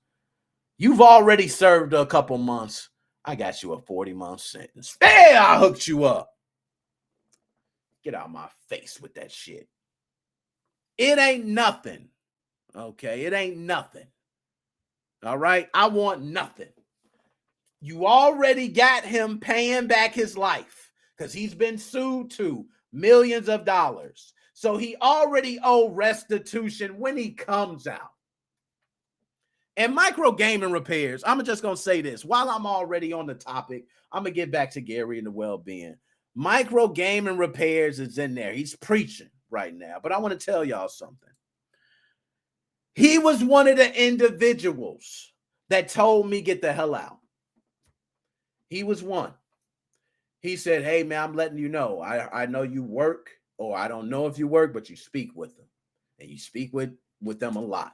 You've already served a couple months. I got you a 40-month sentence. Hey, I hooked you up. Get out of my face with that shit. It ain't nothing. Okay, it ain't nothing. All right, I want nothing. You already got him paying back his life because he's been sued to millions of dollars. So he already owe restitution when he comes out. And micro gaming repairs, I'm just going to say this. While I'm already on the topic, I'm going to get back to Gary and the well-being. Micro gaming repairs is in there. He's preaching right now. But I want to tell y'all something. He was one of the individuals that told me get the hell out. He was one. He said, hey, man, I'm letting you know. I know you work, or I don't know if you work, but you speak with them. And you speak with them a lot.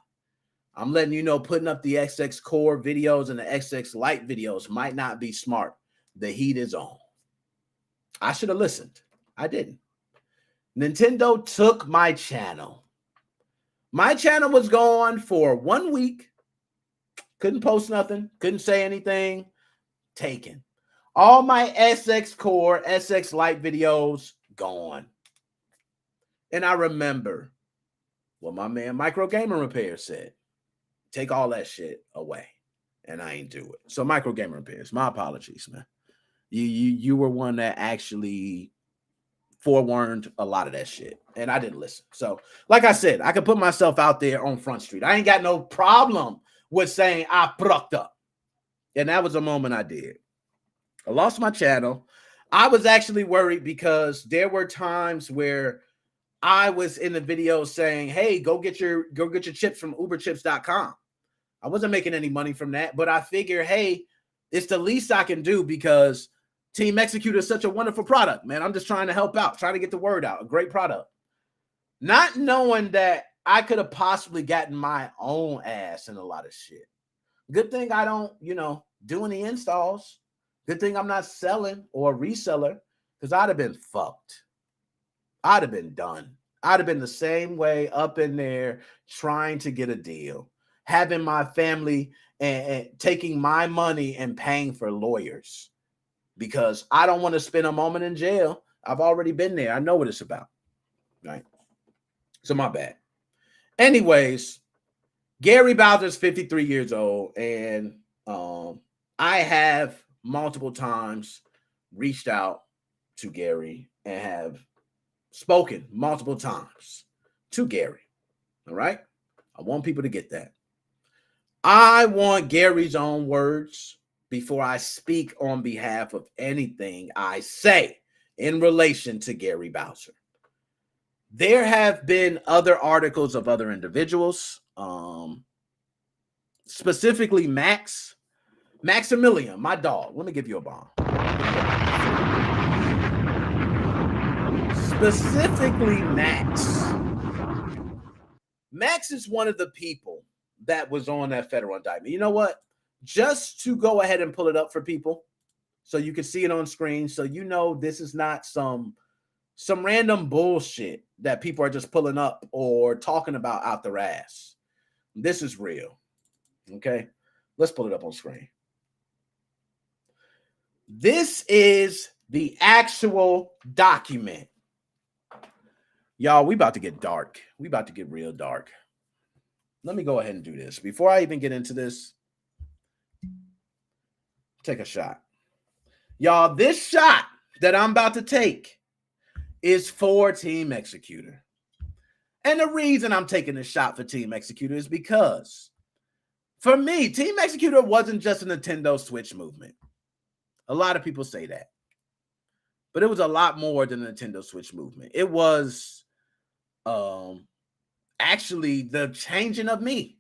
I'm letting you know putting up the XX Core videos and the XX Lite videos might not be smart. The heat is on. I should have listened. I didn't. Nintendo took my channel. My channel was gone for 1 week. Couldn't post nothing. Couldn't say anything. Taken. All my SX Core, SX Lite videos gone. And I remember what my man Micro Gamer Repair said. Take all that shit away. And I ain't do it. So Micro Gamer Repairs, my apologies, man. You were one that actually forewarned a lot of that shit. And I didn't listen. So like I said, I could put myself out there on Front Street. I ain't got no problem with saying I fucked up. And that was a moment I did. I lost my channel. I was actually worried because there were times where I was in the video saying, hey, go get your chips from uberchips.com. I wasn't making any money from that, but I figure, hey, it's the least I can do because Team Executor is such a wonderful product, man. I'm just trying to help out, trying to get the word out. A great product. Not knowing that I could have possibly gotten my own ass in a lot of shit. Good thing I don't, do any installs. Good thing I'm not selling or a reseller because I'd have been fucked. I'd have been done. I'd have been the same way up in there trying to get a deal, having my family and taking my money and paying for lawyers because I don't want to spend a moment in jail. I've already been there. I know what it's about. Right. So my bad. Anyways, Gary Bowser's 53 years old, and I have multiple times reached out to Gary and have spoken multiple times to Gary. All right. I want people to get that. I want Gary's own words before I speak on behalf of anything I say in relation to Gary Bowser. There have been other articles of other individuals, specifically Maximilian, my dog. Let me give you a bomb. Specifically Max. Max is one of the people that was on that federal indictment. You know what? Just to go ahead and pull it up for people so you can see it on screen so you know this is not some random bullshit that people are just pulling up or talking about out their ass. This is real. Okay? Let's pull it up on screen. This is the actual document. Y'all, we about to get dark. We about to get real dark. Let me go ahead and do this. Before I even get into this, take a shot. Y'all, this shot that I'm about to take is for Team Executor. And the reason I'm taking this shot for Team Executor is because, for me, Team Executor wasn't just a Nintendo Switch movement. A lot of people say that. But it was a lot more than the Nintendo Switch movement. It was actually the changing of me.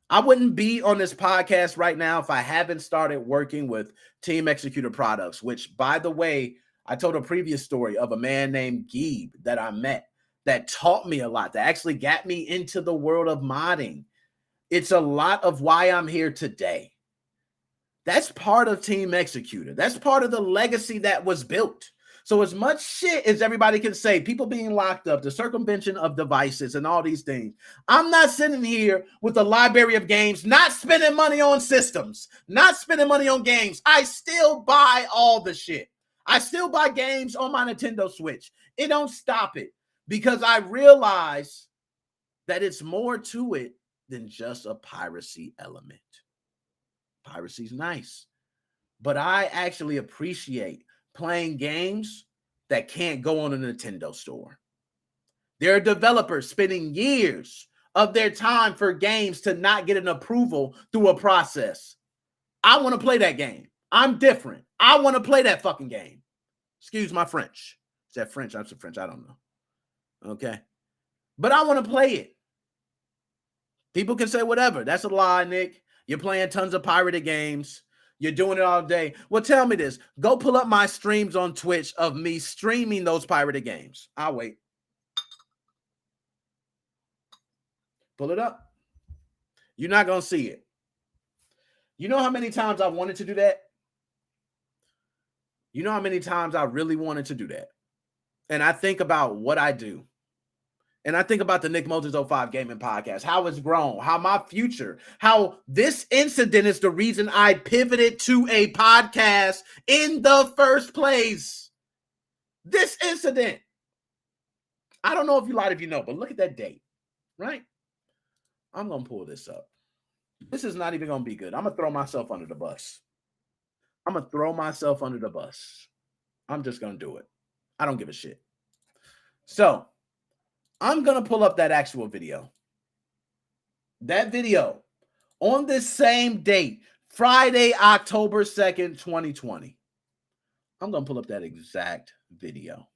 I wouldn't be on this podcast right now if I haven't started working with Team Executor Products, which, by the way, I told a previous story of a man named Geeb that I met that taught me a lot, that actually got me into the world of modding. It's a lot of why I'm here today. That's part of Team Executor. That's part of the legacy that was built. So as much shit as everybody can say, people being locked up, the circumvention of devices and all these things, I'm not sitting here with a library of games, not spending money on systems, not spending money on games. I still buy all the shit. I still buy games on my Nintendo Switch. It don't stop it because I realize that it's more to it than just a piracy element. Piracy's nice, but I actually appreciate playing games that can't go on a Nintendo store. There are developers spending years of their time for games to not get an approval through a process. I want to play that game. I'm different. I want to play that fucking game. Excuse my French. Is that French? I'm some French. I don't know. Okay. But I want to play it. People can say whatever. That's a lie, Nick. You're playing tons of pirated games. You're doing it all day. Well, tell me this. Go pull up my streams on Twitch of me streaming those pirated games. I'll wait. Pull it up. You're not going to see it. You know how many times I wanted to do that? You know how many times I really wanted to do that? And I think about what I do. And I think about the Nick Moses 05 Gaming Podcast, how it's grown, how my future, how this incident is the reason I pivoted to a podcast in the first place. This incident. I don't know if you lied, if you know, but look at that date, right? I'm going to pull this up. This is not even going to be good. I'm going to throw myself under the bus. I'm going to throw myself under the bus. I'm just going to do it. I don't give a shit. So, I'm going to pull up that actual video. That video on this same date, Friday, October 2nd, 2020. I'm going to pull up that exact video.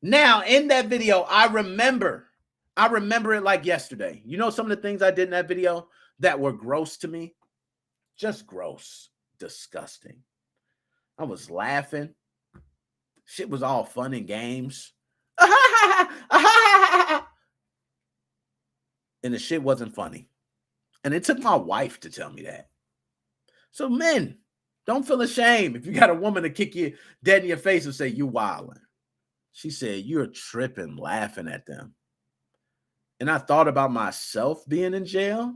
Now, in that video, I remember it like yesterday. You know some of the things I did in that video that were gross to me? Just gross. Disgusting. I was laughing. Shit was all fun and games. And the shit wasn't funny. And it took my wife to tell me that. So men, don't feel ashamed if you got a woman to kick you dead in your face and say, you wildin'. She said, you're tripping, laughing at them. And I thought about myself being in jail.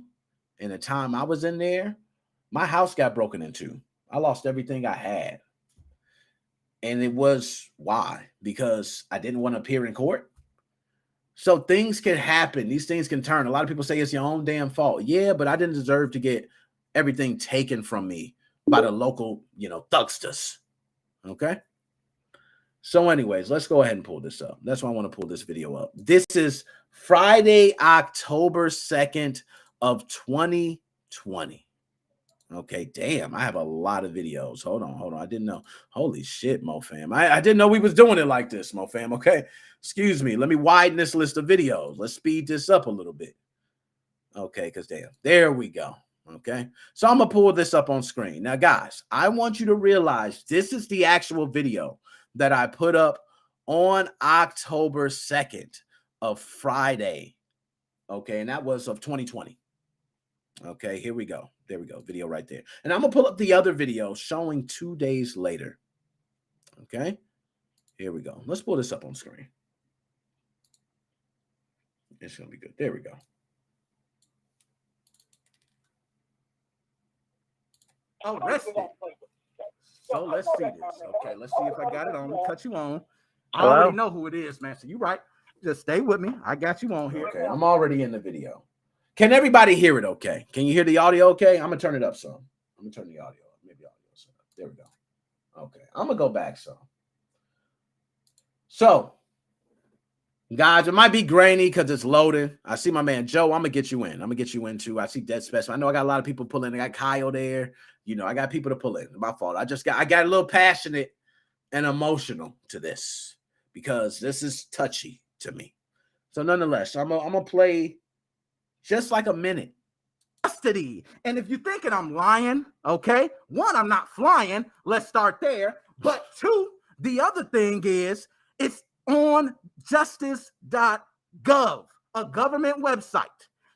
And the time I was in there, my house got broken into. I lost everything I had. And it was why? Because I didn't want to appear in court. So things can happen. These things can turn. A lot of people say it's your own damn fault. Yeah, but I didn't deserve to get everything taken from me by the local, thugsters. Okay? So anyways, let's go ahead and pull this up. That's why I want to pull this video up. This is Friday, October 2nd of 2020. Okay, damn, I have a lot of videos. Hold on. I didn't know. Holy shit, MoFam. I didn't know we was doing it like this, MoFam. Okay, excuse me. Let me widen this list of videos. Let's speed this up a little bit. Okay, because damn, there we go. Okay, so I'm going to pull this up on screen. Now, guys, I want you to realize this is the actual video that I put up on October 2nd of Friday. Okay, and that was of 2020. Okay, here we go. There we go. Video right there. And I'm going to pull up the other video showing 2 days later. Okay, here we go. Let's pull this up on screen. It's going to be good. There we go. Oh, let's see. So let's see this. Okay, let's see if I got it on. We'll cut you on. I already know who it is, man. So you're right. Just stay with me. I got you on here. Okay, I'm already in the video. Can everybody hear it okay? Can you hear the audio okay? I'm going to turn it up some. I'm going to turn the audio up. Maybe audio. There we go. Okay, I'm going to go back some. So, guys, it might be grainy because it's loading. I see my man Joe. I'm going to get you in. I'm going to get you in too. I see Dead Special. I know I got a lot of people pulling. I got Kyle there. I got people to pull in. My fault. I got a little passionate and emotional to this because this is touchy to me. So nonetheless, I'm gonna play just like a minute. Custody. And if you're thinking I'm lying, okay, one, I'm not flying. Let's start there. But two, the other thing is it's on justice.gov, a government website.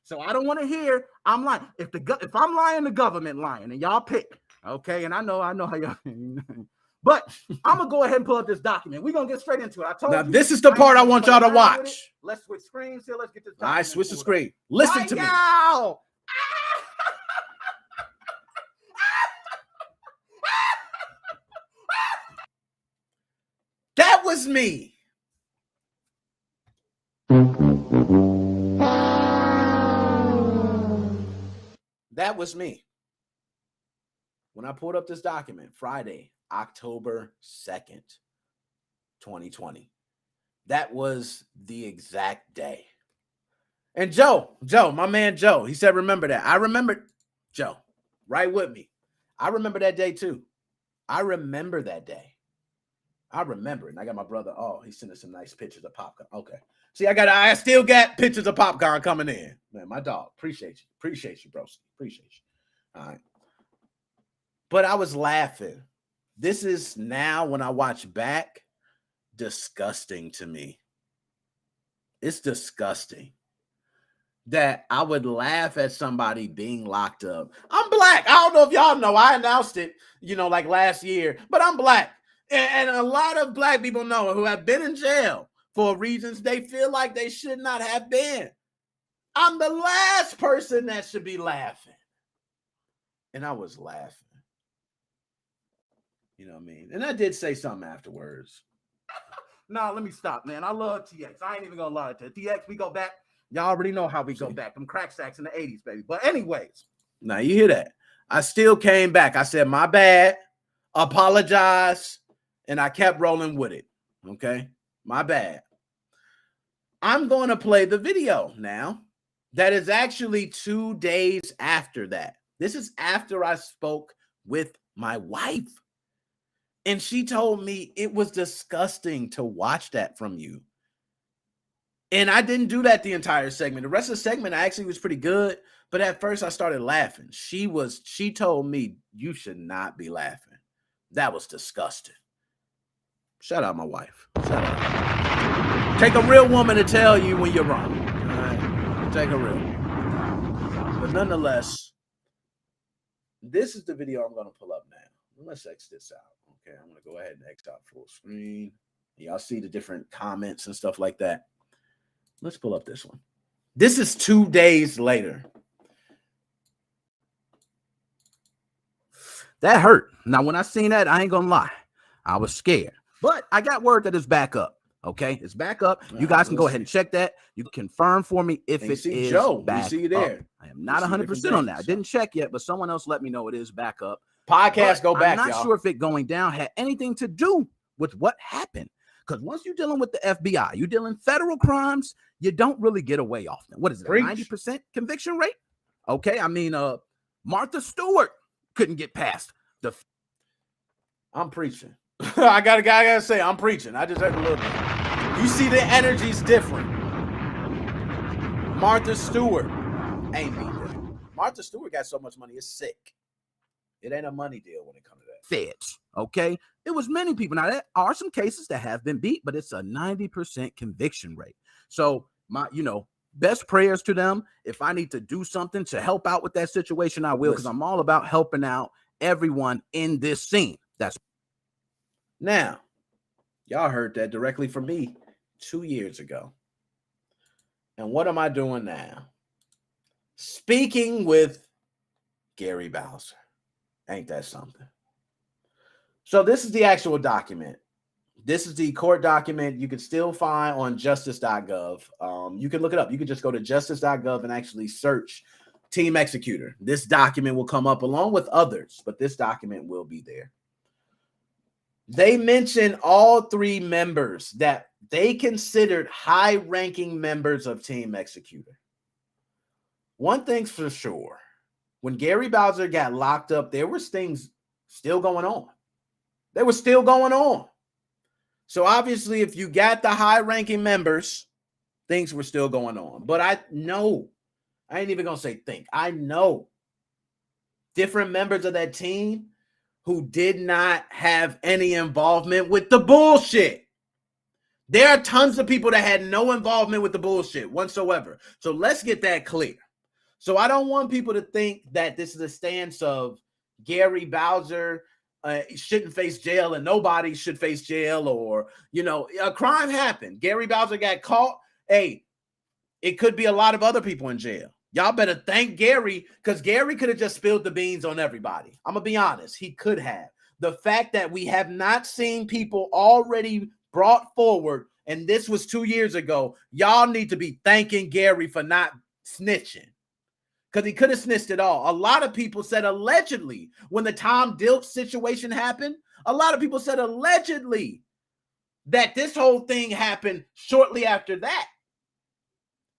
So I don't want to hear I'm lying. If I'm lying, the government lying, and y'all pick, okay? And I know how y'all. But I'm gonna go ahead and pull up this document. We're gonna get straight into it. I told you. Now this is the part I want y'all to watch. Let's switch screens here. Let's get this document. All right, switch the screen. Listen to me. That was me. That was me. When I pulled up this document, Friday, October 2nd, 2020. That was the exact day. And Joe, my man Joe, he said, remember that. I remember, Joe, right with me. I remember that day too. I remember that day. I remember it. And I got my brother. Oh, he's sending some nice pictures of popcorn. Okay. See, I still got pictures of popcorn coming in. Man, my dog. Appreciate you. Appreciate you, bro. Appreciate you. All right. But I was laughing. This is now, when I watch back, disgusting to me. It's disgusting that I would laugh at somebody being locked up. I'm black. I don't know if y'all know. I announced it, like last year, but I'm black. And a lot of black people know who have been in jail for reasons they feel like they should not have been. I'm the last person that should be laughing. And I was laughing. You know what I mean? And I did say something afterwards. No, let me stop, man. I love TX. I ain't even gonna lie to TX. We go back. Y'all already know how we go back. Them crack sacks in the 80s, baby. But anyways, now you hear that. I still came back. I said, my bad. Apologize. And I kept rolling with it. Okay? My bad. I'm going to play the video now. That is actually 2 days after that. This is after I spoke with my wife. And she told me it was disgusting to watch that from you. And I didn't do that the entire segment. The rest of the segment actually was pretty good. But at first I started laughing. She told me you should not be laughing. That was disgusting. Shout out my wife. Shout out. Take a real woman to tell you when you're wrong. All right? Take a real one. But nonetheless, this is the video I'm going to pull up now. Let's X this out. Okay, I'm going to go ahead and X out full screen. Y'all see the different comments and stuff like that. Let's pull up this one. This is 2 days later. That hurt. Now, when I seen that, I ain't going to lie. I was scared. But I got word that it's back up. Okay, it's back up. You guys can go ahead and check that. You can confirm for me if it is Joe, back we see you there. Up. I am not 100% on that. I didn't check yet, but someone else let me know it is back up. Podcast go back, I'm not sure if it going down had anything to do with what happened. Because once you're dealing with the FBI, you're dealing federal crimes, you don't really get away often. What is it, 90% conviction rate? Okay, I mean, Martha Stewart couldn't get past the... I'm preaching. I gotta say, I'm preaching. I just heard a little bit. You see the energy's different. Martha Stewart ain't beat that. Martha Stewart got so much money, it's sick. It ain't a money deal when it comes to that. Feds, okay? It was many people. Now, there are some cases that have been beat, but it's a 90% conviction rate. So, best prayers to them. If I need to do something to help out with that situation, I will, because I'm all about helping out everyone in this scene. That's now, y'all heard that directly from me 2 years ago. And what am I doing now? Speaking with Gary Bowser. Ain't that something? So this is the actual document. This is the court document you can still find on justice.gov. You can look it up. You can just go to justice.gov and actually search Team Executor. This document will come up along with others, but this document will be there. They mentioned all three members that they considered high-ranking members of Team Executor. One thing's for sure. When Gary Bowser got locked up, there was things still going on. They were still going on. So obviously, if you got the high-ranking members things were still going on. But I know, I ain't even going to say think. I know different members of that team who did not have any involvement with the bullshit. There are tons of people that had no involvement with the bullshit whatsoever. So let's get that clear. So I don't want people to think that this is a stance of Gary Bowser shouldn't face jail and nobody should face jail, or, you know, a crime happened. Gary Bowser got caught. Hey, it could be a lot of other people in jail. Y'all better thank Gary, because Gary could have just spilled the beans on everybody. I'm going to be honest. He could have. The fact that we have not seen people already brought forward, and this was 2 years ago, y'all need to be thanking Gary for not snitching, because he could have snitched it all. A lot of people said allegedly when the Tom Dilts situation happened, a lot of people said allegedly that this whole thing happened shortly after that.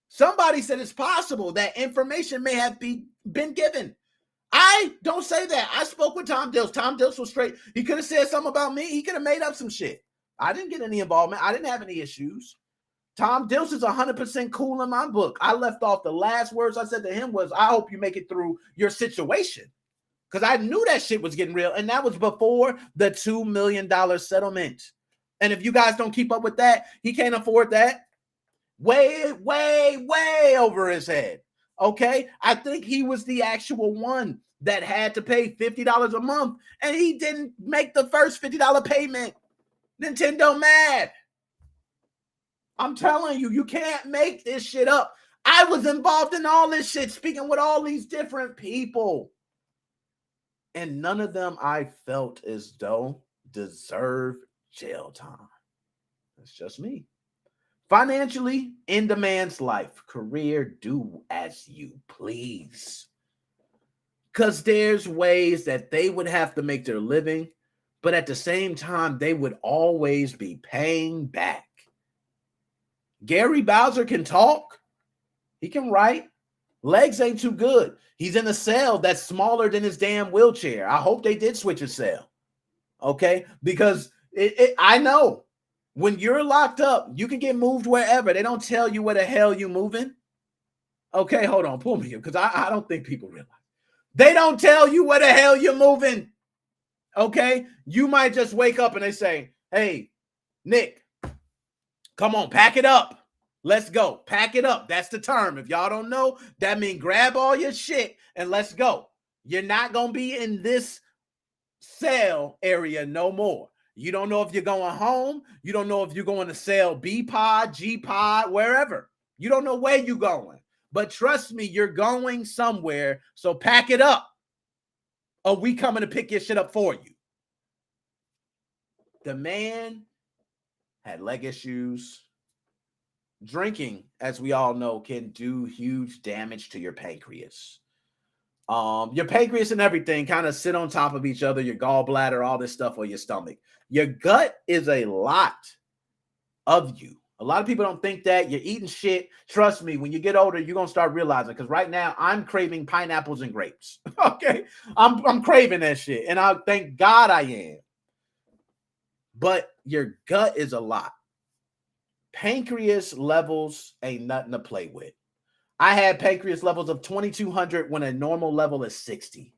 Somebody said it's possible that information may have been given. I don't say that. I spoke with Tom Dilts. Tom Dilts was straight. He could have said something about me. He could have made up some shit. I didn't get any involvement. I didn't have any issues. Tom Dilts is 100% cool in my book. I left off the last words I said to him was, I hope you make it through your situation. Because I knew that shit was getting real. And that was before the $2 million settlement. And if you guys don't keep up with that, he can't afford that. Way, way, way over his head. Okay? I think he was the actual one that had to pay $50 a month. And he didn't make the first $50 payment. Nintendo mad. I'm telling you, you can't make this shit up. I was involved in all this shit, speaking with all these different people. And none of them I felt as though deserved jail time. That's just me. Financially, in the man's life, career, do as you please. Because there's ways that they would have to make their living, but at the same time, they would always be paying back. Gary Bowser can talk. He can write. Legs ain't too good. He's in a cell that's smaller than his damn wheelchair. I hope they did switch his cell. Okay? Because I know when you're locked up, you can get moved wherever. They don't tell you where the hell you moving. Okay, hold on. Pull me here, because I don't think people realize. They don't tell you where the hell you're moving. Okay? You might just wake up and they say, hey, Nick, come on, pack it up. Let's go. Pack it up. That's the term. If y'all don't know, that means grab all your shit and let's go. You're not going to be in this cell area no more. You don't know if you're going home. You don't know if you're going to cell B pod, G pod, wherever. You don't know where you're going. But trust me, you're going somewhere. So pack it up. Or we coming to pick your shit up for you. The man had leg issues. Drinking, as we all know, can do huge damage to your pancreas. Your pancreas and everything kind of sit on top of each other, your gallbladder, all this stuff, or your stomach. Your gut is a lot of you. A lot of people don't think that. You're eating shit. Trust me, when you get older, you're going to start realizing, because right now I'm craving pineapples and grapes. Okay? I'm craving that shit. And I thank God I am. But your gut is a lot. Pancreas levels ain't nothing to play with. I had pancreas levels of 2,200 when a normal level is 60.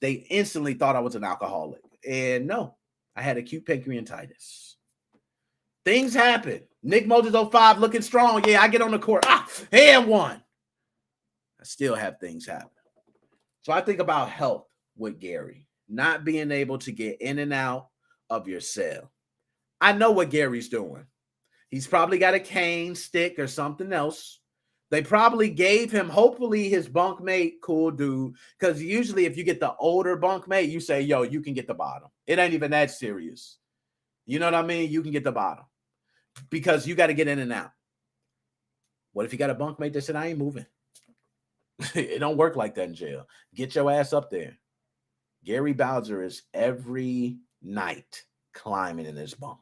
They instantly thought I was an alcoholic. And no, I had acute pancreatitis. Things happen. Nick Moses 05 looking strong. Yeah, I get on the court. And one. I still have things happen. So I think about health with Gary. Not being able to get in and out of your cell. I know what Gary's doing. He's probably got a cane, stick, or something else. They probably gave him, hopefully, his bunkmate, cool dude. Because usually if you get the older bunkmate, you say, yo, you can get the bottom. It ain't even that serious. You know what I mean? You can get the bottom. Because you got to get in and out. What if you got a bunkmate that said, I ain't moving? It don't work like that in jail. Get your ass up there. Gary Bowser is every night climbing in his bunk.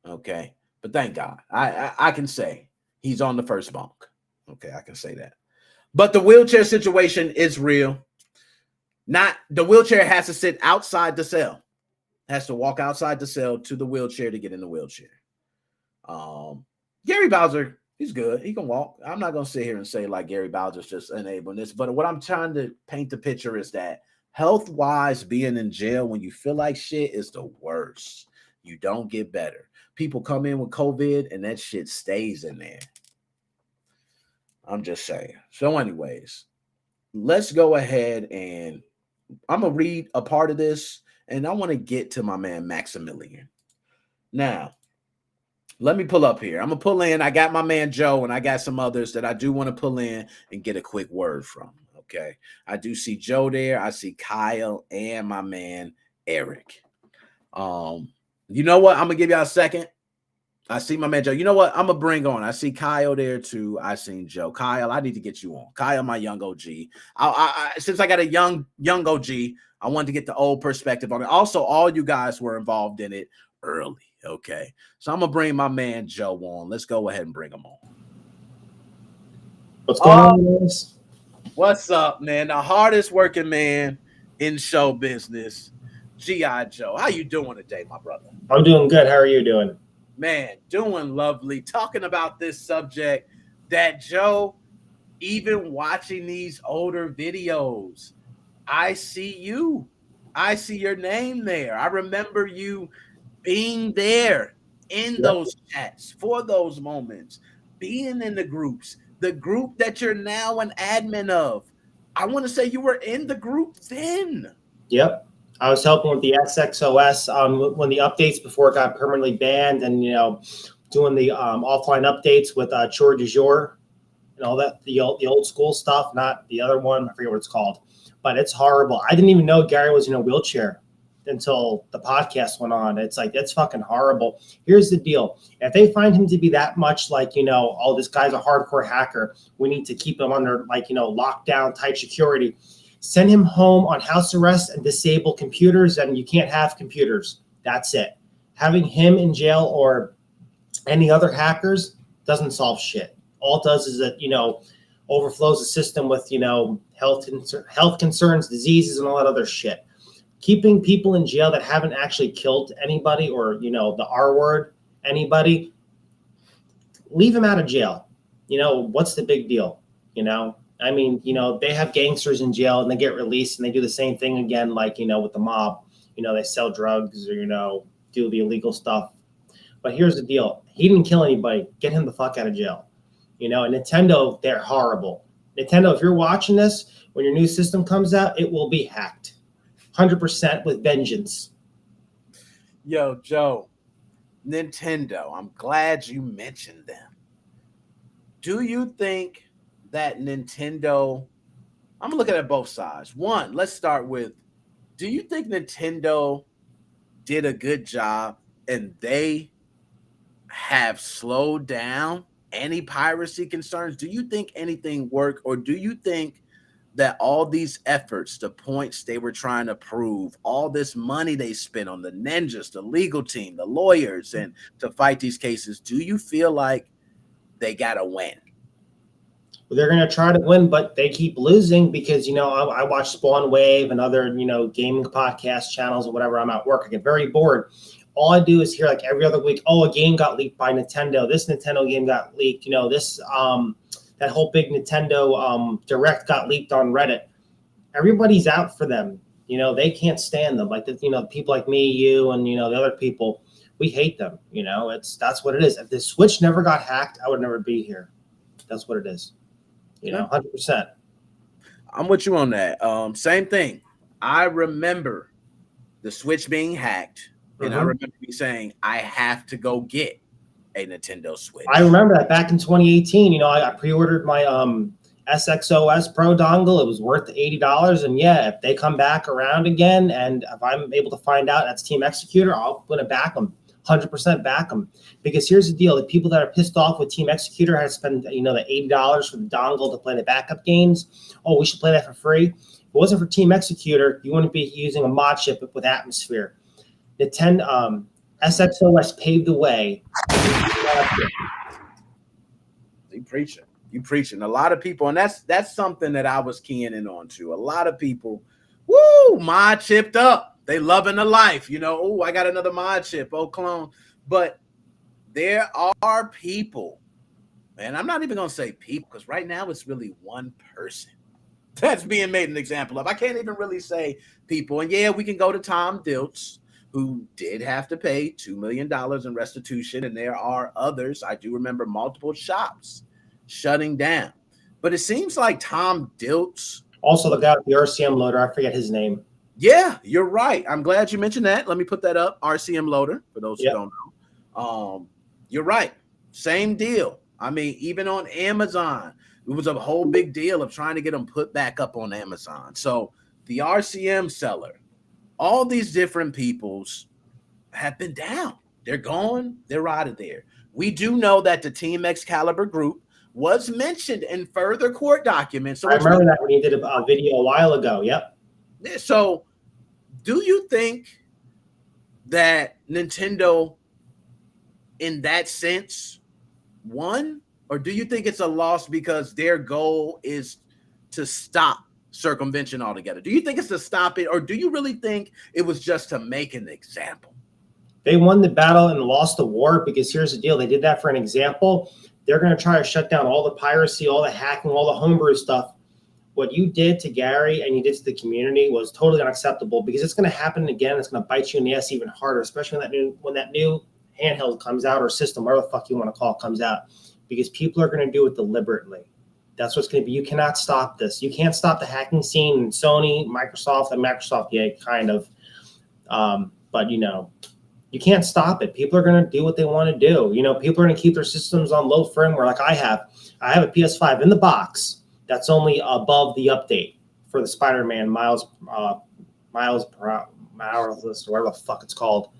Okay? But thank God, I can say he's on the first bunk. Okay, I can say that. But the wheelchair situation is real. The wheelchair has to sit outside the cell. Has to walk outside the cell to the wheelchair to get in the wheelchair. Gary Bowser He's good. He can walk. I'm not gonna sit here and say like Gary Bowser's just enabling this, but what I'm trying to paint the picture is that health-wise, being in jail when you feel like shit is the worst. You don't get better. People come in with COVID and that shit stays in there. I'm just saying. So, anyways, let's go ahead and I'm gonna read a part of this, and I want to get to my man Maximilian. Now, let me pull up here. I'm gonna pull in. I got my man Joe, and I got some others that I do want to pull in and get a quick word from. Okay, I do see Joe there. I see Kyle and my man Eric. You know what? I'm gonna give y'all a second. I see my man Joe. You know what? I'm gonna bring on. I see Kyle there too. I seen Joe. Kyle, I need to get you on. Kyle, my young OG. Since I got a young OG, I wanted to get the old perspective on it. Also, all you guys were involved in it early. Okay, so I'm gonna bring my man Joe on. Let's go ahead and bring him on. What's going on, guys? What's up, man? The hardest working man in show business, G.I. Joe. How you doing today, my brother? I'm doing good. How are you doing? Man, doing lovely. Talking about this subject that Joe, even watching these older videos, I see you. I see your name there. I remember you being there in those chats for those moments, being in the groups, the group that you're now an admin of. I want to say you were in the group then. Yep. I was helping with the SXOS when the updates before it got permanently banned, and doing the offline updates with Chore du Jour and all that, the old school stuff, not the other one. I forget what it's called, but it's horrible. I didn't even know Gary was in a wheelchair until the podcast went on. It's like, it's fucking horrible. Here's the deal. If they find him to be that much like, oh, this guy's a hardcore hacker, we need to keep him under lockdown, tight security. Send him home on house arrest and disable computers, and you can't have computers. That's it. Having him in jail or any other hackers doesn't solve shit. All it does is that, overflows the system with, health concerns, diseases, and all that other shit. Keeping people in jail that haven't actually killed anybody or, the R word, anybody, leave them out of jail. What's the big deal? I mean, they have gangsters in jail and they get released and they do the same thing again, like, with the mob. They sell drugs or, do the illegal stuff. But here's the deal. He didn't kill anybody. Get him the fuck out of jail. And Nintendo, they're horrible. Nintendo, if you're watching this, when your new system comes out, it will be hacked. 100% with vengeance. Yo, Joe, Nintendo, I'm glad you mentioned them. Do you think that Nintendo, I'm looking at both sides. One, let's start with, do you think Nintendo did a good job and they have slowed down any piracy concerns? Do you think anything worked, or do you think that all these efforts, the points they were trying to prove, all this money they spent on the ninjas, the legal team, the lawyers, and to fight these cases, do you feel like they got to win? They're going to try to win, but they keep losing because, I watch Spawn Wave and other, gaming podcast channels or whatever. I'm at work. I get very bored. All I do is hear like every other week, oh, a game got leaked by Nintendo. This Nintendo game got leaked. This that whole big Nintendo Direct got leaked on Reddit. Everybody's out for them. They can't stand them. Like, people like me, you, and, the other people, we hate them. That's what it is. If the Switch never got hacked, I would never be here. That's what it is. 100%. I'm with you on that. Same thing. I remember the Switch being hacked, and I remember me saying, I have to go get a Nintendo Switch. I remember that back in 2018. I pre-ordered my SXOS Pro dongle. It was worth $80. And yeah, if they come back around again, and if I'm able to find out that's Team Executor, I'm going to back them. 100% back them. Because here's the deal. The people that are pissed off with Team Executor had to spend, the $80 for the dongle to play the backup games. Oh, we should play that for free. If it wasn't for Team Executor, you wouldn't be using a mod chip with Atmosphere. The SXOS paved the way. You preaching. A lot of people, and that's something that I was keying in on too. A lot of people, mod chipped up. They loving the life, oh, I got another mod chip, oh, clone. But there are people and I'm not even going to say people because right now it's really one person that's being made an example of. I can't even really say people. And yeah, we can go to Tom Dilts, who did have to pay $2 million in restitution. And there are others. I do remember multiple shops shutting down. But it seems like Tom Dilts. Also, the guy with the RCM loader, I forget his name. Yeah, you're right. I'm glad you mentioned that. Let me put that up. RCM loader, for those who don't know. You're right. Same deal. I mean, even on Amazon, it was a whole big deal of trying to get them put back up on Amazon. So the RCM seller, all these different peoples have been down. They're gone. They're out of there. We do know that the Team Excalibur group was mentioned in further court documents. So I remember that when he did a video a while ago. Yep. So do you think that Nintendo, in that sense, won? Or do you think it's a loss because their goal is to stop circumvention altogether? Do you think it's to stop it, or do you really think it was just to make an example? They won the battle and lost the war because here's the deal. They did that for an example. They're going to try to shut down all the piracy, all the hacking, all the homebrew stuff. What you did to Gary and you did to the community was totally unacceptable because it's going to happen again. It's going to bite you in the ass even harder, especially when that new handheld comes out or system, whatever the fuck you want to call it, comes out, because people are going to do it deliberately. That's what's going to be. You cannot stop this. You can't stop the hacking scene. Sony, Microsoft, yeah, kind of. But, you can't stop it. People are going to do what they want to do. People are going to keep their systems on low firmware like I have. I have a PS5 in the box that's only above the update for the Spider-Man miles per hour, list, or whatever the fuck it's called.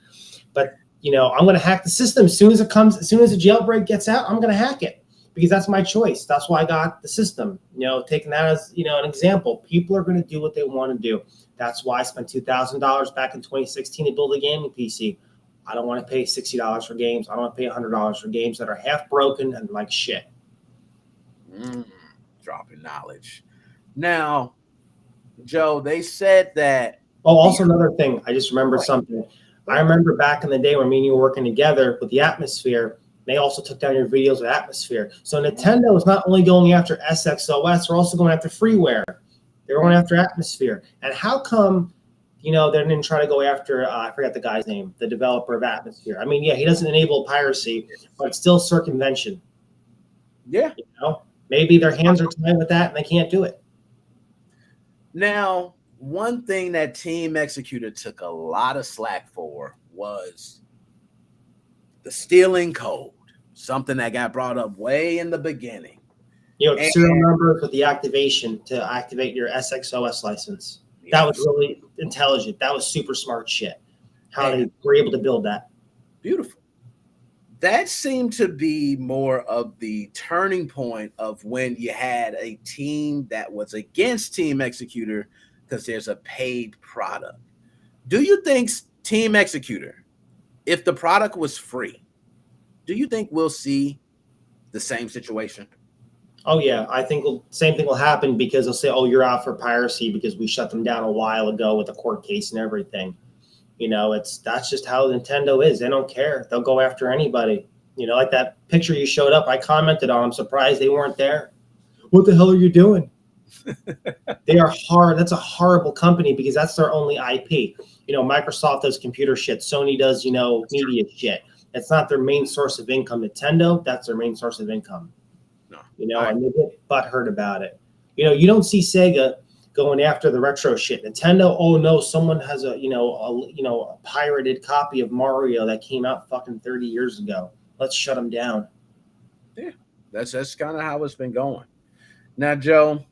But, I'm going to hack the system as soon as the jailbreak gets out. I'm going to hack it because that's my choice. That's why I got the system. Taking that as an example. People are going to do what they want to do. That's why I spent $2,000 back in 2016 to build a gaming PC. I don't want to pay $60 for games. I don't want to pay $100 for games that are half broken and like shit. Dropping knowledge. Now, Joe, they said that. Oh, also another thing. I just remembered something. I remember back in the day when me and you were working together with the Atmosphere, they also took down your videos with Atmosphere. So Nintendo is not only going after SXOS, they're also going after freeware. They're going after Atmosphere. And how come, they didn't try to go after, I forgot the guy's name, the developer of Atmosphere. I mean, yeah, he doesn't enable piracy, but it's still circumvention. Yeah. Maybe their hands are tied with that and they can't do it. Now, one thing that Team Executor took a lot of slack for was the stealing code, something that got brought up way in the beginning. Serial numbers with the activation to activate your SXOS license. That was really intelligent. That was super smart shit. How they were able to build that. Beautiful. That seemed to be more of the turning point of when you had a team that was against Team Executor because there's a paid product. Do you think Team Executor, if the product was free, do you think we'll see the same situation? Oh, yeah. I think same thing will happen because they'll say, oh, you're out for piracy because we shut them down a while ago with the court case and everything. That's just how Nintendo is. They don't care. They'll go after anybody. Like that picture you showed up, I commented on. I'm surprised they weren't there. What the hell are you doing? They are hard. That's a horrible company because that's their only IP. Microsoft does computer shit. Sony does, media shit. It's not their main source of income. Nintendo, that's their main source of income. And they get butthurt about it. You don't see Sega going after the retro shit. Nintendo, oh no, someone has a pirated copy of Mario that came out fucking 30 years ago. Let's shut them down. Yeah, that's kind of how it's been going. Now, Joe,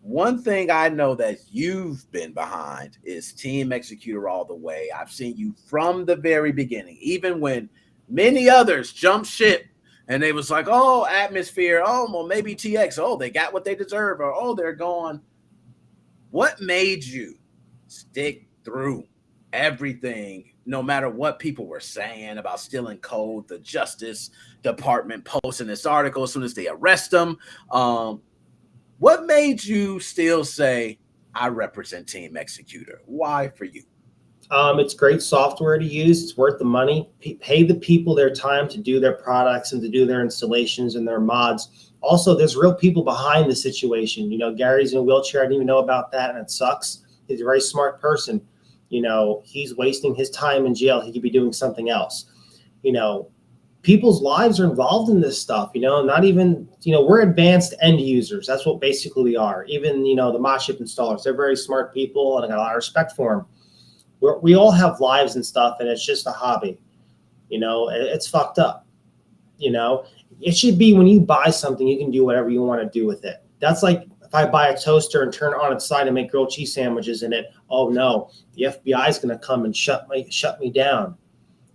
one thing I know that you've been behind is Team Executor all the way. I've seen you from the very beginning, even when many others jumped ship and they was like, oh, Atmosphere, oh, well, maybe TX, oh, they got what they deserve, or oh, they're gone. What made you stick through everything, no matter what people were saying about stealing code, the Justice Department posting this article as soon as they arrest them? What made you still say, I represent Team Executor? Why for you? It's great software to use. It's worth the money. Pay the people their time to do their products and to do their installations and their mods. Also, there's real people behind the situation. You know, Gary's in a wheelchair. I didn't even know about that, and it sucks. He's a very smart person. You know, he's wasting his time in jail. He could be doing something else. You know, people's lives are involved in this stuff. You know, not even, you know, we're advanced end users. That's what basically we are. Even, you know, the mod chip installers, they're very smart people, and I got a lot of respect for them. We all have lives and stuff, and it's just a hobby. You know, it's fucked up. You know, it should be when you buy something, you can do whatever you want to do with it. That's like if I buy a toaster and turn it on its side and make grilled cheese sandwiches in it. Oh no, the FBI is going to come and shut me down.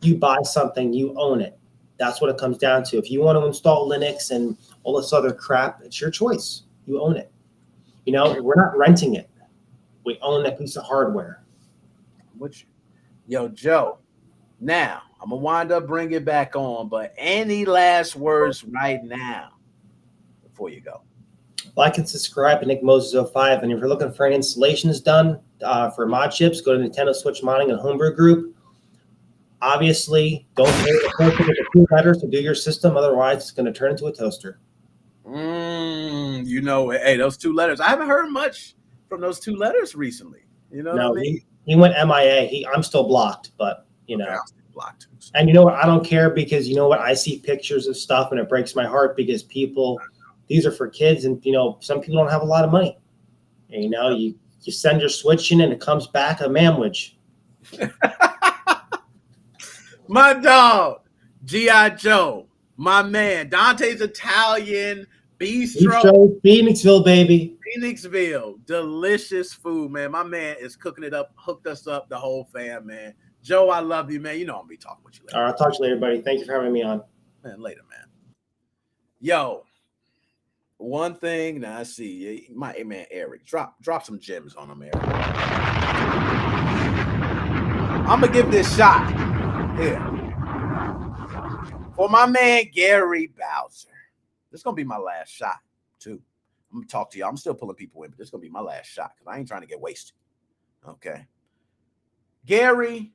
You buy something, you own it. That's what it comes down to. If you want to install Linux and all this other crap, it's your choice. You own it. You know, we're not renting it. We own that piece of hardware. Which, yo, Joe, now I'm gonna wind up bringing it back on, but any last words right now before you go? Like and subscribe to Nick Moses 05. And if you're looking for any installations done for mod chips, go to Nintendo Switch Modding and Homebrew Group. Obviously, don't pay the 2 letters to do your system. Otherwise, it's going to turn into a toaster. You know, hey, those 2 letters. I haven't heard much from those 2 letters recently. You know what I mean? He went MIA. I'm still blocked, but, you know. Okay, I'm still blocked too. And you know what? I don't care because, you know what? I see pictures of stuff, and it breaks my heart because people, these are for kids, and, you know, some people don't have a lot of money. And, you know, you send your Switch in, and it comes back a manwich. My dog, G.I. Joe, my man, Dante's Italian Bistro. Phoenixville, baby. Phoenixville. Delicious food, man. My man is cooking it up, hooked us up, the whole fam, man. Joe, I love you, man. You know I'm going to be talking with you later. All right, I'll talk to you later, buddy. Thank you for having me on. Man, later, man. Yo, one thing, now I see, my man, Eric, drop some gems on him, Eric. I'm going to give this shot. Here. For my man, Gary Bowser. This is going to be my last shot, too. I'm going to talk to y'all. I'm still pulling people in, but this is going to be my last shot because I ain't trying to get wasted. Okay. Gary,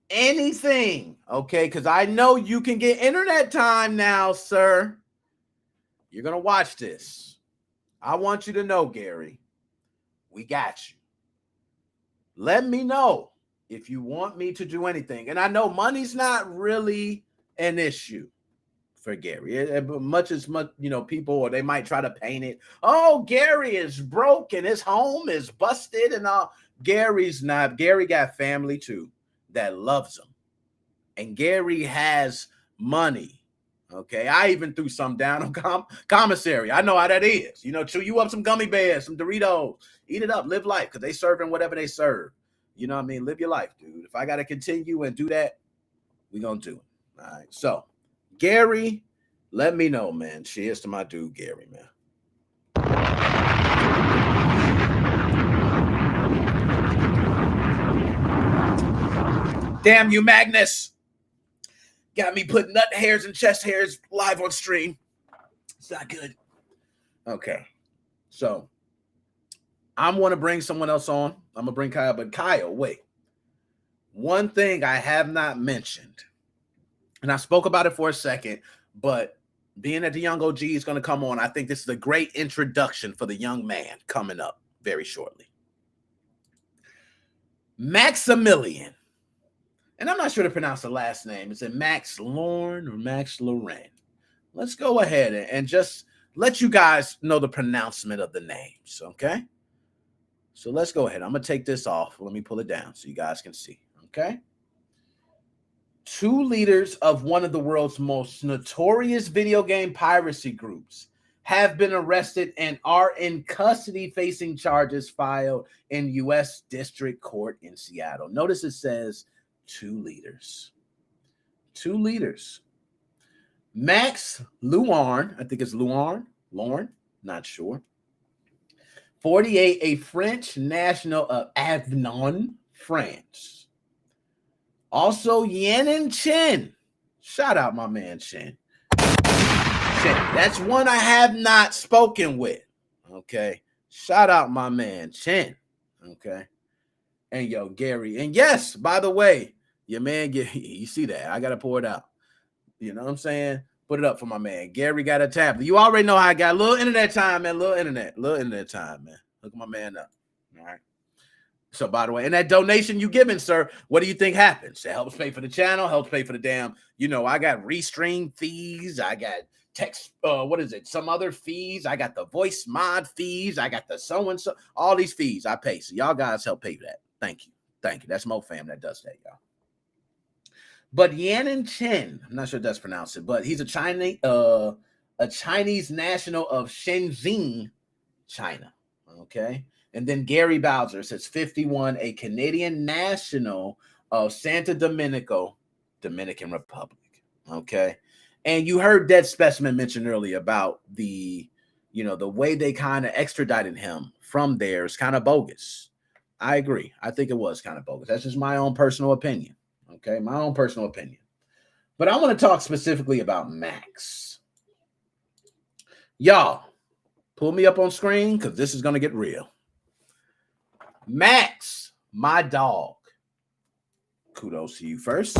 anything, okay? Because I know you can get internet time now, sir. You're going to watch this. I want you to know, Gary, we got you. Let me know if you want me to do anything. And I know money's not really an issue for Gary. Much as much, you know, people, or they might try to paint it. Oh, Gary is broke and his home is busted and all. Gary's not. Gary got family too that loves him. And Gary has money. Okay, I even threw some down on commissary. I know how that is. You know, chew you up some gummy bears, some Doritos. Eat it up, live life, because they serving whatever they serve. You know what I mean? Live your life, dude. If I got to continue and do that, we're going to do it. All right. So, Gary, let me know, man. Cheers to my dude, Gary, man. Damn you, Magnus. Got me putting nut hairs and chest hairs live on stream. It's not good. Okay. So, I'm going to bring someone else on. I'm going to bring Kyle, but Kyle, wait. One thing I have not mentioned, and I spoke about it for a second, but being that the young OG is going to come on, I think this is a great introduction for the young man coming up very shortly. Maximilian. And I'm not sure to pronounce the last name. Is it Max Lorne or Max Loren? Let's go ahead and just let you guys know the pronouncement of the names, okay? So let's go ahead. I'm going to take this off. Let me pull it down so you guys can see, okay? 2 leaders of one of the world's most notorious video game piracy groups have been arrested and are in custody facing charges filed in U.S. District Court in Seattle. Notice it says 2 leaders. 2 leaders. Max Luarn, I think it's Lorne, not sure. 48, a French national of Avignon, France. Also, Yanin Chen. Shout out my man Chen. That's one I have not spoken with. Okay. Shout out my man Chen. Okay. And yo, Gary. And yes, by the way, your man, you see that? I got to pour it out. You know what I'm saying? Put it up for my man. Gary got a tablet. You already know how I got a little internet time, man. Little internet time, man. Look my man up. All right. So, by the way, and that donation you giving, sir, what do you think happens? It helps pay for the channel, helps pay for the damn, I got restream fees. I got text, some other fees. I got the voice mod fees. I got the so-and-so, all these fees I pay. So y'all guys help pay for that. Thank you. That's MoFam that does that, y'all. But Yanan Chen, I'm not sure if that's pronounced it, but he's a Chinese national of Shenzhen, China. Okay. And then Gary Bowser says 51, a Canadian national of Santo Domingo, Dominican Republic. Okay. And you heard Dead Specimen mention earlier about the way they kind of extradited him from there is kind of bogus. I agree. I think it was kind of bogus. That's just my own personal opinion. Okay. My own personal opinion. But I want to talk specifically about Max. Y'all, pull me up on screen because this is going to get real. Max, my dog. Kudos to you first.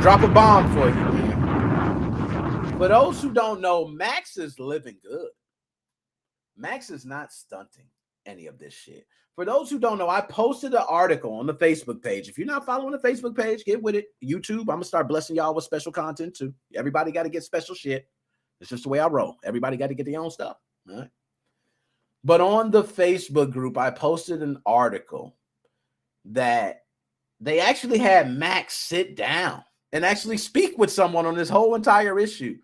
Drop a bomb for you, man. For those who don't know, Max is living good. Max is not stunting any of this shit. For those who don't know, I posted an article on the Facebook page. If you're not following the Facebook page, get with it. YouTube, I'm going to start blessing y'all with special content too. Everybody got to get special shit. It's just the way I roll. Everybody got to get their own stuff. All right. But on the Facebook group, I posted an article that they actually had Max sit down and actually speak with someone on this whole entire issue.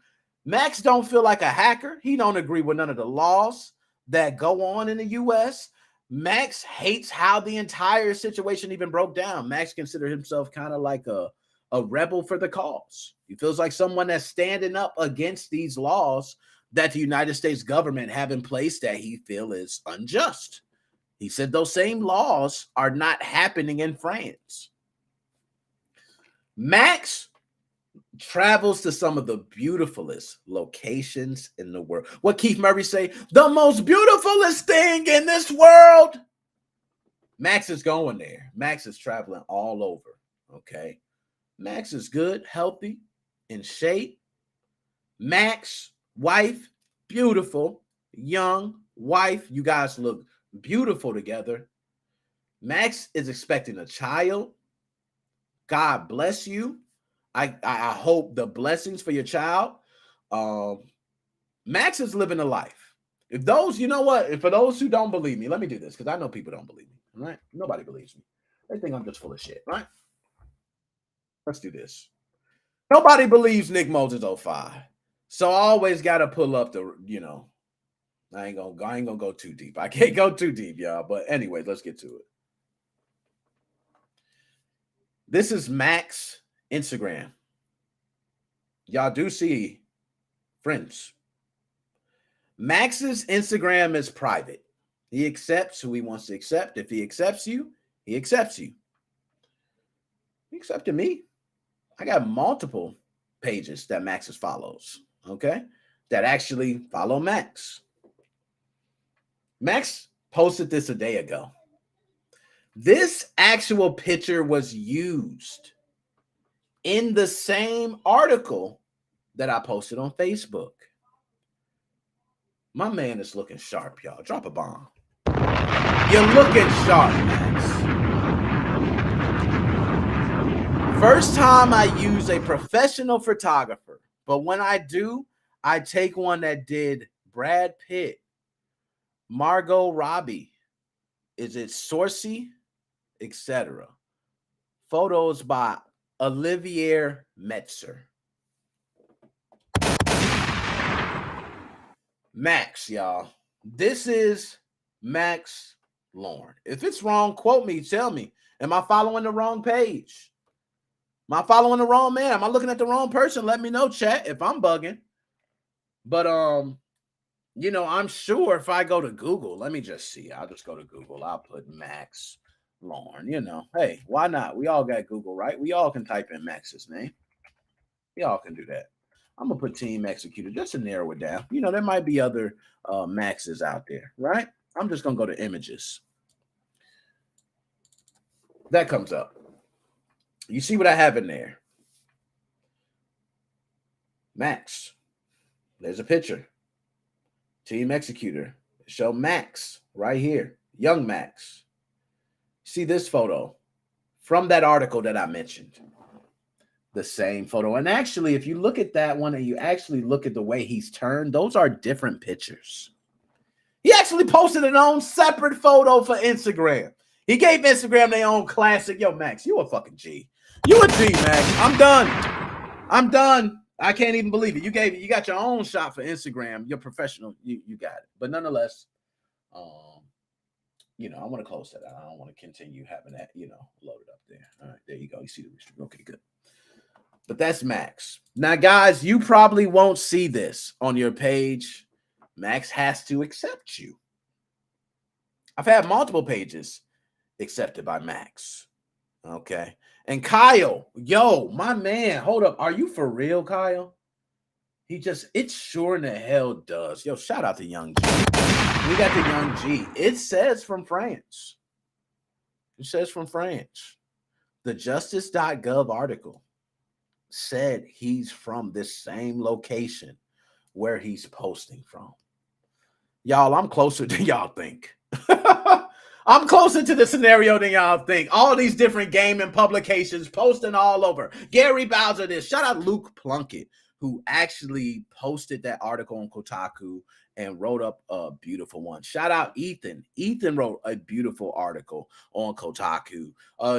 Max don't feel like a hacker. He don't agree with none of the laws that go on in the U.S. Max hates how the entire situation even broke down. Max considers himself kind of like a rebel for the cause. He feels like someone that's standing up against these laws that the United States government have in place that he feels is unjust. He said those same laws are not happening in France. Max travels to some of the beautifulest locations in the world. What Keith Murray say? The most beautifulest thing in this world. Max is going there. Max is traveling all over. Okay. Max is good, healthy, in shape. Max, wife, beautiful, young wife. You guys look beautiful together. Max is expecting a child. God bless you. I hope the blessings for your child. Max is living a life. If those, you know what? If for those who don't believe me, let me do this because I know people don't believe me. Right? Nobody believes me. They think I'm just full of shit. Right? Let's do this. Nobody believes Nick Moses 05. So I always got to pull up the, I ain't gonna go too deep. I can't go too deep, y'all. But anyway, let's get to it. This is Max Instagram. Y'all do see friends. Max's Instagram is private. He accepts who he wants to accept. If he accepts you, he accepts you. He accepted me. I got multiple pages that Max's follows, okay, that actually follow Max. Max posted this a day ago. This actual picture was used in the same article that I posted on Facebook. My man is looking sharp, y'all. Drop a bomb. You're looking sharp, Max. First time I use a professional photographer, but when I do, I take one that did Brad Pitt, Margot Robbie, is it Sorcy, etc. Photos by Olivier Metzer. Max, y'all. This is Max Lorne. If it's wrong, quote me, tell me. Am I following the wrong page? Am I following the wrong man? Am I looking at the wrong person? Let me know, chat, if I'm bugging. But I'm sure if I go to Google, let me just see. I'll just go to Google. I'll put Max Lorne. Hey, why not? We all got Google, right? We all can type in Max's name. We all can do that. I'm gonna put Team Executor just to narrow it down. There might be other Maxes out there, right? I'm just going to go to images. That comes up. You see what I have in there? Max. There's a picture. Team Executor. Show Max right here. Young Max. See this photo from that article that I mentioned. The same photo. And actually, if you look at that one and you actually look at the way he's turned, those are different pictures. He actually posted an own separate photo for Instagram. He gave Instagram their own classic. Yo, Max, you a fucking G. You a G, Max. I'm done. I can't even believe it. You got your own shot for Instagram. You're professional. You got it. But nonetheless, I want to close that out. I don't want to continue having that, loaded up there. All right, there you go. You see the restrict. Okay, good. But that's Max. Now, guys, you probably won't see this on your page. Max has to accept you. I've had multiple pages accepted by Max. Okay. And Kyle, yo, my man, hold up. Are you for real, Kyle? It sure in the hell does. Yo, shout out to Young G. We got the Young G. It says from France. It says from France. The justice.gov article said he's from this same location where he's posting from. Y'all, I'm closer than y'all think. I'm closer to the scenario than y'all think. All these different gaming publications posting all over. Gary Bowser this. Shout out Luke Plunkett, who actually posted that article on Kotaku and wrote up a beautiful one. Shout out Ethan. Ethan wrote a beautiful article on Kotaku.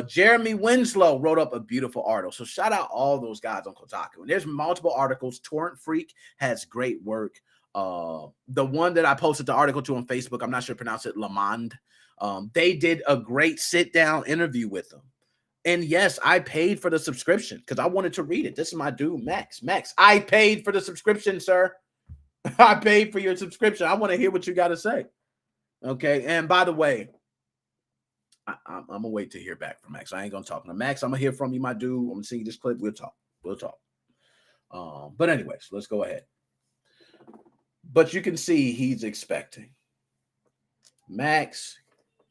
Jeremy Winslow wrote up a beautiful article. So shout out all those guys on Kotaku. And there's multiple articles. Torrent Freak has great work. The one that I posted the article to on Facebook, I'm not sure to pronounce it, Lamond. They did a great sit-down interview with them. And yes, I paid for the subscription because I wanted to read it. This is my dude, Max. Max, I paid for the subscription, sir. I paid for your subscription. I want to hear what you got to say. Okay. And by the way, I'm going to wait to hear back from Max. I ain't going to talk. Now, Max, I'm going to hear from you, my dude. I'm going to send you this clip. We'll talk. But anyways, let's go ahead. But you can see he's expecting. Max,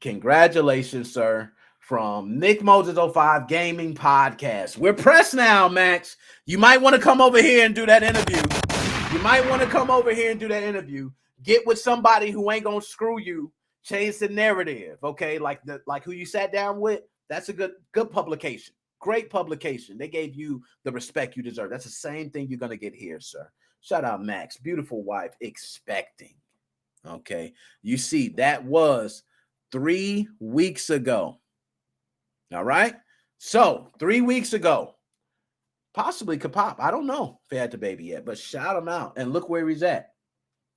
congratulations, sir. From Nick Moses 05 Gaming Podcast. We're pressed now, Max. You might want to come over here and do that interview. Get with somebody who ain't gonna screw you. Change the narrative, okay? Like who you sat down with. That's a good publication. Great publication. They gave you the respect you deserve. That's the same thing you're gonna get here, sir. Shout out, Max. Beautiful wife. Expecting. Okay. You see, that was 3 weeks ago. All right. So 3 weeks ago, possibly could pop. I don't know if he had the baby yet, but shout him out and look where he's at.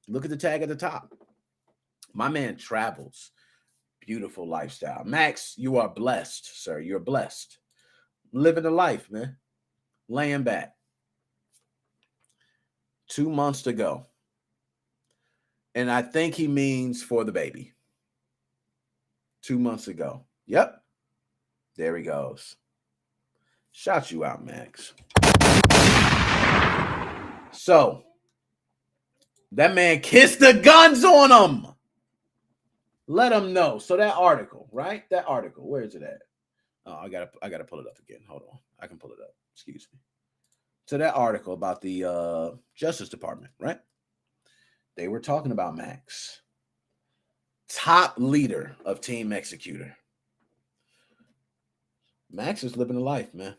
Look at the tag at the top. My man travels. Beautiful lifestyle. Max, you are blessed, sir. You're blessed. Living the life, man. Laying back. 2 months to go. And I think he means for the baby. 2 months ago. Yep. There he goes. Shout you out, Max. So, that man kissed the guns on him. Let him know. So that article, right? That article, where is it at? Oh, I gotta pull it up again. Hold on. I can pull it up. Excuse me. So that article about the Justice Department, right? They were talking about Max. Top leader of Team Executor. Max is living a life, man.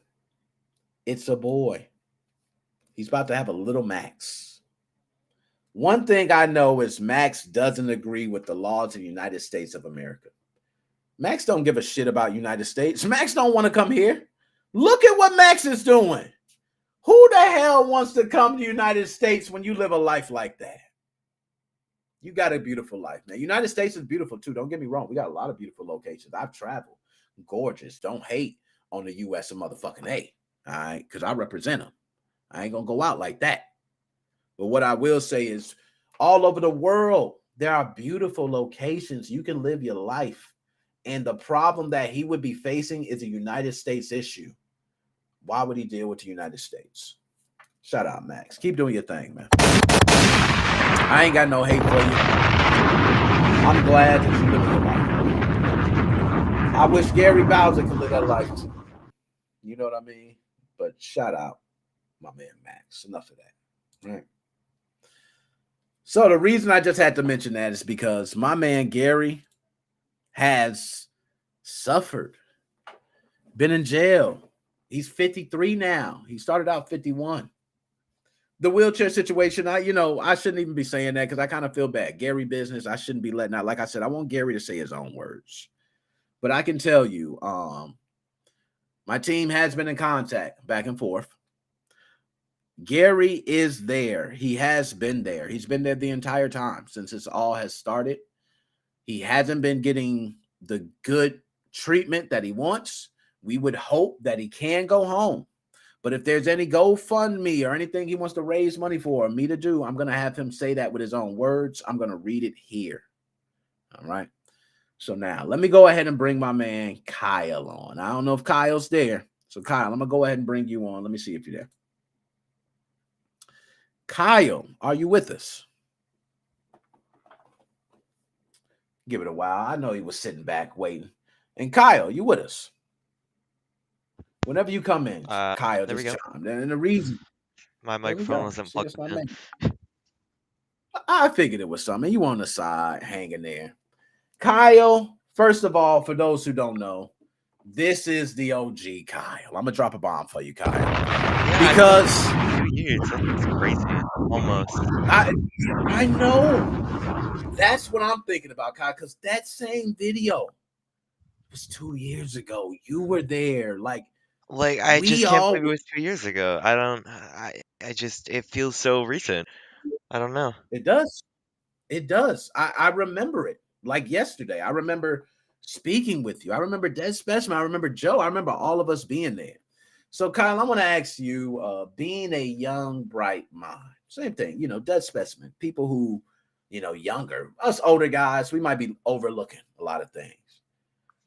It's a boy. He's about to have a little Max. One thing I know is Max doesn't agree with the laws of the United States of America. Max don't give a shit about United States. Max don't want to come here. Look at what Max is doing. Who the hell wants to come to the United States when you live a life like that? You got a beautiful life, man. United States is beautiful too. Don't get me wrong. We got a lot of beautiful locations. I've traveled. Gorgeous. Don't hate on the U.S. and motherfucking A. All right? Because I represent them. I ain't going to go out like that. But what I will say is all over the world, there are beautiful locations. You can live your life. And the problem that he would be facing is a United States issue. Why would he deal with the United States? Shout out, Max. Keep doing your thing, man. I ain't got no hate for you. I'm glad that you live your life. I wish Gary Bowser could live that life too. You know what I mean? But shout out my man Max. Enough of that. Right. So the reason I just had to mention that is because my man Gary has suffered, been in jail. He's 53 now. He started out 51. The wheelchair situation, I shouldn't even be saying that because I kind of feel bad. Gary business, I shouldn't be letting out. Like I said, I want Gary to say his own words. But I can tell you, my team has been in contact back and forth. Gary is there. He has been there. He's been there the entire time since this all has started. He hasn't been getting the good treatment that he wants. We would hope that he can go home. But if there's any GoFundMe or anything he wants to raise money for me to do, I'm going to have him say that with his own words. I'm going to read it here. All right. So now let me go ahead and bring my man Kyle on. I don't know if Kyle's there. So Kyle, I'm going to go ahead and bring you on. Let me see if you're there. Kyle, are you with us? Give it a while. I know he was sitting back waiting. And Kyle, you with us? Whenever you come in, Kyle, there we just go. chime. And the reason My microphone wasn't plugged in. I figured it was something. You on the side, hanging there. Kyle, first of all, for those who don't know, this is the OG Kyle. I'm gonna drop a bomb for you, Kyle. Yeah, because 2 years. That's crazy. Almost. I know. That's what I'm thinking about, Kyle, because that same video was 2 years ago. You were there. Like I just can't believe it was 2 years ago. I just, it feels so recent. I don't know. It does. It does. I remember it like yesterday. I remember speaking with you. I remember Dead Specimen. I remember Joe. I remember all of us being there. So, Kyle, I want to ask you, being a young, bright mind, same thing, Dead Specimen, people who, younger, us older guys, we might be overlooking a lot of things.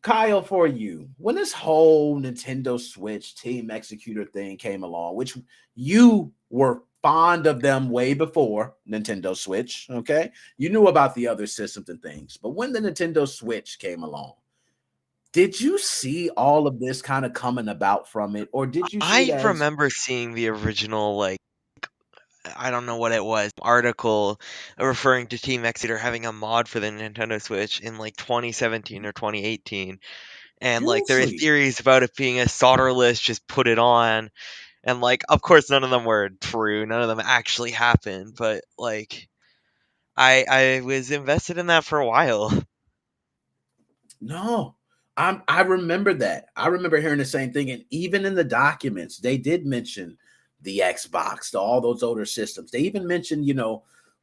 Kyle, for you, when this whole Nintendo Switch Team Executor thing came along, which you were fond of them way before Nintendo Switch, okay? You knew about the other systems and things, but when the Nintendo Switch came along, did you see all of this kind of coming about from it, or did you see it I as... remember seeing the original, I don't know what it was, article referring to Team Exeter having a mod for the Nintendo Switch in 2017 or 2018. And there are Seriously? theories about it being a solderless, just put it on. And of course none of them were true. None of them actually happened. But I was invested in that for a while. No, I remember that. I remember hearing the same thing. And even in the documents, they did mention the Xbox, all those older systems. They even mentioned,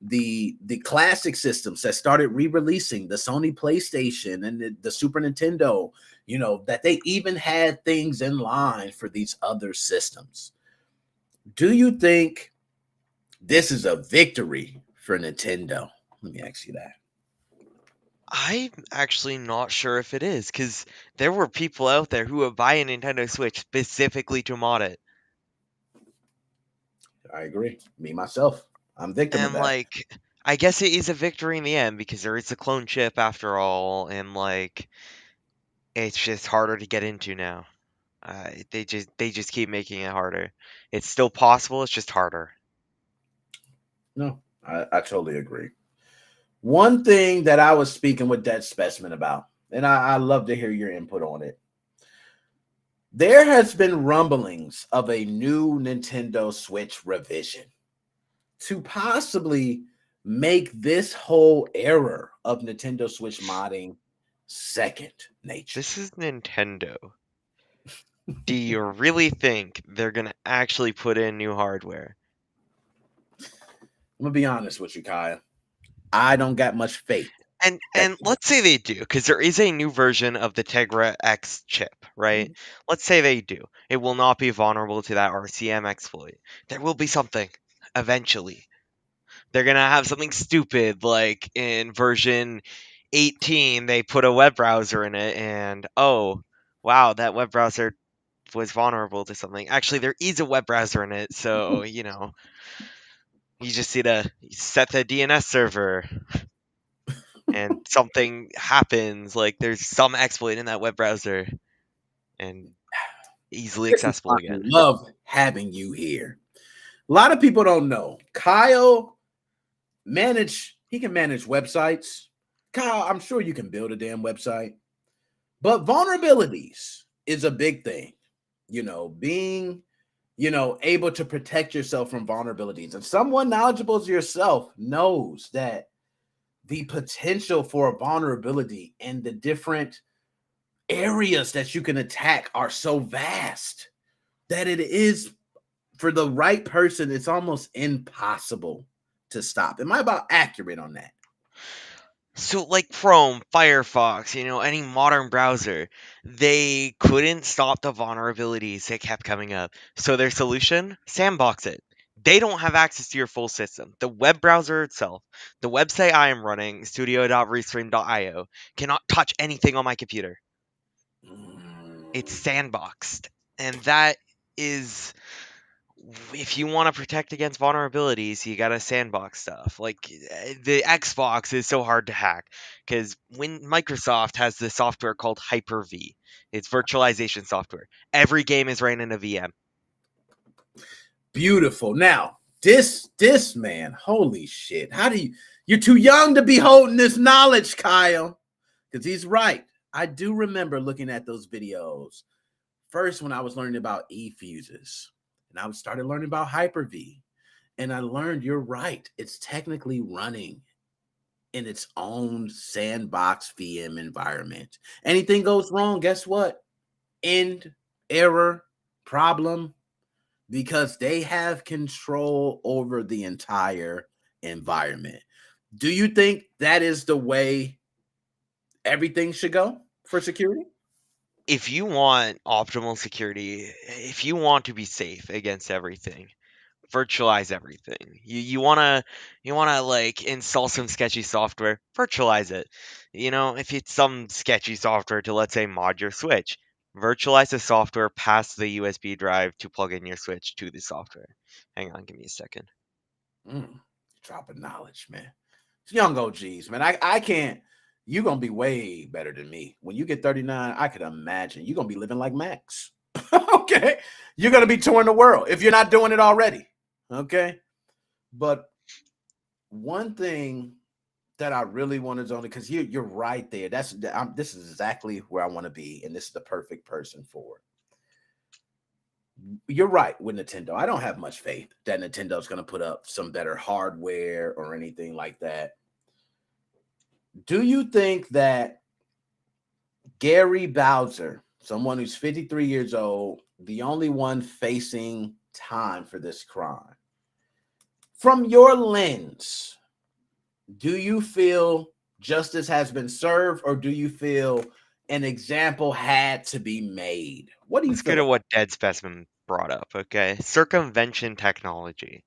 the classic systems that started re-releasing the Sony PlayStation and the Super Nintendo, that they even had things in line for these other systems. Do you think this is a victory for Nintendo? Let me ask you that. I'm actually not sure if it is, because there were people out there who would buy a Nintendo Switch specifically to mod it. I agree. Me, myself, I'm victim of And that. I guess it is a victory in the end, because there is a clone chip after all, and it's just harder to get into now. They just keep making it harder. It's still possible, it's just harder. No, I totally agree. One thing that I was speaking with Dead Specimen about, and I love to hear your input on it. There has been rumblings of a new Nintendo Switch revision to possibly make this whole era of Nintendo Switch modding second nature. This is Nintendo. Do you really think they're going to actually put in new hardware? I'm going to be honest with you, Kyle. I don't got much faith. And let's say they do, because there is a new version of the Tegra X chip, right? Mm-hmm. Let's say they do. It will not be vulnerable to that RCM exploit. There will be something eventually. They're going to have something stupid like in version 18, they put a web browser in it, and oh, wow, that web browser was vulnerable to something. Actually, there is a web browser in it, so, you just need to set the DNS server. and something happens, like there's some exploit in that web browser, and easily This is why accessible I again. love having you here. A lot of people don't know. Kyle he can manage websites. Kyle, I'm sure you can build a damn website. But vulnerabilities is a big thing. Being, able to protect yourself from vulnerabilities. And someone knowledgeable as yourself knows that the potential for a vulnerability and the different areas that you can attack are so vast that it is, for the right person, it's almost impossible to stop. Am I about accurate on that? So, like Chrome, Firefox, any modern browser, they couldn't stop the vulnerabilities that kept coming up. So, their solution? Sandbox it. They don't have access to your full system. The web browser itself, the website I am running, studio.restream.io, cannot touch anything on my computer. It's sandboxed. And that is, if you want to protect against vulnerabilities, you gotta sandbox stuff. Like the Xbox is so hard to hack because when Microsoft has this software called Hyper-V, it's virtualization software. Every game is ran in a VM. Beautiful. Now, this man, holy shit. You're too young to be holding this knowledge, Kyle. Because he's right. I do remember looking at those videos. First, when I was learning about E-fuses, and I started learning about Hyper-V, and I learned you're right. It's technically running in its own sandbox VM environment. Anything goes wrong, guess what? End, error, problem, because they have control over the entire environment. Do you think that is the way everything should go for security? If you want optimal security, if you want to be safe against everything, virtualize everything. You wanna like install some sketchy software, virtualize it. If it's some sketchy software to, let's say, mod your switch, virtualize the software, pass the USB drive to plug in your switch to the software. Hang on, give me a second. Dropping knowledge, man. It's young OGs, man. I can't. You're gonna be way better than me. When you get 39, I could imagine you're gonna be living like Max. Okay. You're gonna be touring the world if you're not doing it already. Okay. But one thing that I really want to zone, because you're right there. This is exactly where I want to be, and this is the perfect person for it. You're right with Nintendo. I don't have much faith that Nintendo's going to put up some better hardware or anything like that. Do you think that Gary Bowser, someone who's 53 years old, the only one facing time for this crime, from your lens, do you feel justice has been served, or do you feel an example had to be made? What do you Let's get feel? to what Dead Specimen brought up, okay? Circumvention technology.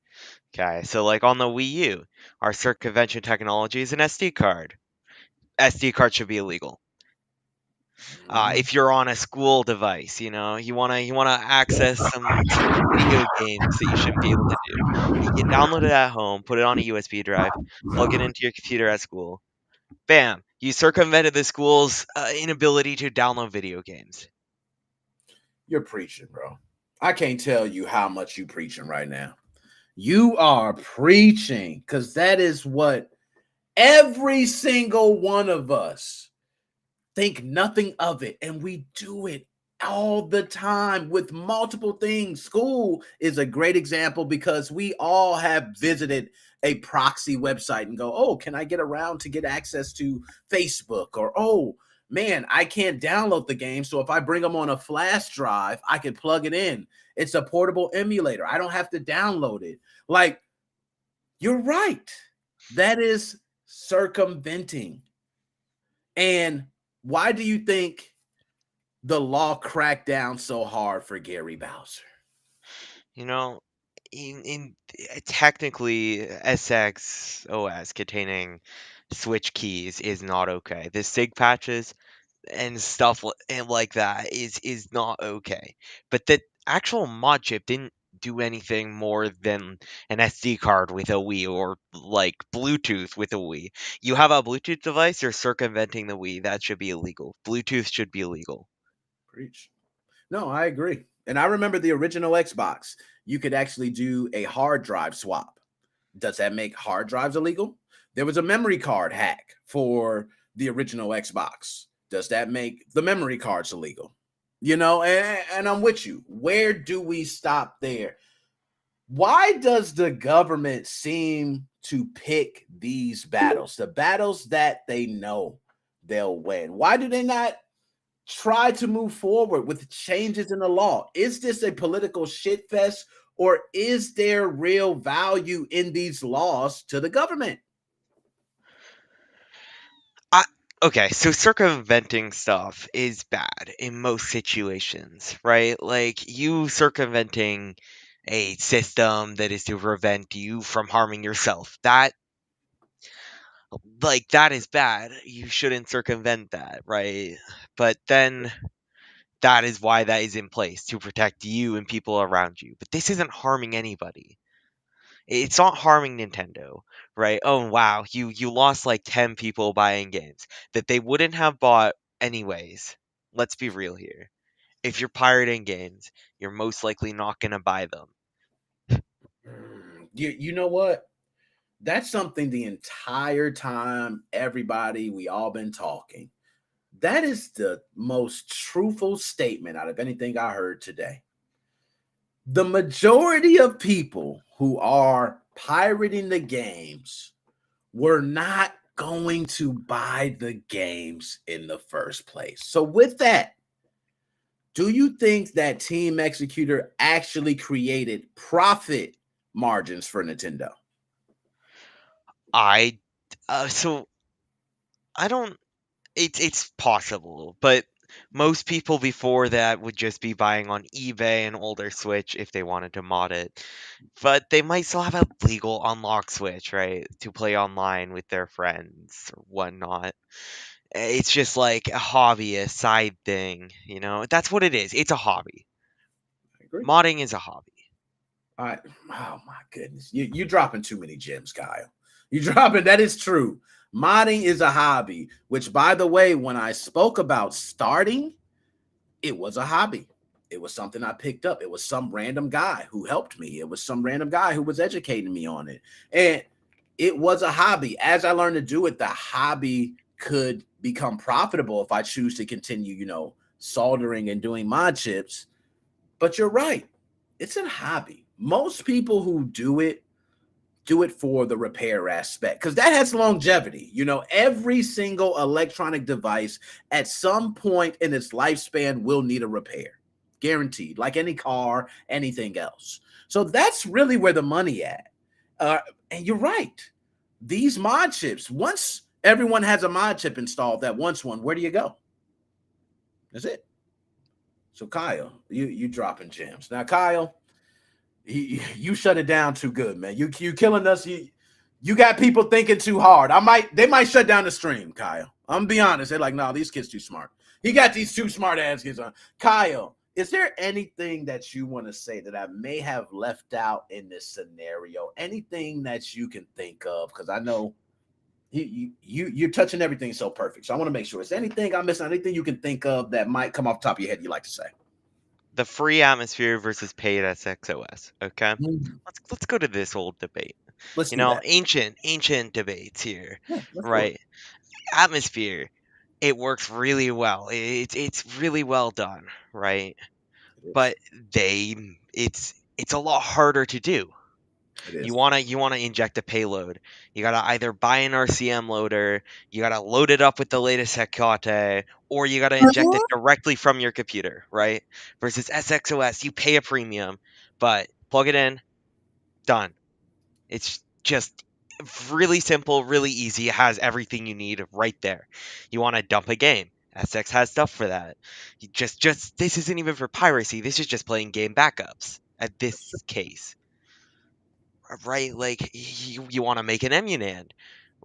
Okay, so like on the Wii U, our circumvention technology is an SD card. SD card should be illegal. If you're on a school device, you wanna access some video games that you shouldn't be able to do. You can download it at home, put it on a USB drive, plug it into your computer at school. Bam! You circumvented the school's inability to download video games. You're preaching, bro. I can't tell you how much you preaching right now. You are preaching, because that is what every single one of us think nothing of it, and we do it all the time with multiple things. School is a great example because we all have visited a proxy website and go, oh, can I get around to get access to Facebook? Or, oh, man, I can't download the game. So if I bring them on a flash drive, I can plug it in. It's a portable emulator. I don't have to download it. Like, you're right. That is circumventing. And why do you think the law cracked down so hard for Gary Bowser? You know, in technically SXOS containing switch keys is not okay. The sig patches and stuff and like that is not okay. But the actual mod chip didn't do anything more than an SD card with a Wii or like Bluetooth with a Wii. You have a Bluetooth device, you're circumventing the Wii. That should be illegal. Bluetooth should be illegal. Preach. No, I agree. And I remember the original Xbox. You could actually do a hard drive swap. Does that make hard drives illegal? There was a memory card hack for the original Xbox. Does that make the memory cards illegal? You know, and I'm with you. Where do we stop there? Why does the government seem to pick these battles, the battles that they know they'll win? Why do they not try to move forward with changes in the law? Is this a political shit fest, or is there real value in these laws to the government? Okay, so circumventing stuff is bad in most situations, right? Like you circumventing a system that is to prevent you from harming yourself. That is bad. You shouldn't circumvent that, right? But then that is why that is in place to protect you and people around you. But this isn't harming anybody. It's not harming Nintendo, right? Oh wow, you lost like 10 people buying games that they wouldn't have bought anyways. Let's be real here. If you're pirating games, you're most likely not going to buy them. You know what? That's something the entire time we all been talking. That is the most truthful statement out of anything I heard today. The majority of people who are pirating the games were not going to buy the games in the first place. So, with that, do you think that Team Executor actually created profit margins for Nintendo? So I don't. It's possible, but most people before that would just be buying on eBay and older Switch if they wanted to mod it. But they might still have a legal unlock Switch, right, to play online with their friends or whatnot. It's just like a hobby, a side thing, you know. That's what it is. It's a hobby. I agree. Modding is a hobby. Oh my goodness, you dropping too many gems, Kyle. You dropping that is true. Modding is a hobby, which, by the way, when I spoke about starting, it was a hobby. It was something I picked up. It was some random guy who helped me. It was some random guy who was educating me on it. And it was a hobby. As I learned to do it, the hobby could become profitable if I choose to continue, soldering and doing mod chips. But you're right. It's a hobby. Most people who do it for the repair aspect, because that has longevity. Every single electronic device at some point in its lifespan will need a repair, guaranteed, like any car, anything else. So that's really where the money at. And you're right. These mod chips, once everyone has a mod chip installed that wants one, where do you go? That's it. So Kyle, you dropping gems. Now, Kyle, you shut it down too good, man. You killing us. You got people thinking too hard. They might shut down the stream, Kyle. I'm gonna be honest. They're like, no, these kids too smart. He got these two smart ass kids on. Kyle, is there anything that you want to say that I may have left out in this scenario? Anything that you can think of? Because I know you're touching everything so perfect. So I want to make sure. Is there anything I'm missing? Anything you can think of that might come off the top of your head you like to say? The free atmosphere versus paid SXOS. Okay, let's go to this old debate. Let's do that. ancient debates here, right? Atmosphere, it works really well. It's really well done, right? But it's a lot harder to do. You wanna inject a payload. You gotta either buy an RCM loader, you gotta load it up with the latest Hecate, or you gotta inject it directly from your computer, right? Versus SXOS, you pay a premium, but plug it in, done. It's just really simple, really easy. It has everything you need right there. You want to dump a game, SX has stuff for that. You just this isn't even for piracy. This is just playing game backups at this case. Right, like you want to make an emunand.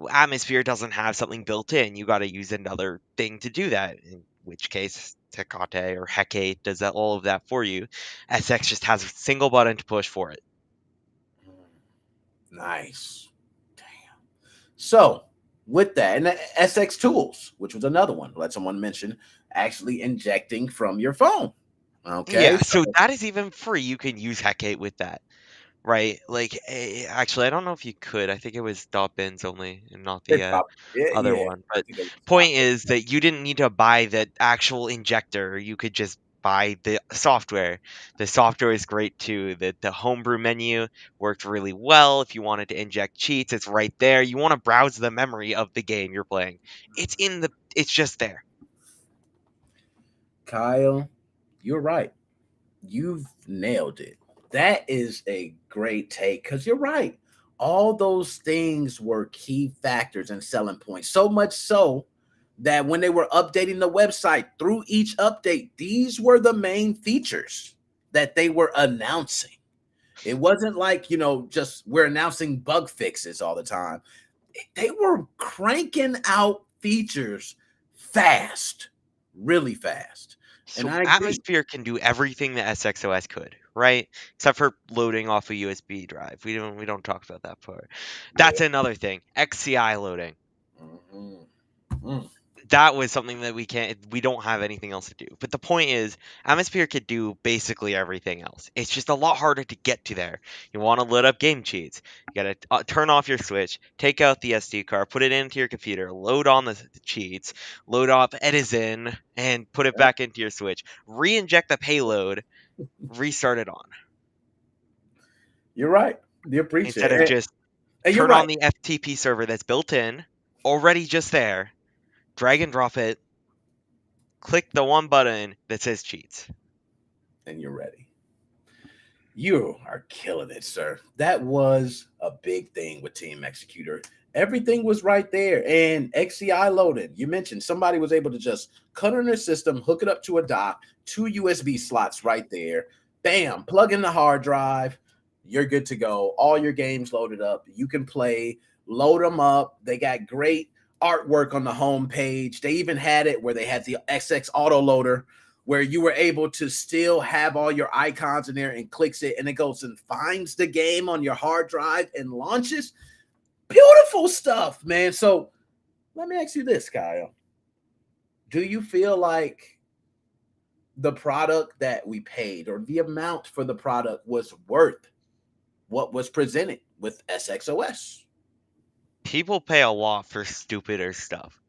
Atmosphere doesn't have something built in. You got to use another thing to do that. which case Tecate or Hecate does all of that for you. SX just has a single button to push for it. Nice. Damn. So with that, and the SX Tools, which was another one, let someone mention actually injecting from your phone. Okay. Yeah, so that is even free. You can use Hecate with that, right? Like, actually, I don't know if you could. I think it was .bins only and not the other Yeah. one. But point is that you didn't need to buy the actual injector. You could just buy the software. The software is great too. The homebrew menu worked really well. If you wanted to inject cheats, it's right there. You want to browse the memory of the game you're playing. It's just there. Kyle, you're right. You've nailed it. That is a great take because you're right. All those things were key factors and selling points. So much so that when they were updating the website through each update, these were the main features that they were announcing. It wasn't like, just we're announcing bug fixes all the time. They were cranking out features fast, really fast. So Atmosphere can do everything the SXOS could, right? Except for loading off a USB drive. We don't talk about that part. That's another thing. XCI loading. That was something that we don't have anything else to do. But the point is, Atmosphere could do basically everything else. It's just a lot harder to get to there. You want to load up game cheats. You got to turn off your Switch, take out the SD card, put it into your computer, load on the cheats, load up Edison, and put it back into your Switch. Re-inject the payload, restart it on. You're right. You appreciate Instead it. of just turn on the FTP server that's built in, already just there, drag and drop it, click the one button that says cheats. And you're ready. You are killing it, sir. That was a big thing with Team Executor. Everything was right there. And XCI loaded. You mentioned somebody was able to just cut on their system, hook it up to a dock, 2 USB slots right there. Bam, plug in the hard drive. You're good to go. All your games loaded up. You can play, load them up. They got great artwork on the home page. They even had it where they had the XX autoloader where you were able to still have all your icons in there and clicks it and it goes and finds the game on your hard drive and launches. Beautiful stuff, man. So let me ask you this, Kyle. Do you feel like the product that we paid or the amount for the product was worth what was presented with SXOS? People pay a lot for stupider stuff.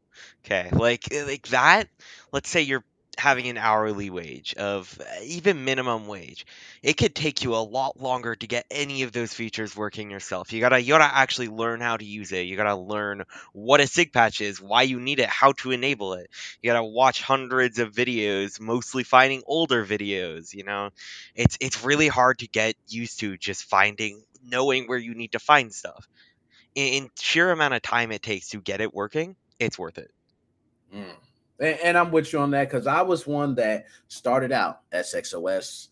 Okay, like that. Let's say you're having an hourly wage of even minimum wage. It could take you a lot longer to get any of those features working yourself. You gotta actually learn how to use it. You gotta learn what a sig patch is, why you need it, how to enable it. You gotta watch hundreds of videos, mostly finding older videos. It's really hard to get used to just knowing where you need to find stuff. In sheer amount of time it takes to get it working, it's worth it. And I'm with you on that because I was one that started out SXOS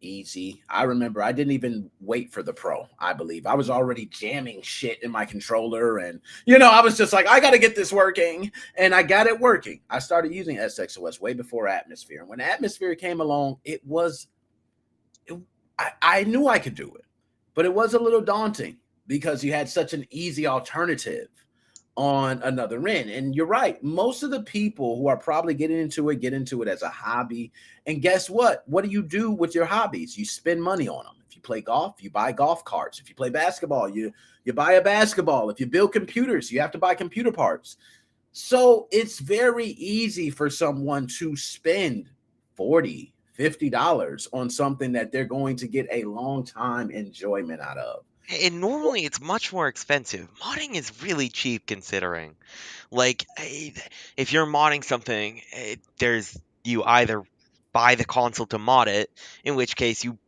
easy. I remember I didn't even wait for the Pro. I believe I was already jamming shit in my controller, and I was just like, I got to get this working, and I got it working. I started using SXOS way before Atmosphere, and when Atmosphere came along, I knew I could do it, but it was a little daunting because you had such an easy alternative on another end. And you're right. Most of the people who are probably getting into it as a hobby. And guess what? What do you do with your hobbies? You spend money on them. If you play golf, you buy golf carts. If you play basketball, you buy a basketball. If you build computers, you have to buy computer parts. So it's very easy for someone to spend $40, $50 on something that they're going to get a long time enjoyment out of. And normally it's much more expensive. Modding is really cheap considering. Like, if you're modding something, you either buy the console to mod it, in which case you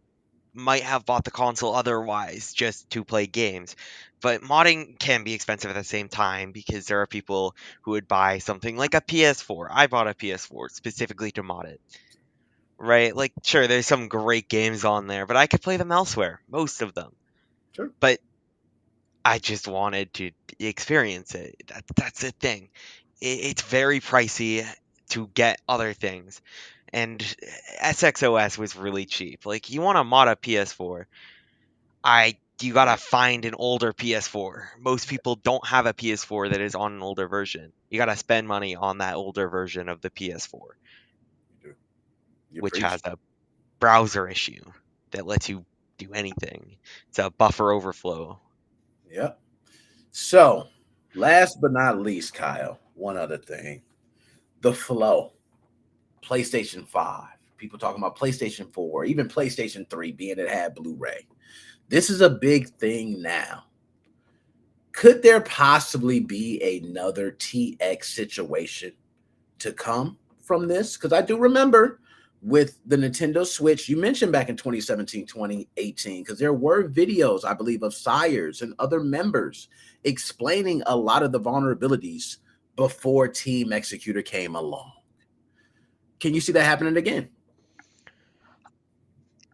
might have bought the console otherwise just to play games. But modding can be expensive at the same time because there are people who would buy something like a PS4. I bought a PS4 specifically to mod it. Right? Like, sure, there's some great games on there, but I could play them elsewhere, most of them. Sure. But I just wanted to experience it. That's the thing. It's very pricey. to get other things. And SXOS was really cheap. Like, you want to mod a PS4, you gotta find an older PS4. Most people don't have a PS4 that is on an older version. You gotta spend money on that older version of the PS4, which has a browser issue that lets you do anything. It's a buffer overflow. Yep. So, last but not least, Kyle, one other thing. The flow. PlayStation 5. People talking about PlayStation 4, even PlayStation 3 being it had Blu-ray. This is a big thing now. Could there possibly be another TX situation to come from this? Because I do remember with the Nintendo Switch, you mentioned back in 2017, 2018, because there were videos, I believe, of sires and other members explaining a lot of the vulnerabilities before Team Executor came along. Can you see that happening again?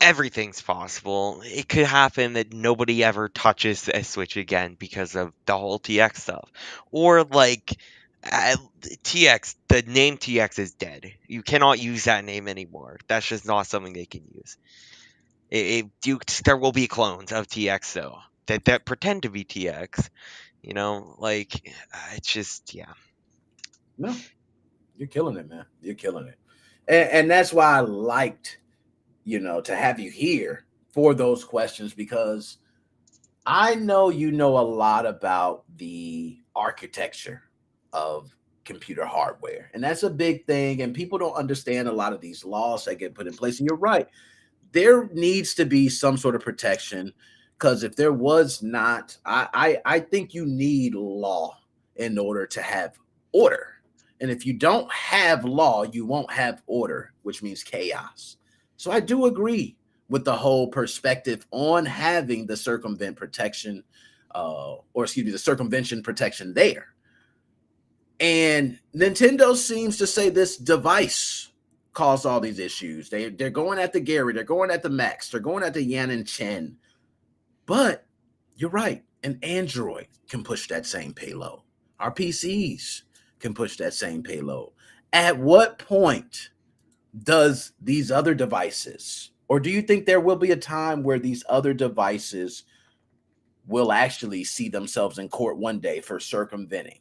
Everything's possible. It could happen that nobody ever touches a Switch again because of the whole TX stuff. Or, like, TX, the name TX is dead. You cannot use that name anymore. That's just not something they can use. There will be clones of TX, though, that pretend to be TX. You know, like, it's just, yeah. No, you're killing it, man. You're killing it. And that's why I liked, to have you here for those questions, because I know you know a lot about the architecture of computer hardware. And that's a big thing. And people don't understand a lot of these laws that get put in place. And you're right. There needs to be some sort of protection, because if there was not, I think you need law in order to have order. And if you don't have law, you won't have order, which means chaos. So I do agree with the whole perspective on having the circumvention protection there. And Nintendo seems to say this device caused all these issues. They're going at the Gary, they're going at the Max, they're going at the Yan and Chen. But you're right, an Android can push that same payload. Our PCs can push that same payload. At what point does these other devices, or do you think there will be a time where these other devices will actually see themselves in court one day for circumventing?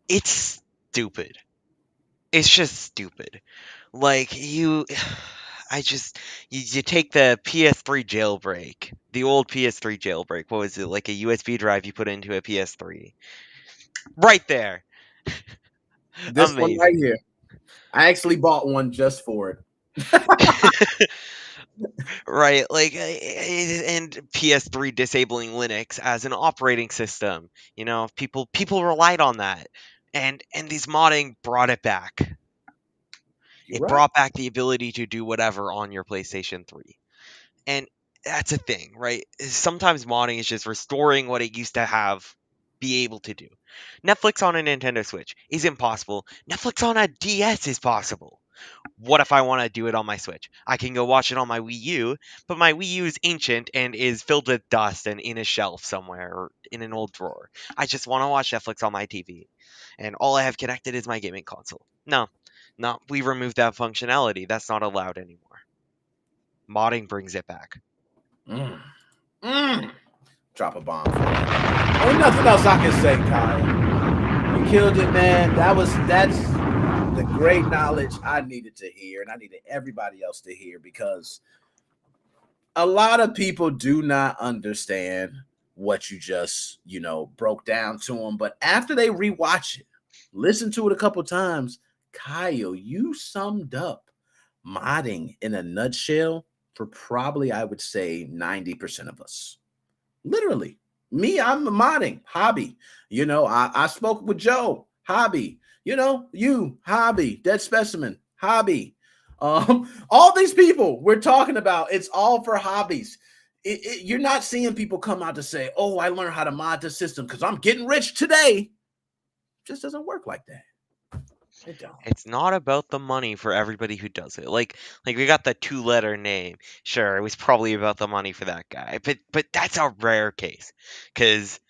It's stupid. It's just stupid. Like, you take the PS3 jailbreak, the old PS3 jailbreak. What was it, like a USB drive you put into a PS3? Right there. This one right Amazing. here. I actually bought one just for it. Right, like, and PS3 disabling Linux as an operating system. You know, people relied on that, and these modding brought it back. You're It right. brought back the ability to do whatever on your PlayStation 3. And that's a thing, right? Sometimes modding is just restoring what it used to have be able to do. Netflix on a Nintendo Switch is impossible. Netflix on a DS is possible. What if I want to do it on my Switch? I can go watch it on my Wii U, but my Wii U is ancient and is filled with dust and in a shelf somewhere or in an old drawer. I just want to watch Netflix on my TV, and all I have connected is my gaming console. No, we removed that functionality. That's not allowed anymore. Modding brings it back. Drop a bomb. Ain't nothing else I can say, Kyle. You killed it, man. That's the great knowledge I needed to hear, and I needed everybody else to hear, because a lot of people do not understand what you just, broke down to them. But after they rewatch it, listen to it a couple times, Kyle, you summed up modding in a nutshell for probably, I would say, 90% of us. Literally. Me, I'm a modding hobby. I spoke with Joe, hobby. You, hobby. Dead Specimen, hobby. All these people we're talking about, it's all for hobbies. You're not seeing people come out to say, oh, I learned how to mod the system because I'm getting rich today. It just doesn't work like that. It don't. It's not about the money for everybody who does it. Like we got the 2-letter name. Sure, it was probably about the money for that guy, but that's a rare case, because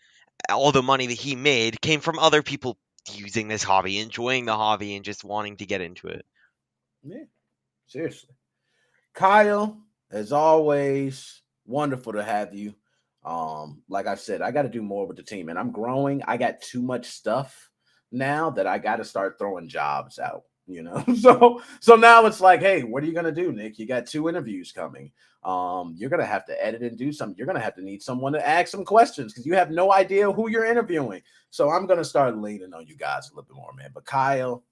all the money that he made came from other people using this hobby, enjoying the hobby, and just wanting to get into it. Yeah, seriously. Kyle, as always, wonderful to have you. Like I said, I got to do more with the team, and I'm growing. I got too much stuff now that I got to start throwing jobs out. So now it's like, hey, what are you gonna do, Nick? You got 2 interviews coming. You're gonna have to edit and do something. You're gonna have to need someone to ask some questions because you have no idea who you're interviewing. So I'm gonna start leaning on you guys a little bit more, man. But Kyle,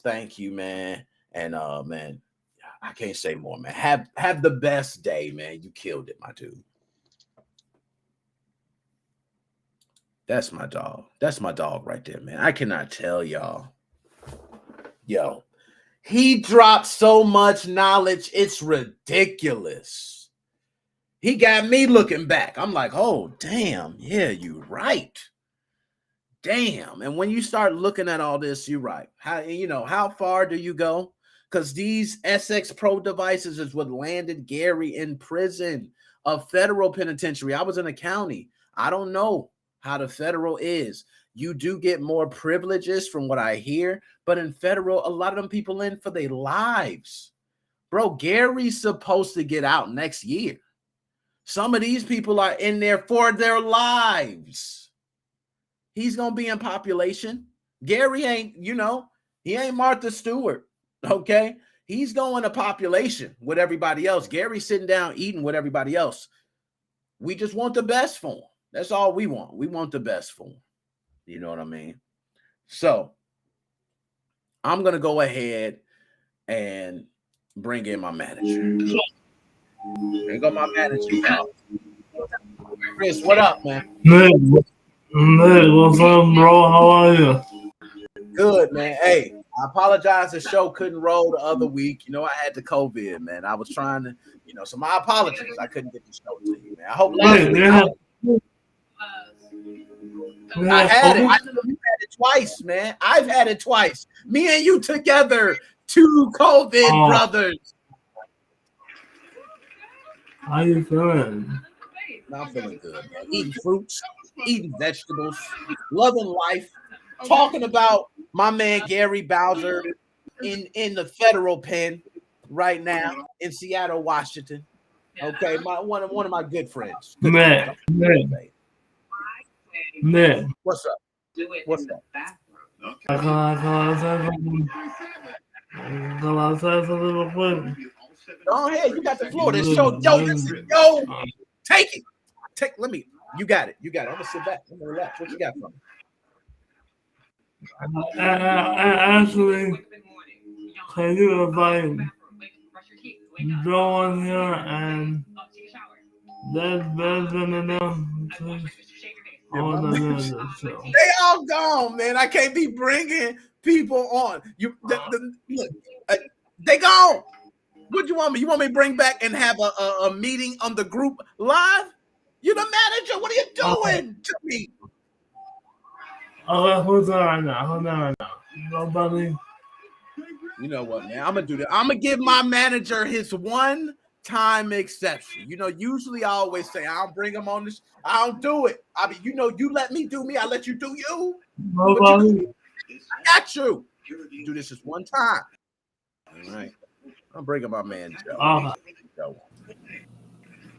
thank you, man. And man, I can't say more, man. Have the best day, man. You killed it, my dude. That's my dog. That's my dog right there, man. I cannot tell y'all. Yo, he dropped so much knowledge, it's ridiculous. He got me looking back. I'm like, oh, damn. Yeah, you're right. Damn. And when you start looking at all this, you're right. How far do you go? Because these SX Pro devices is what landed Gary in prison, a federal penitentiary. I was in a county. I don't know how the federal is. You do get more privileges from what I hear, but in federal, a lot of them people in for their lives. Bro, Gary's supposed to get out next year. Some of these people are in there for their lives. He's going to be in population. Gary ain't, he ain't Martha Stewart, okay? He's going to population with everybody else. Gary's sitting down eating with everybody else. We just want the best for him. That's all we want. We want the best for him. You know what I mean? So I'm going to go ahead and bring in my manager. Here go my manager, y'all. Chris, what up, man? Nick, what's up, bro? How are you? Good, man. Hey, I apologize. The show couldn't roll the other week. I had the COVID, man. I was trying to, so my apologies. I couldn't get the show to you, man. I hope last week. I had it. You had it twice, man. I've had it twice. Me and you together, 2 COVID brothers. How you feeling? I'm feeling good, man. Eating fruits, eating vegetables, loving life, talking about my man Gary Bowser in the federal pen right now in Seattle, Washington. Okay, one of my good friends. Man. What's up? What's up? Can I say something real quick? Go ahead, you got the floor. This show, take it. You got it. I'm gonna sit back. I'm gonna relax. What you got for me? Actually, can you invite Joe on here and that's better than them? They all gone, man. I can't be bringing people on. Look, they gone. What you want me? You want me to bring back and have a meeting on the group live? You're the manager. What are you doing to me? Okay, who's on right now? Nobody. You know what, man? I'm gonna do that. I'm gonna give my manager his one-time exception. Usually I always say I don't bring him on this. I don't do it. You let me do me. I let you do you. Nobody. I got you. You do this just one time. All right. I'm bringing my man Joe.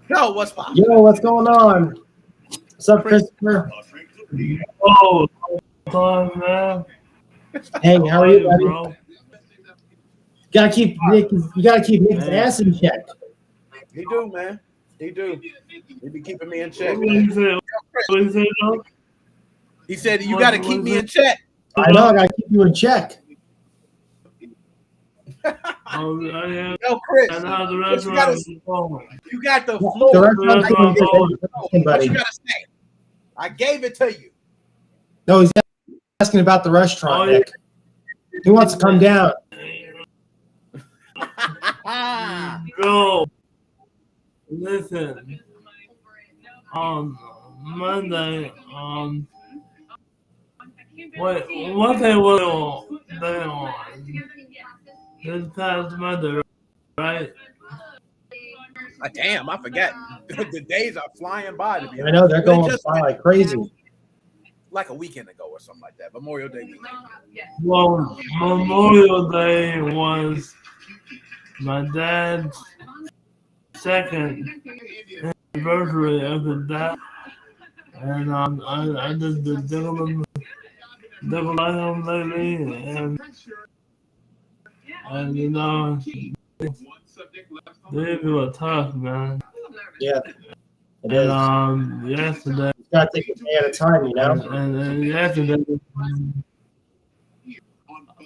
Joe, what's poppin'? Yo, what's going on? What's up, Christopher? Oh, man. Hey, how are you, buddy? Bro? You gotta keep Nick's ass in check. He do, man. He do. He be keeping me in check. He said you gotta keep me in check. I know, I gotta keep you in check. Yo, Chris, you got the floor. What you gotta say? I gave it to you. No, he's asking about the restaurant, Nick. He wants to come down. Bro, listen. Monday, what they were on this past Monday, right? Damn, I forgot. The days are flying by. I know, they're going by like crazy. like a weekend ago or something like that. Memorial Day weekend. Well, Memorial Day was my dad's second anniversary of his death, and I just been thinking about him lately, and you know, they were tough, man. Yeah, it And is. yesterday, You gotta take a day at a time, you know. and yesterday,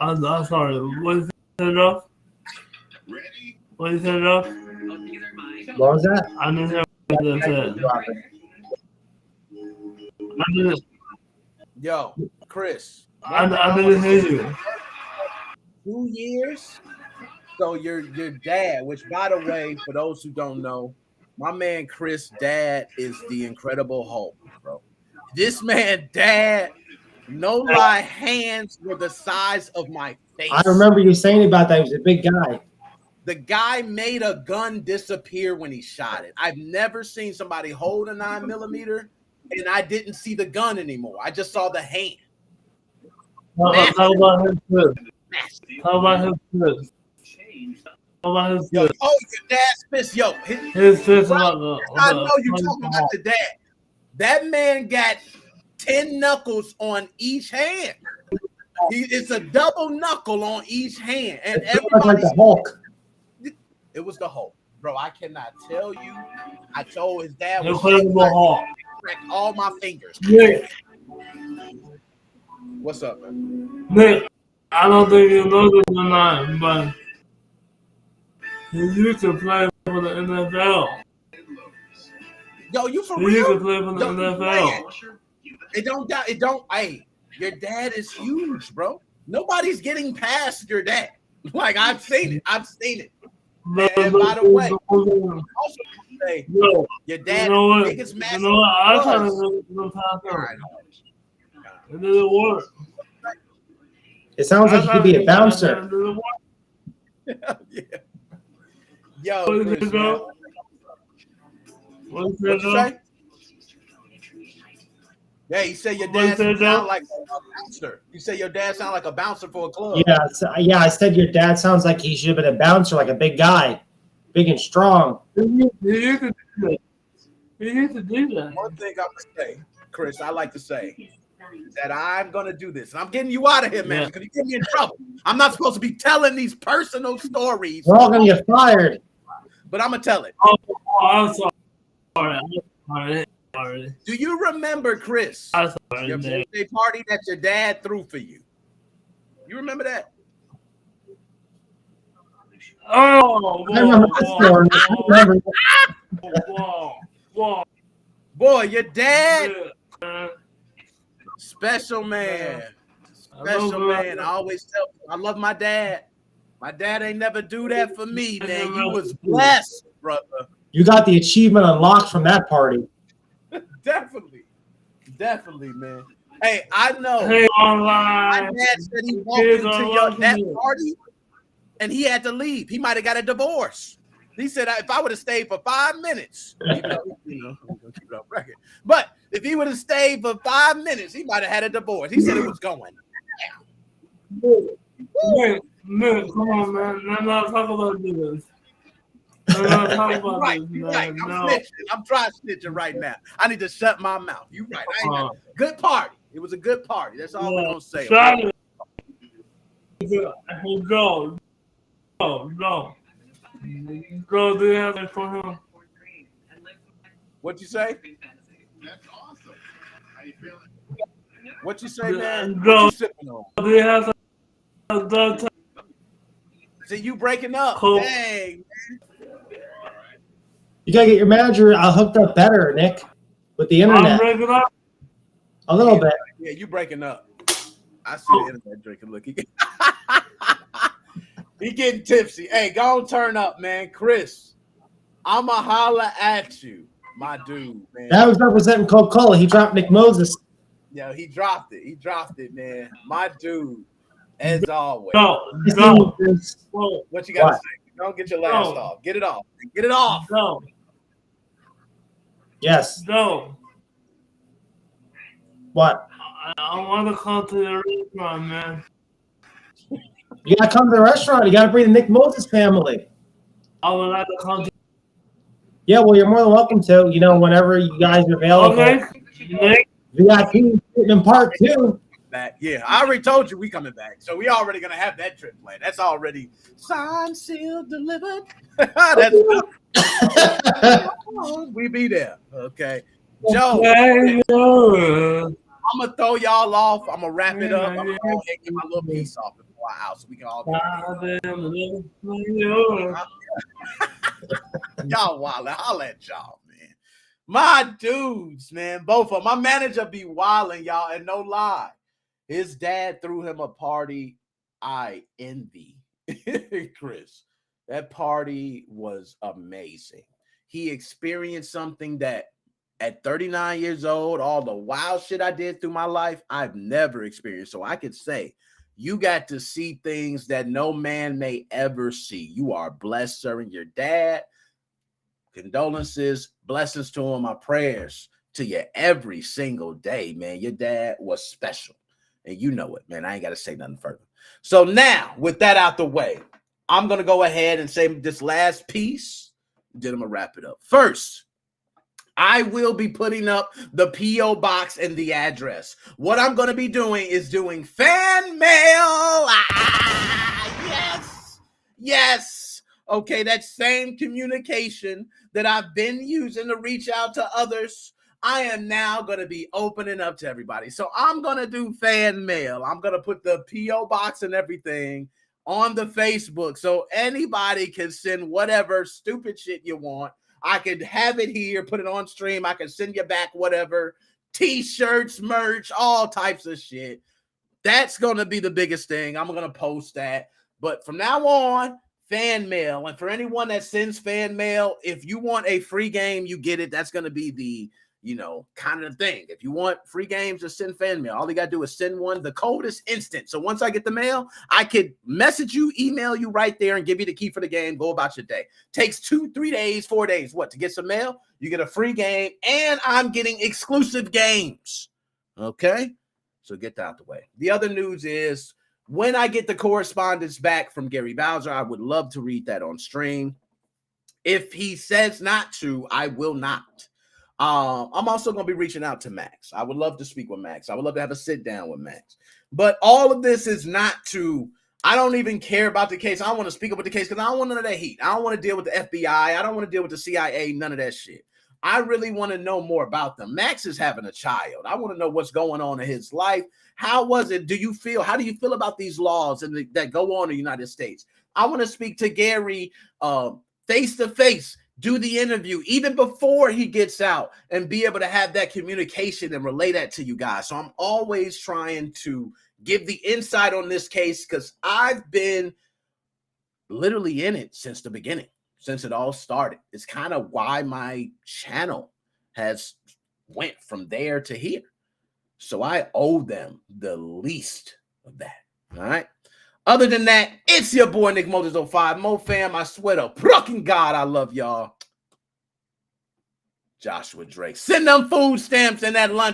I'm sorry. What is it up? What is it up? What was that? I didn't hear what you said. I didn't. Yo, Chris. I didn't hear you. 2 years. So your dad, which by the way, for those who don't know, my man Chris' dad is the Incredible Hulk, bro. This man, dad, no lie, hands were the size of my face. I remember you saying about that. He was a big guy. The guy made a gun disappear when he shot it. I've never seen somebody hold a 9mm and I didn't see the gun anymore. I just saw the hand. How about his fist? How about his fist? How about his fist? Yo, oh, your dad's fist. Yo, his fist. Right. I know you're talking about the dad. That man got 10 knuckles on each hand. It's a double knuckle on each hand, and everybody like the Hulk. It was the Hulk, bro. I cannot tell you. I told his dad was Incredible Hulk. Cracked all my fingers. Nick. What's up, man? Nick, I don't think you know this or not, but he used to play for the NFL. Yo, you for he real? He used to play for the NFL. It don't. Hey, your dad is huge, bro. Nobody's getting past your dad. Like I've seen it. And by the way, also say your dad biggest massive. You know what? I tried to do some time. It didn't work. It sounds like you could be a bouncer. Yeah. Yo, what you say? Yeah, he said your dad sound like a bouncer. You said your dad sound like a bouncer for a club. Yeah, I said your dad sounds like he should have been a bouncer, like a big guy, big and strong. He used to do that. One thing I'm gonna say, Chris, I like to say that I'm gonna do this. And I'm getting you out of here, man, because you get me in trouble. I'm not supposed to be telling these personal stories. We're all gonna get fired. But I'm gonna tell it. Oh, I'm sorry. Do you remember, Chris, your birthday party that your dad threw for you? You remember that? Oh, whoa. Boy, your dad, special man. Special man. I always tell you, I love my dad. My dad ain't never do that for me, man. You was blessed, brother. You got the achievement unlocked from that party. Definitely, man. Hey, I know. Hey, my dad said he walked into that party and he had to leave. He might have got a divorce. He said, if I would have stayed for 5 minutes, keep it on record. But if he would have stayed for 5 minutes, he might have had a divorce. He said it was going. Man, come on, man. Let's not talk about this. Right. I'm trying to snitch it right now. I need to shut my mouth. You're right. Good party. It was a good party. That's all we're gonna say. Okay? Go. Do you have it for him? What you say? That's awesome. How you feeling? What you say, man? Go. What you sipping on? Do you have some? See you breaking up. Cool. Dang, man. You gotta get your manager hooked up better, Nick, with the internet. I'm breaking up. A little bit. Yeah, you breaking up. I see the internet drinking. Look, he getting tipsy. Hey, go on, turn up, man. Chris, I'ma holla at you, my dude, man. That was representing Coca-Cola. He dropped Nick Moses. Yeah, he dropped it. He dropped it, man. My dude, as always. No. What you got to say? Don't get your last off. Get it off. Get it off. No. Yes. No. What? I want to come to the restaurant, man. You gotta come to the restaurant. You gotta bring the Nick Moses family. I would like to come to. Yeah, well, you're more than welcome to. You know, whenever you guys are available. Okay. Nick. VIP in part 2. Back. Yeah, I already told you we coming back. So we already gonna have that trip planned. That's already signed, sealed, delivered. That's we be there. Okay. Joe, I'm gonna throw y'all off. I'm gonna wrap it up. I'm gonna go ahead and get my little piece off before I out so we can all y'all wildin'. I'll let y'all, man. My dudes, man, both of them. My manager be wildin', y'all, and no lie. His dad threw him a party I envy. Chris, that party was amazing. He experienced something that at 39 years old, all the wild shit I did through my life, I've never experienced. So I could say you got to see things that no man may ever see. You are blessed, sir, and your dad. Condolences, blessings to him, my prayers to you every single day, man. Your dad was special. And you know it, man. I ain't got to say nothing further. So now, with that out the way, I'm going to go ahead and say this last piece. Then I'm going to wrap it up. First, I will be putting up the P.O. box and the address. What I'm going to be doing is doing fan mail. Yes. Yes. Okay, that same communication that I've been using to reach out to others, I am now going to be opening up to everybody. So I'm going to do fan mail. I'm going to put the P.O. box and everything on the Facebook so anybody can send whatever stupid shit you want. I could have it here, put it on stream. I can send you back whatever, T-shirts, merch, all types of shit. That's going to be the biggest thing. I'm going to post that. But from now on, fan mail. And for anyone that sends fan mail, if you want a free game, you get it. That's going to be the, kind of thing. If you want free games, just send fan mail. All you got to do is send one. The code is instant. So once I get the mail, I could message you, email you right there and give you the key for the game. Go about your day. Takes 2, 3 days, 4 days. What? To get some mail, you get a free game and I'm getting exclusive games. Okay? So get that out the way. The other news is when I get the correspondence back from Gary Bowser, I would love to read that on stream. If he says not to, I will not. I'm also going to be reaching out to Max. I would love to speak with Max. I would love to have a sit down with Max. But all of this is not to, I don't even care about the case. I don't want to speak up with the case because I don't want none of that heat. I don't want to deal with the FBI. I don't want to deal with the CIA, none of that shit. I really want to know more about them. Max is having a child. I want to know what's going on in his life. How was it? How do you feel about these laws that go on in the United States? I want to speak to Gary face to face. Do the interview even before he gets out and be able to have that communication and relay that to you guys. So I'm always trying to give the insight on this case because I've been literally in it since the beginning, since it all started. It's kind of why my channel has went from there to here. So I owe them the least of that. All right. Other than that, it's your boy Nick Moses 05. Mo fam, I swear to fucking God, I love y'all. Joshua Drake. Send them food stamps and that lunch.